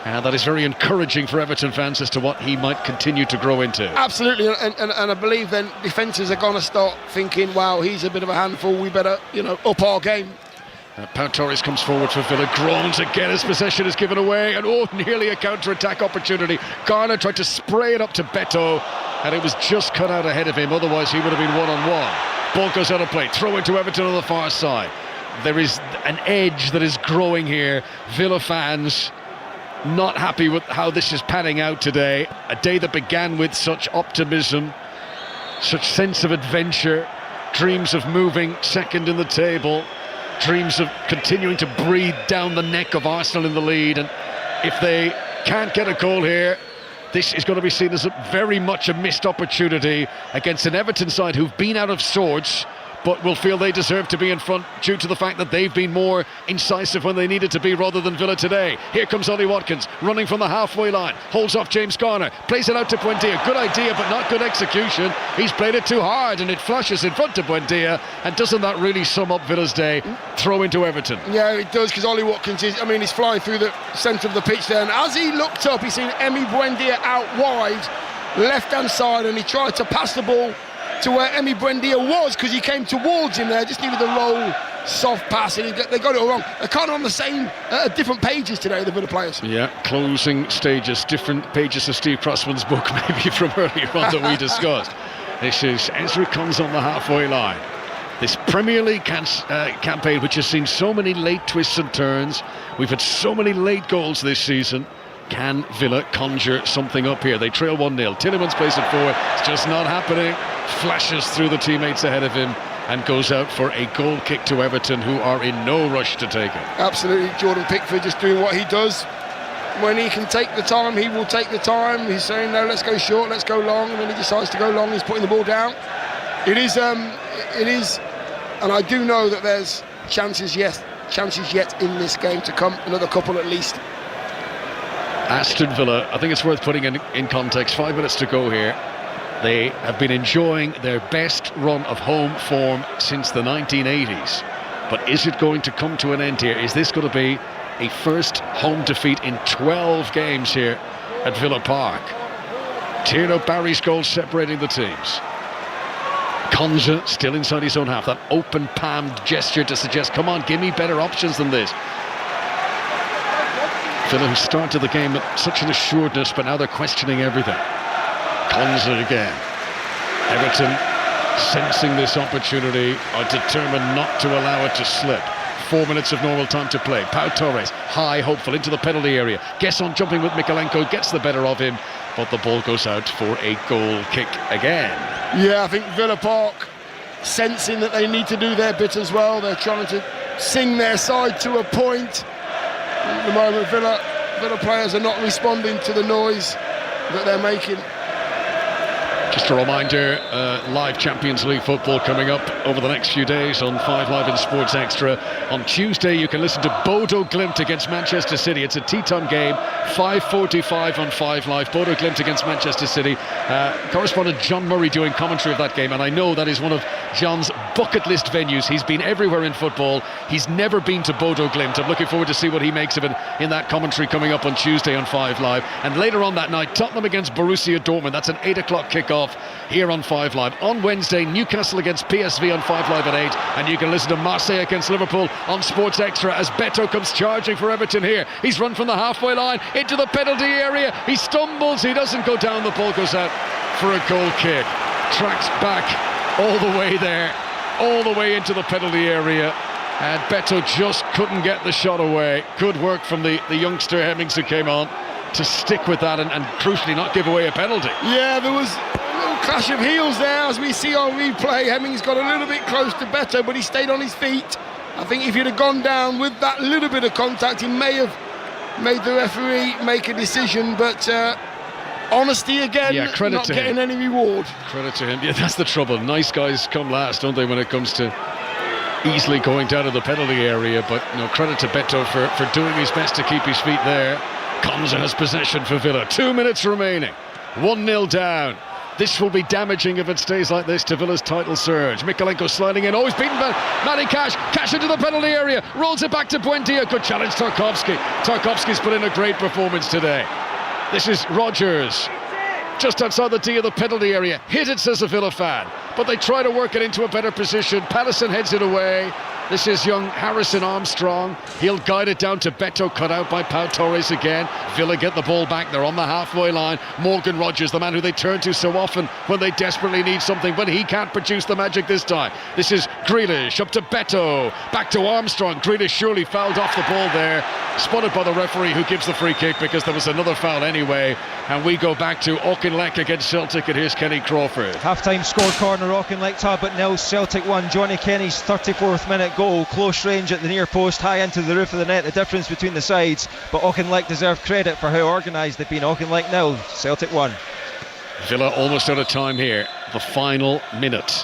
And that is very encouraging for Everton fans as to what he might continue to grow into. Absolutely, and I believe then defences are going to start thinking, wow, he's a bit of a handful, we better, up our game. Pau Torres comes forward for Villa, groans again as possession is given away, and nearly a counter-attack opportunity. Garner tried to spray it up to Beto, and it was just cut out ahead of him, otherwise he would have been one-on-one. Ball goes out of play, throw into Everton on the far side. There is an edge that is growing here. Villa fans not happy with how this is panning out today. A day that began with such optimism such sense of adventure, dreams of moving second in the table, dreams of continuing to breathe down the neck of Arsenal in the lead. And if they can't get a goal here, this is going to be seen as very much a missed opportunity against an Everton side who've been out of sorts, but will feel they deserve to be in front due to the fact that they've been more incisive when they needed to be rather than Villa today. Here comes Ollie Watkins, running from the halfway line, holds off James Garner, plays it out to Buendia. Good idea, but not good execution. He's played it too hard, and it flashes in front of Buendia. And doesn't that really sum up Villa's day? Throw into Everton. Yeah, it does, because Ollie Watkins he's flying through the centre of the pitch there, and as he looked up, he's seen Emi Buendia out wide, left-hand side, and he tried to pass the ball to where Emi Buendia was, because he came towards him there, just needed a low, soft pass, and they got it all wrong. They're kind of on the same, different pages today, the Villa players. Yeah, closing stages, different pages of Steve Crossman's book, maybe from earlier on that we discussed. This is Ezra Konsa on the halfway line. This Premier League campaign, which has seen so many late twists and turns, we've had so many late goals this season. Can Villa conjure something up here? They trail 1-0. Tielemans plays it forward. It's just not happening. Flashes through the teammates ahead of him and goes out for a goal kick to Everton, who are in no rush to take it. Absolutely. Jordan Pickford just doing what he does. When he can take the time, he will take the time. He's saying, no, let's go short, let's go long. And when he decides to go long, he's putting the ball down. It is, and I do know that there's chances yet in this game to come. Another couple at least. Aston Villa, I think it's worth putting in context, 5 minutes to go here. They have been enjoying their best run of home form since the 1980s. But is it going to come to an end here? Is this going to be a first home defeat in 12 games here at Villa Park? Tierno Barry's goal separating the teams. Konsa still inside his own half, that open palmed gesture to suggest, come on, give me better options than this. Villa, who started the game with such an assuredness, but now they're questioning everything. Konsa again. Everton, sensing this opportunity, are determined not to allow it to slip. 4 minutes of normal time to play. Pau Torres, high, hopeful, into the penalty area. Gesson jumping with Mikalenko, gets the better of him, but the ball goes out for a goal kick again. Yeah, I think Villa Park sensing that they need to do their bit as well. They're trying to sing their side to a point. At the moment, Villa players are not responding to the noise that they're making. Just a reminder, live Champions League football coming up over the next few days on 5 Live and Sports Extra. On Tuesday, you can listen to Bodo Glimt against Manchester City. It's a tea-time game, 5:45 on 5 Live. Bodo Glimt against Manchester City. Correspondent John Murray doing commentary of that game, and I know that is one of John's bucket list venues. He's been everywhere in football. He's never been to Bodo Glimt. I'm looking forward to see what he makes of it in that commentary coming up on Tuesday on 5 Live. And later on that night, Tottenham against Borussia Dortmund. That's an 8 o'clock kickoff here on 5 Live. On Wednesday, Newcastle against PSV on 5 Live at 8, and you can listen to Marseille against Liverpool on Sports Extra as Beto comes charging for Everton here. He's run from the halfway line into the penalty area. He stumbles, he doesn't go down, the ball goes out for a goal kick. Tracks back all the way there, all the way into the penalty area, and Beto just couldn't get the shot away. Good work from the youngster Hemmings who came on to stick with that and crucially not give away a penalty. Yeah, there was a little clash of heels there as we see on replay. Hemmings got a little bit close to Beto, but he stayed on his feet. I think if he'd have gone down with that little bit of contact, he may have made the referee make a decision, but honesty again, yeah, credit not to getting him. any reward. Credit to him. Yeah, that's the trouble. Nice guys come last, don't they, when it comes to easily going down to the penalty area, but credit to Beto for doing his best to keep his feet there. Konsa has possession for Villa. 2 minutes remaining. 1-0 down. This will be damaging if it stays like this to Villa's title surge. Mikalenko sliding in. Oh, he's beaten by Matty Cash. Cash into the penalty area. Rolls it back to Buendia. Good challenge, Tarkowski. Tarkowski's put in a great performance today. This is Rodgers. Just outside the D of the penalty area. Hit it, says a Villa fan. But they try to work it into a better position. Patterson heads it away. This is young Harrison Armstrong. He'll guide it down to Beto, cut out by Pau Torres again. Villa get the ball back. They're on the halfway line. Morgan Rogers, the man who they turn to so often when they desperately need something, but he can't produce the magic this time. This is Grealish, up to Beto, back to Armstrong. Grealish surely fouled off the ball there. Spotted by the referee, who gives the free kick because there was another foul anyway. And we go back to Auchinleck against Celtic, and here's Kenny Crawford. Half-time score corner, Auchinleck Talbot 0, Celtic 1. Johnny Kenny's 34th minute goal, close range at the near post, high into the roof of the net, the difference between the sides. But Auchinleck deserve credit for how organised they've been. Auchinleck 0, Celtic 1. Villa almost out of time here, the final minute.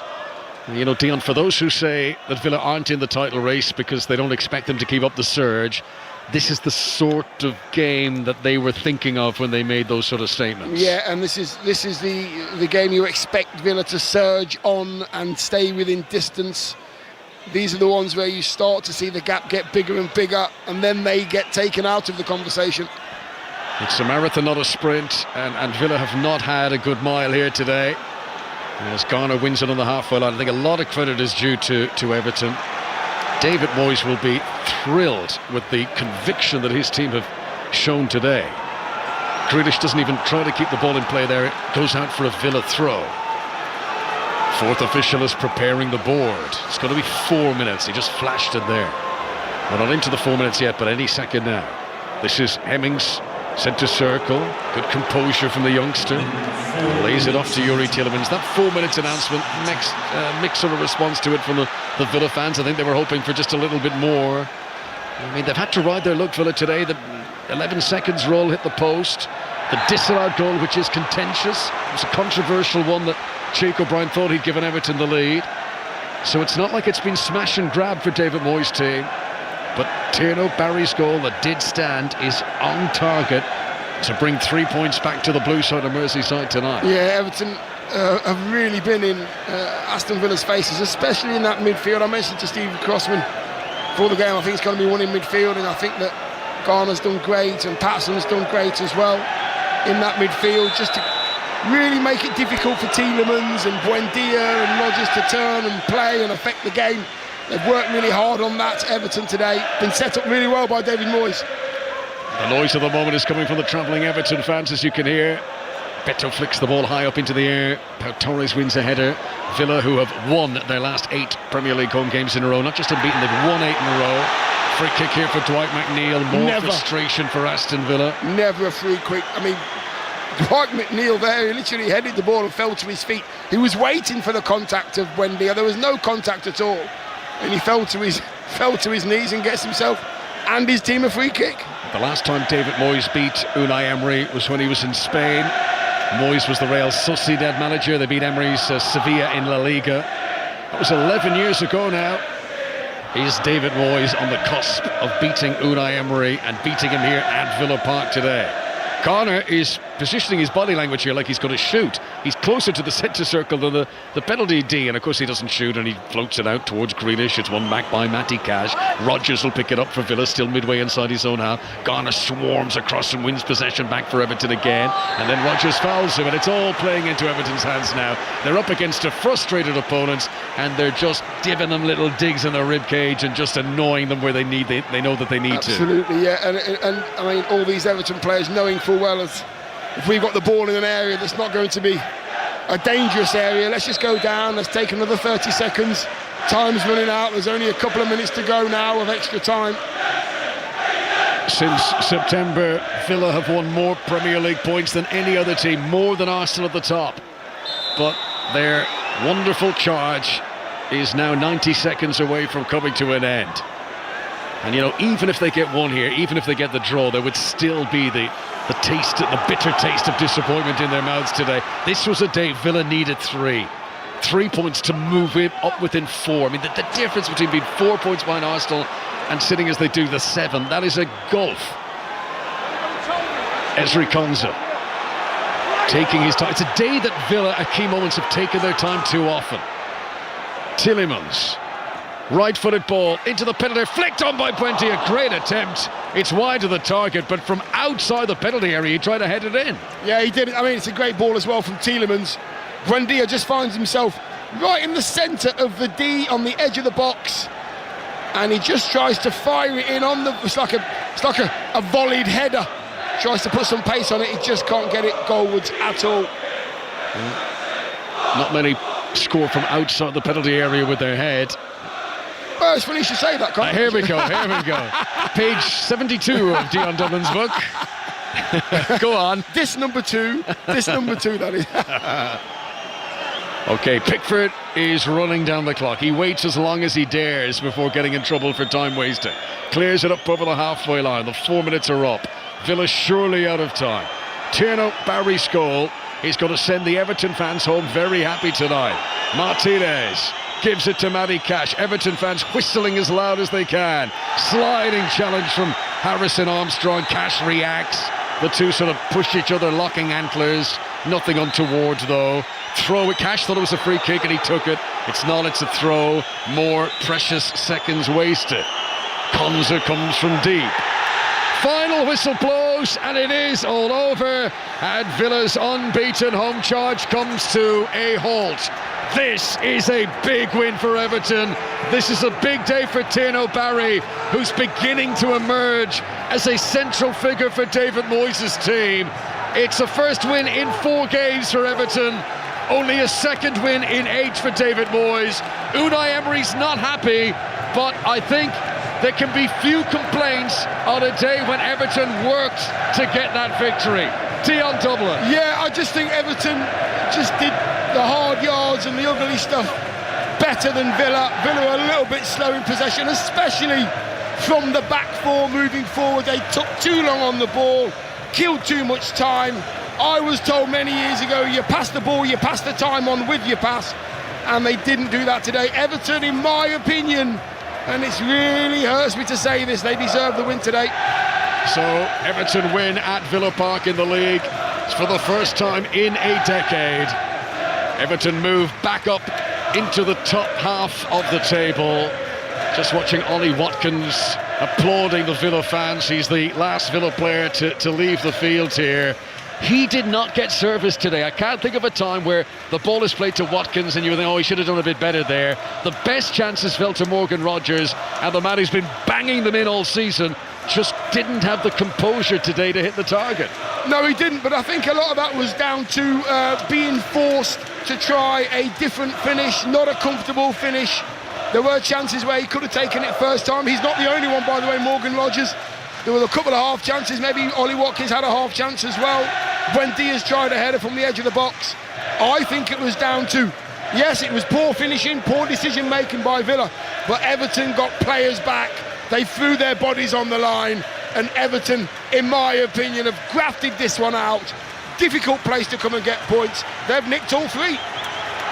You know, Dion, for those who say that Villa aren't in the title race because they don't expect them to keep up the surge, this is the sort of game that they were thinking of when they made those sort of statements. Yeah, and this is the game you expect Villa to surge on and stay within distance. These are the ones where you start to see the gap get bigger and bigger, and then they get taken out of the conversation. It's a marathon, not a sprint, and Villa have not had a good mile here today. As Garner wins it on the halfway line, I think a lot of credit is due to Everton. David Moyes will be thrilled with the conviction that his team have shown today. Grealish doesn't even try to keep the ball in play there. It goes out for a Villa throw. Fourth official is preparing the board. It's going to be 4 minutes. He just flashed it there. We're not into the 4 minutes yet, but any second now. This is Hemmings, centre circle. Good composure from the youngster. Lays it off to Yuri Tielemans. That 4 minutes announcement, mixed sort of response to it from the Villa fans. I think they were hoping for just a little bit more. I mean, they've had to ride their luck, Villa, today. The 11 seconds roll hit the post. The disallowed goal, which is contentious. It was a controversial one that Jake O'Brien thought he'd given Everton the lead. So it's not like it's been smash and grab for David Moyes' team. But Tierno Barry's goal that did stand is on target to bring 3 points back to the blue side of Merseyside tonight. Yeah, Everton have really been in Aston Villa's faces, especially in that midfield. I mentioned to Steve Crossman before the game, I think it's going to be one in midfield, and I think that Garner's done great and Patterson's done great as well in that midfield, just to really make it difficult for Tielemans and Buendia and Rodgers to turn and play and affect the game. They've worked really hard on that, Everton, today. Been set up really well by David Moyes. The noise of the moment is coming from the travelling Everton fans, as you can hear. Beto flicks the ball high up into the air. Pau Torres wins a header. Villa, who have won their last 8 Premier League home games in a row, not just unbeaten, they've won 8 in a row. Free kick here for Dwight McNeil. More frustration for Aston Villa. Never a free kick. I mean, Dwight McNeil there, he literally headed the ball and fell to his feet. He was waiting for the contact of Buendia. There was no contact at all, and he fell to his knees and gets himself and his team a free kick. The last time David Moyes beat Unai Emery was when he was in Spain. Moyes was the Real Sociedad manager. They beat Emery's Sevilla in La Liga. That was 11 years ago now. Is David Moyes on the cusp of beating Unai Emery and beating him here at Villa Park today? Garner is positioning his body language here like he's going to shoot. He's closer to the centre circle than the penalty D, and of course he doesn't shoot, and he floats it out towards Grealish. It's won back by Matty Cash. Rodgers will pick it up for Villa, still midway inside his own half. Garner swarms across and wins possession back for Everton again, and then Rodgers fouls him, and it's all playing into Everton's hands now. They're up against a frustrated opponent, and they're just giving them little digs in their rib cage and just annoying them where they know that they need to. Absolutely, yeah, and I mean, all these Everton players knowing full well as if we've got the ball in an area that's not going to be a dangerous area, let's just go down, let's take another 30 seconds. Time's running out, there's only a couple of minutes to go now of extra time. Since September, Villa have won more Premier League points than any other team, more than Arsenal at the top. But their wonderful charge is now 90 seconds away from coming to an end. And you know, even if they get one here, even if they get the draw, there would still be the bitter taste of disappointment in their mouths today. This was a day Villa needed 3 points to move it up within 4. I mean, the difference between being 4 points behind Arsenal and sitting as they do the 7, that is a gulf. Ezri Konsa taking his time. It's a day that Villa at key moments have taken their time too often. Tielemans, right-footed ball into the penalty, flicked on by Buendia. Great attempt. It's wide of the target, but from outside the penalty area, he tried to head it in. Yeah, he did it. I mean, it's a great ball as well from Tielemans. Buendia just finds himself right in the centre of the D on the edge of the box. and he just tries to fire it in on the. It's like a volleyed header. Tries to put some pace on it. He just can't get it goalwards at all. Not many score from outside the penalty area with their head. Well, it's funny you should say that, Colin. Here we go. Page 72 of Dion Dublin's book. Go on. This number two, that is. Okay, Pickford is running down the clock. He waits as long as he dares before getting in trouble for time wasting. Clears it up over the halfway line. The 4 minutes are up. Villa surely out of time. Tierno Barry's goal is going to send the Everton fans home very happy tonight. Martinez gives it to Matty Cash. Everton fans whistling as loud as they can. Sliding challenge from Harrison Armstrong. Cash reacts. The two sort of push each other, locking antlers. Nothing untoward though. Throw it. Cash thought it was a free kick and he took it. It's not, it's a throw. More precious seconds wasted. Konza comes from deep. Final whistle blows and it is all over, and Villa's unbeaten home charge comes to a halt. This is a big win for Everton. This is a big day for Tierno Barry, who's beginning to emerge as a central figure for David Moyes' team. It's a first win in 4 games for Everton, only a second win in 8 for David Moyes. Unai Emery's not happy, but I think there can be few complaints on a day when Everton worked to get that victory. Dion Dublin. Yeah, I just think Everton just did the hard yards and the ugly stuff better than Villa. Villa were a little bit slow in possession, especially from the back four moving forward. They took too long on the ball, killed too much time. I was told many years ago, you pass the ball, you pass the time on with your pass, and they didn't do that today. Everton, in my opinion, and it really hurts me to say this, they deserve the win today. So Everton win at Villa Park in the league. It's for the first time in a decade. Everton move back up into the top half of the table. Just watching Ollie Watkins applauding the Villa fans. He's the last Villa player to leave the field here. He did not get service today. I can't think of a time where the ball is played to Watkins and you think, oh, he should have done a bit better there. The best chances fell to Morgan Rogers, and the man who's been banging them in all season just didn't have the composure today to hit the target. No, he didn't, but I think a lot of that was down to being forced to try a different finish, not a comfortable finish. There were chances where he could have taken it first time. He's not the only one, by the way, Morgan Rogers. There were a couple of half chances. Maybe Ollie Watkins had a half chance as well when Diaz tried a header from the edge of the box. I think it was down to, yes, it was poor finishing, poor decision making by Villa, but Everton got players back. They threw their bodies on the line, and Everton, in my opinion, have grafted this one out. Difficult place to come and get points. They've nicked all 3.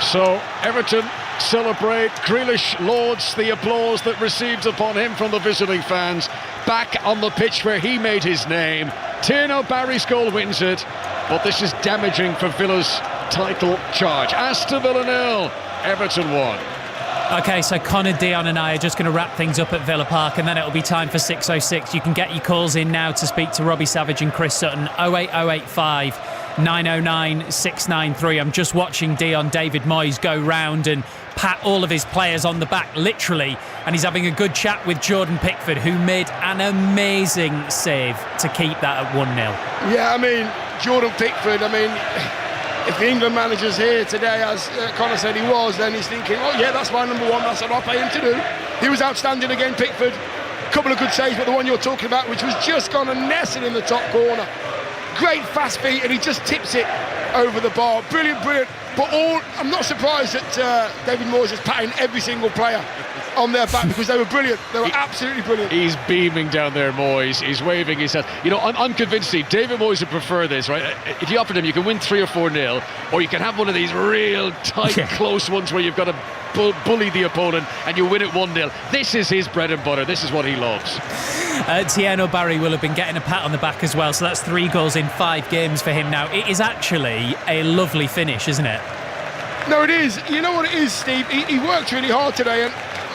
So Everton celebrate. Grealish lauds the applause that received upon him from the visiting fans. Back on the pitch where he made his name. Tierno Barry's goal wins it, but this is damaging for Villa's title charge. Aston Villa 0, Everton 1. OK, so Connor, Dion and I are just going to wrap things up at Villa Park, and then it'll be time for 6:06. You can get your calls in now to speak to Robbie Savage and Chris Sutton. 08085 909 693. I'm just watching Dion David Moyes go round and pat all of his players on the back, literally, and he's having a good chat with Jordan Pickford, who made an amazing save to keep that at 1-0. Yeah, I mean, Jordan Pickford, if the England manager's here today, as Connor said he was, then he's thinking, oh yeah, that's my number one, that's what I pay him to do. He was outstanding again, Pickford. A couple of good saves, but the one you're talking about, which was just gone and nestled in the top corner. Great fast feet, and he just tips it over the bar. Brilliant, brilliant. But I'm not surprised that David Moyes is patting every single player on their back, because they were brilliant. They were absolutely brilliant. He's beaming down there, Moyes. He's waving his hand. You know, I'm convinced, Steve, David Moyes would prefer this, right? If you offered him, you can win 3 or 4-0, or you can have one of these real tight, close ones where you've got to bully the opponent and you win it 1-0. This is his bread and butter. This is what he loves. Tierno Barry will have been getting a pat on the back as well, so that's 3 goals in 5 games for him now. It is actually a lovely finish, isn't it? No, it is. You know what it is, Steve? He worked really hard today, and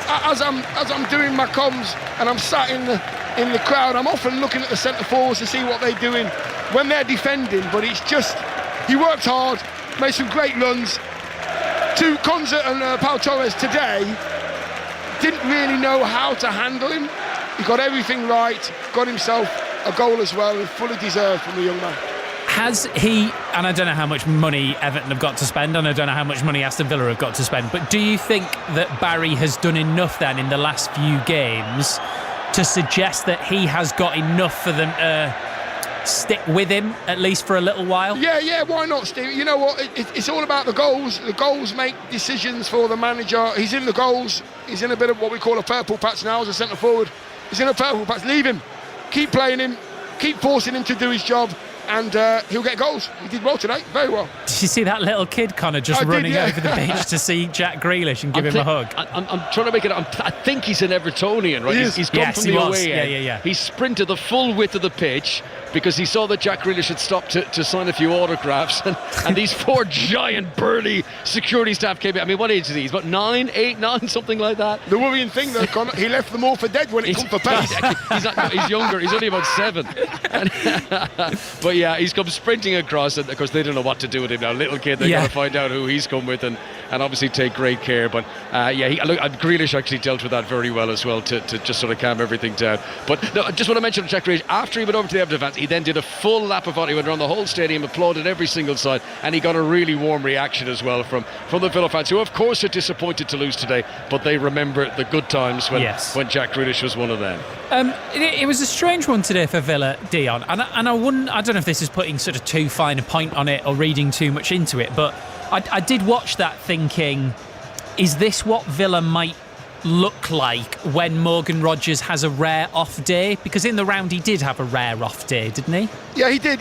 as I'm doing my comms and I'm sat in the crowd, I'm often looking at the centre forwards to see what they're doing when they're defending. But it's just, he worked hard, made some great runs. To Konza and Pau Torres today, didn't really know how to handle him. He got everything right, got himself a goal as well, and fully deserved from the young man. Has he, and I don't know how much money Everton have got to spend, and I don't know how much money Aston Villa have got to spend, but do you think that Barry has done enough then in the last few games to suggest that he has got enough for them to stick with him, at least for a little while? Yeah, why not, Steve? You know what, it's all about the goals. The goals make decisions for the manager. He's in the goals. He's in a bit of what we call a purple patch now as a centre forward. He's in a purple patch. Leave him. Keep playing him. Keep forcing him to do his job. And he'll get goals. He did well today, very well. Did you see that little kid, Connor, just running over the beach to see Jack Grealish and give him a hug? I'm trying to make it. I think he's an Evertonian, right? He's come from the away end. Yeah. He sprinted the full width of the pitch because he saw that Jack Grealish had stopped to sign a few autographs, and these four giant, burly security staff came in. I mean, what age is he? He's about 8, 9, something like that. The worrying thing, though, Connor, he left them all for dead when it comes for pace. He's younger. He's only about 7. But yeah, he's come sprinting across, and of course they don't know what to do with him now. Little kid, they've got to find out who he's come with, and obviously take great care. But Grealish actually dealt with that very well as well to just sort of calm everything down. But no, I just want to mention Jack Grealish, after he went over to the Everton fans, he then did a full lap of it. He went around the whole stadium, applauded every single side, and he got a really warm reaction as well from the Villa fans, who of course are disappointed to lose today, but they remember the good times when Jack Grealish was one of them. It was a strange one today for Villa, Dion, and I don't know if this is putting sort of too fine a point on it or reading too much into it, but I did watch that thinking, is this what Villa might look like when Morgan Rogers has a rare off day? Because in the round he did have a rare off day, didn't he? Yeah, he did,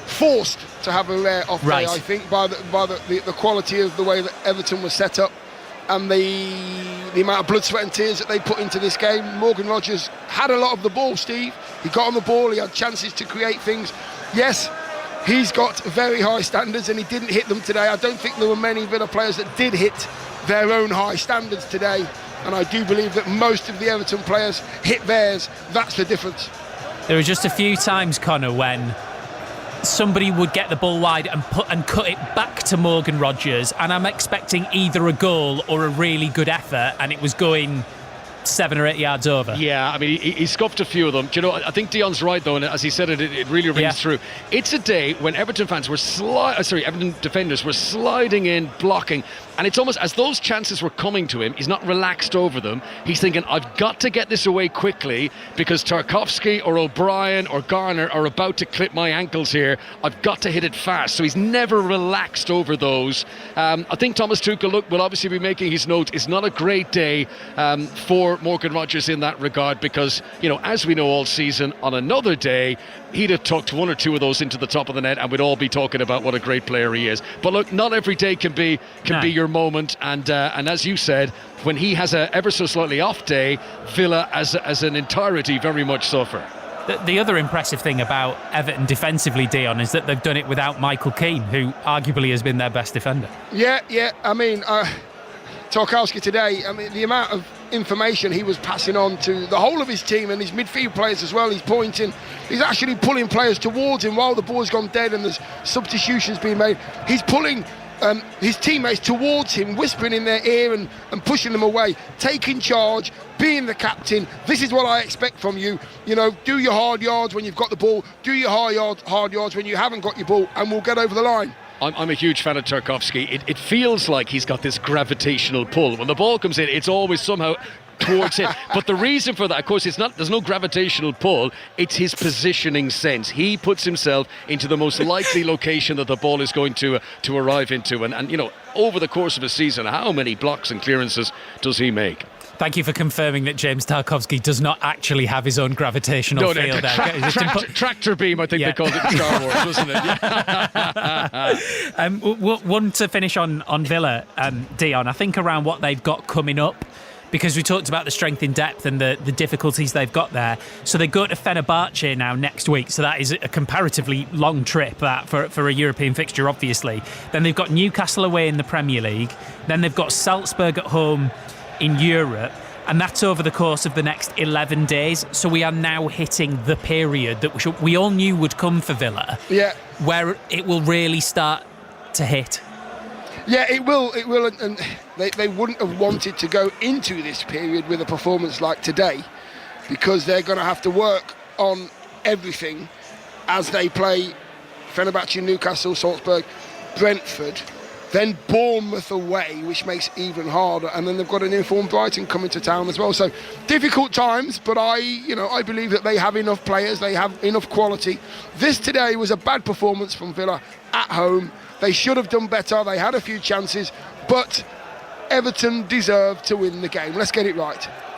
forced to have a rare off day, I think, by the quality of the way that Everton was set up and the amount of blood, sweat and tears that they put into this game. Morgan Rogers had a lot of the ball, Steve. He got on the ball, he had chances to create things. Yes, he's got very high standards and he didn't hit them today. I don't think there were many Villa players that did hit their own high standards today, and I do believe that most of the Everton players hit theirs. That's the difference. There were just a few times, Connor, when somebody would get the ball wide and cut it back to Morgan Rogers, and I'm expecting either a goal or a really good effort, and it was going 7 or 8 yards over. Yeah, I mean, he scuffed a few of them. Do you know, I think Dion's right, though, and as he said it really rings true. It's a day when Everton fans were Everton defenders were sliding in, blocking, and it's almost as those chances were coming to him, he's not relaxed over them. He's thinking, I've got to get this away quickly because Tarkowski or O'Brien or Garner are about to clip my ankles here. I've got to hit it fast. So he's never relaxed over those. I think Thomas Tuchel will obviously be making his note. It's not a great day for Morgan Rogers in that regard, because, you know, as we know all season, on another day he'd have tucked 1 or 2 of those into the top of the net and we'd all be talking about what a great player he is. But look, not every day can be your moment, and as you said, when he has a ever so slightly off day, Villa as an entirety very much suffer. The other impressive thing about Everton defensively, Dion, is that they've done it without Michael Keane, who arguably has been their best defender. Yeah, I mean, Tarkowski today, I mean, the amount of information he was passing on to the whole of his team and his midfield players as well. He's actually pulling players towards him while the ball's gone dead and there's substitutions being made. He's pulling his teammates towards him, whispering in their ear and pushing them away, taking charge, being the captain. This is what I expect from you. You know, do your hard yards when you've got the ball, do your hard yards when you haven't got your ball, and we'll get over the line. I'm a huge fan of Tarkowski. It feels like he's got this gravitational pull. When the ball comes in, it's always somehow towards him. But the reason for that, of course, there's no gravitational pull. It's his positioning sense. He puts himself into the most likely location that the ball is going to arrive into. And you know, over the course of a season, how many blocks and clearances does he make? Thank you for confirming that James Tarkowski does not actually have his own gravitational field there. Tractor beam, I think they called it in Star Wars, wasn't it? One to finish on Villa, Dion, I think around what they've got coming up, because we talked about the strength in depth and the difficulties they've got there. So they go to Fenerbahce now next week, so that is a comparatively long trip that for a European fixture, obviously. Then they've got Newcastle away in the Premier League. Then they've got Salzburg at home in Europe, and that's over the course of the next 11 days. So we are now hitting the period that we all knew would come for Villa, where it will really start to hit. Yeah, it will, and they wouldn't have wanted to go into this period with a performance like today, because they're going to have to work on everything as they play Fenerbahce, Newcastle, Salzburg, Brentford, then Bournemouth away, which makes it even harder, and then they've got an informed Brighton coming to town as well. So difficult times, but I believe that they have enough players, they have enough quality. This today was a bad performance from Villa at home. They should have done better. They had a few chances, but Everton deserved to win the game. Let's get it right.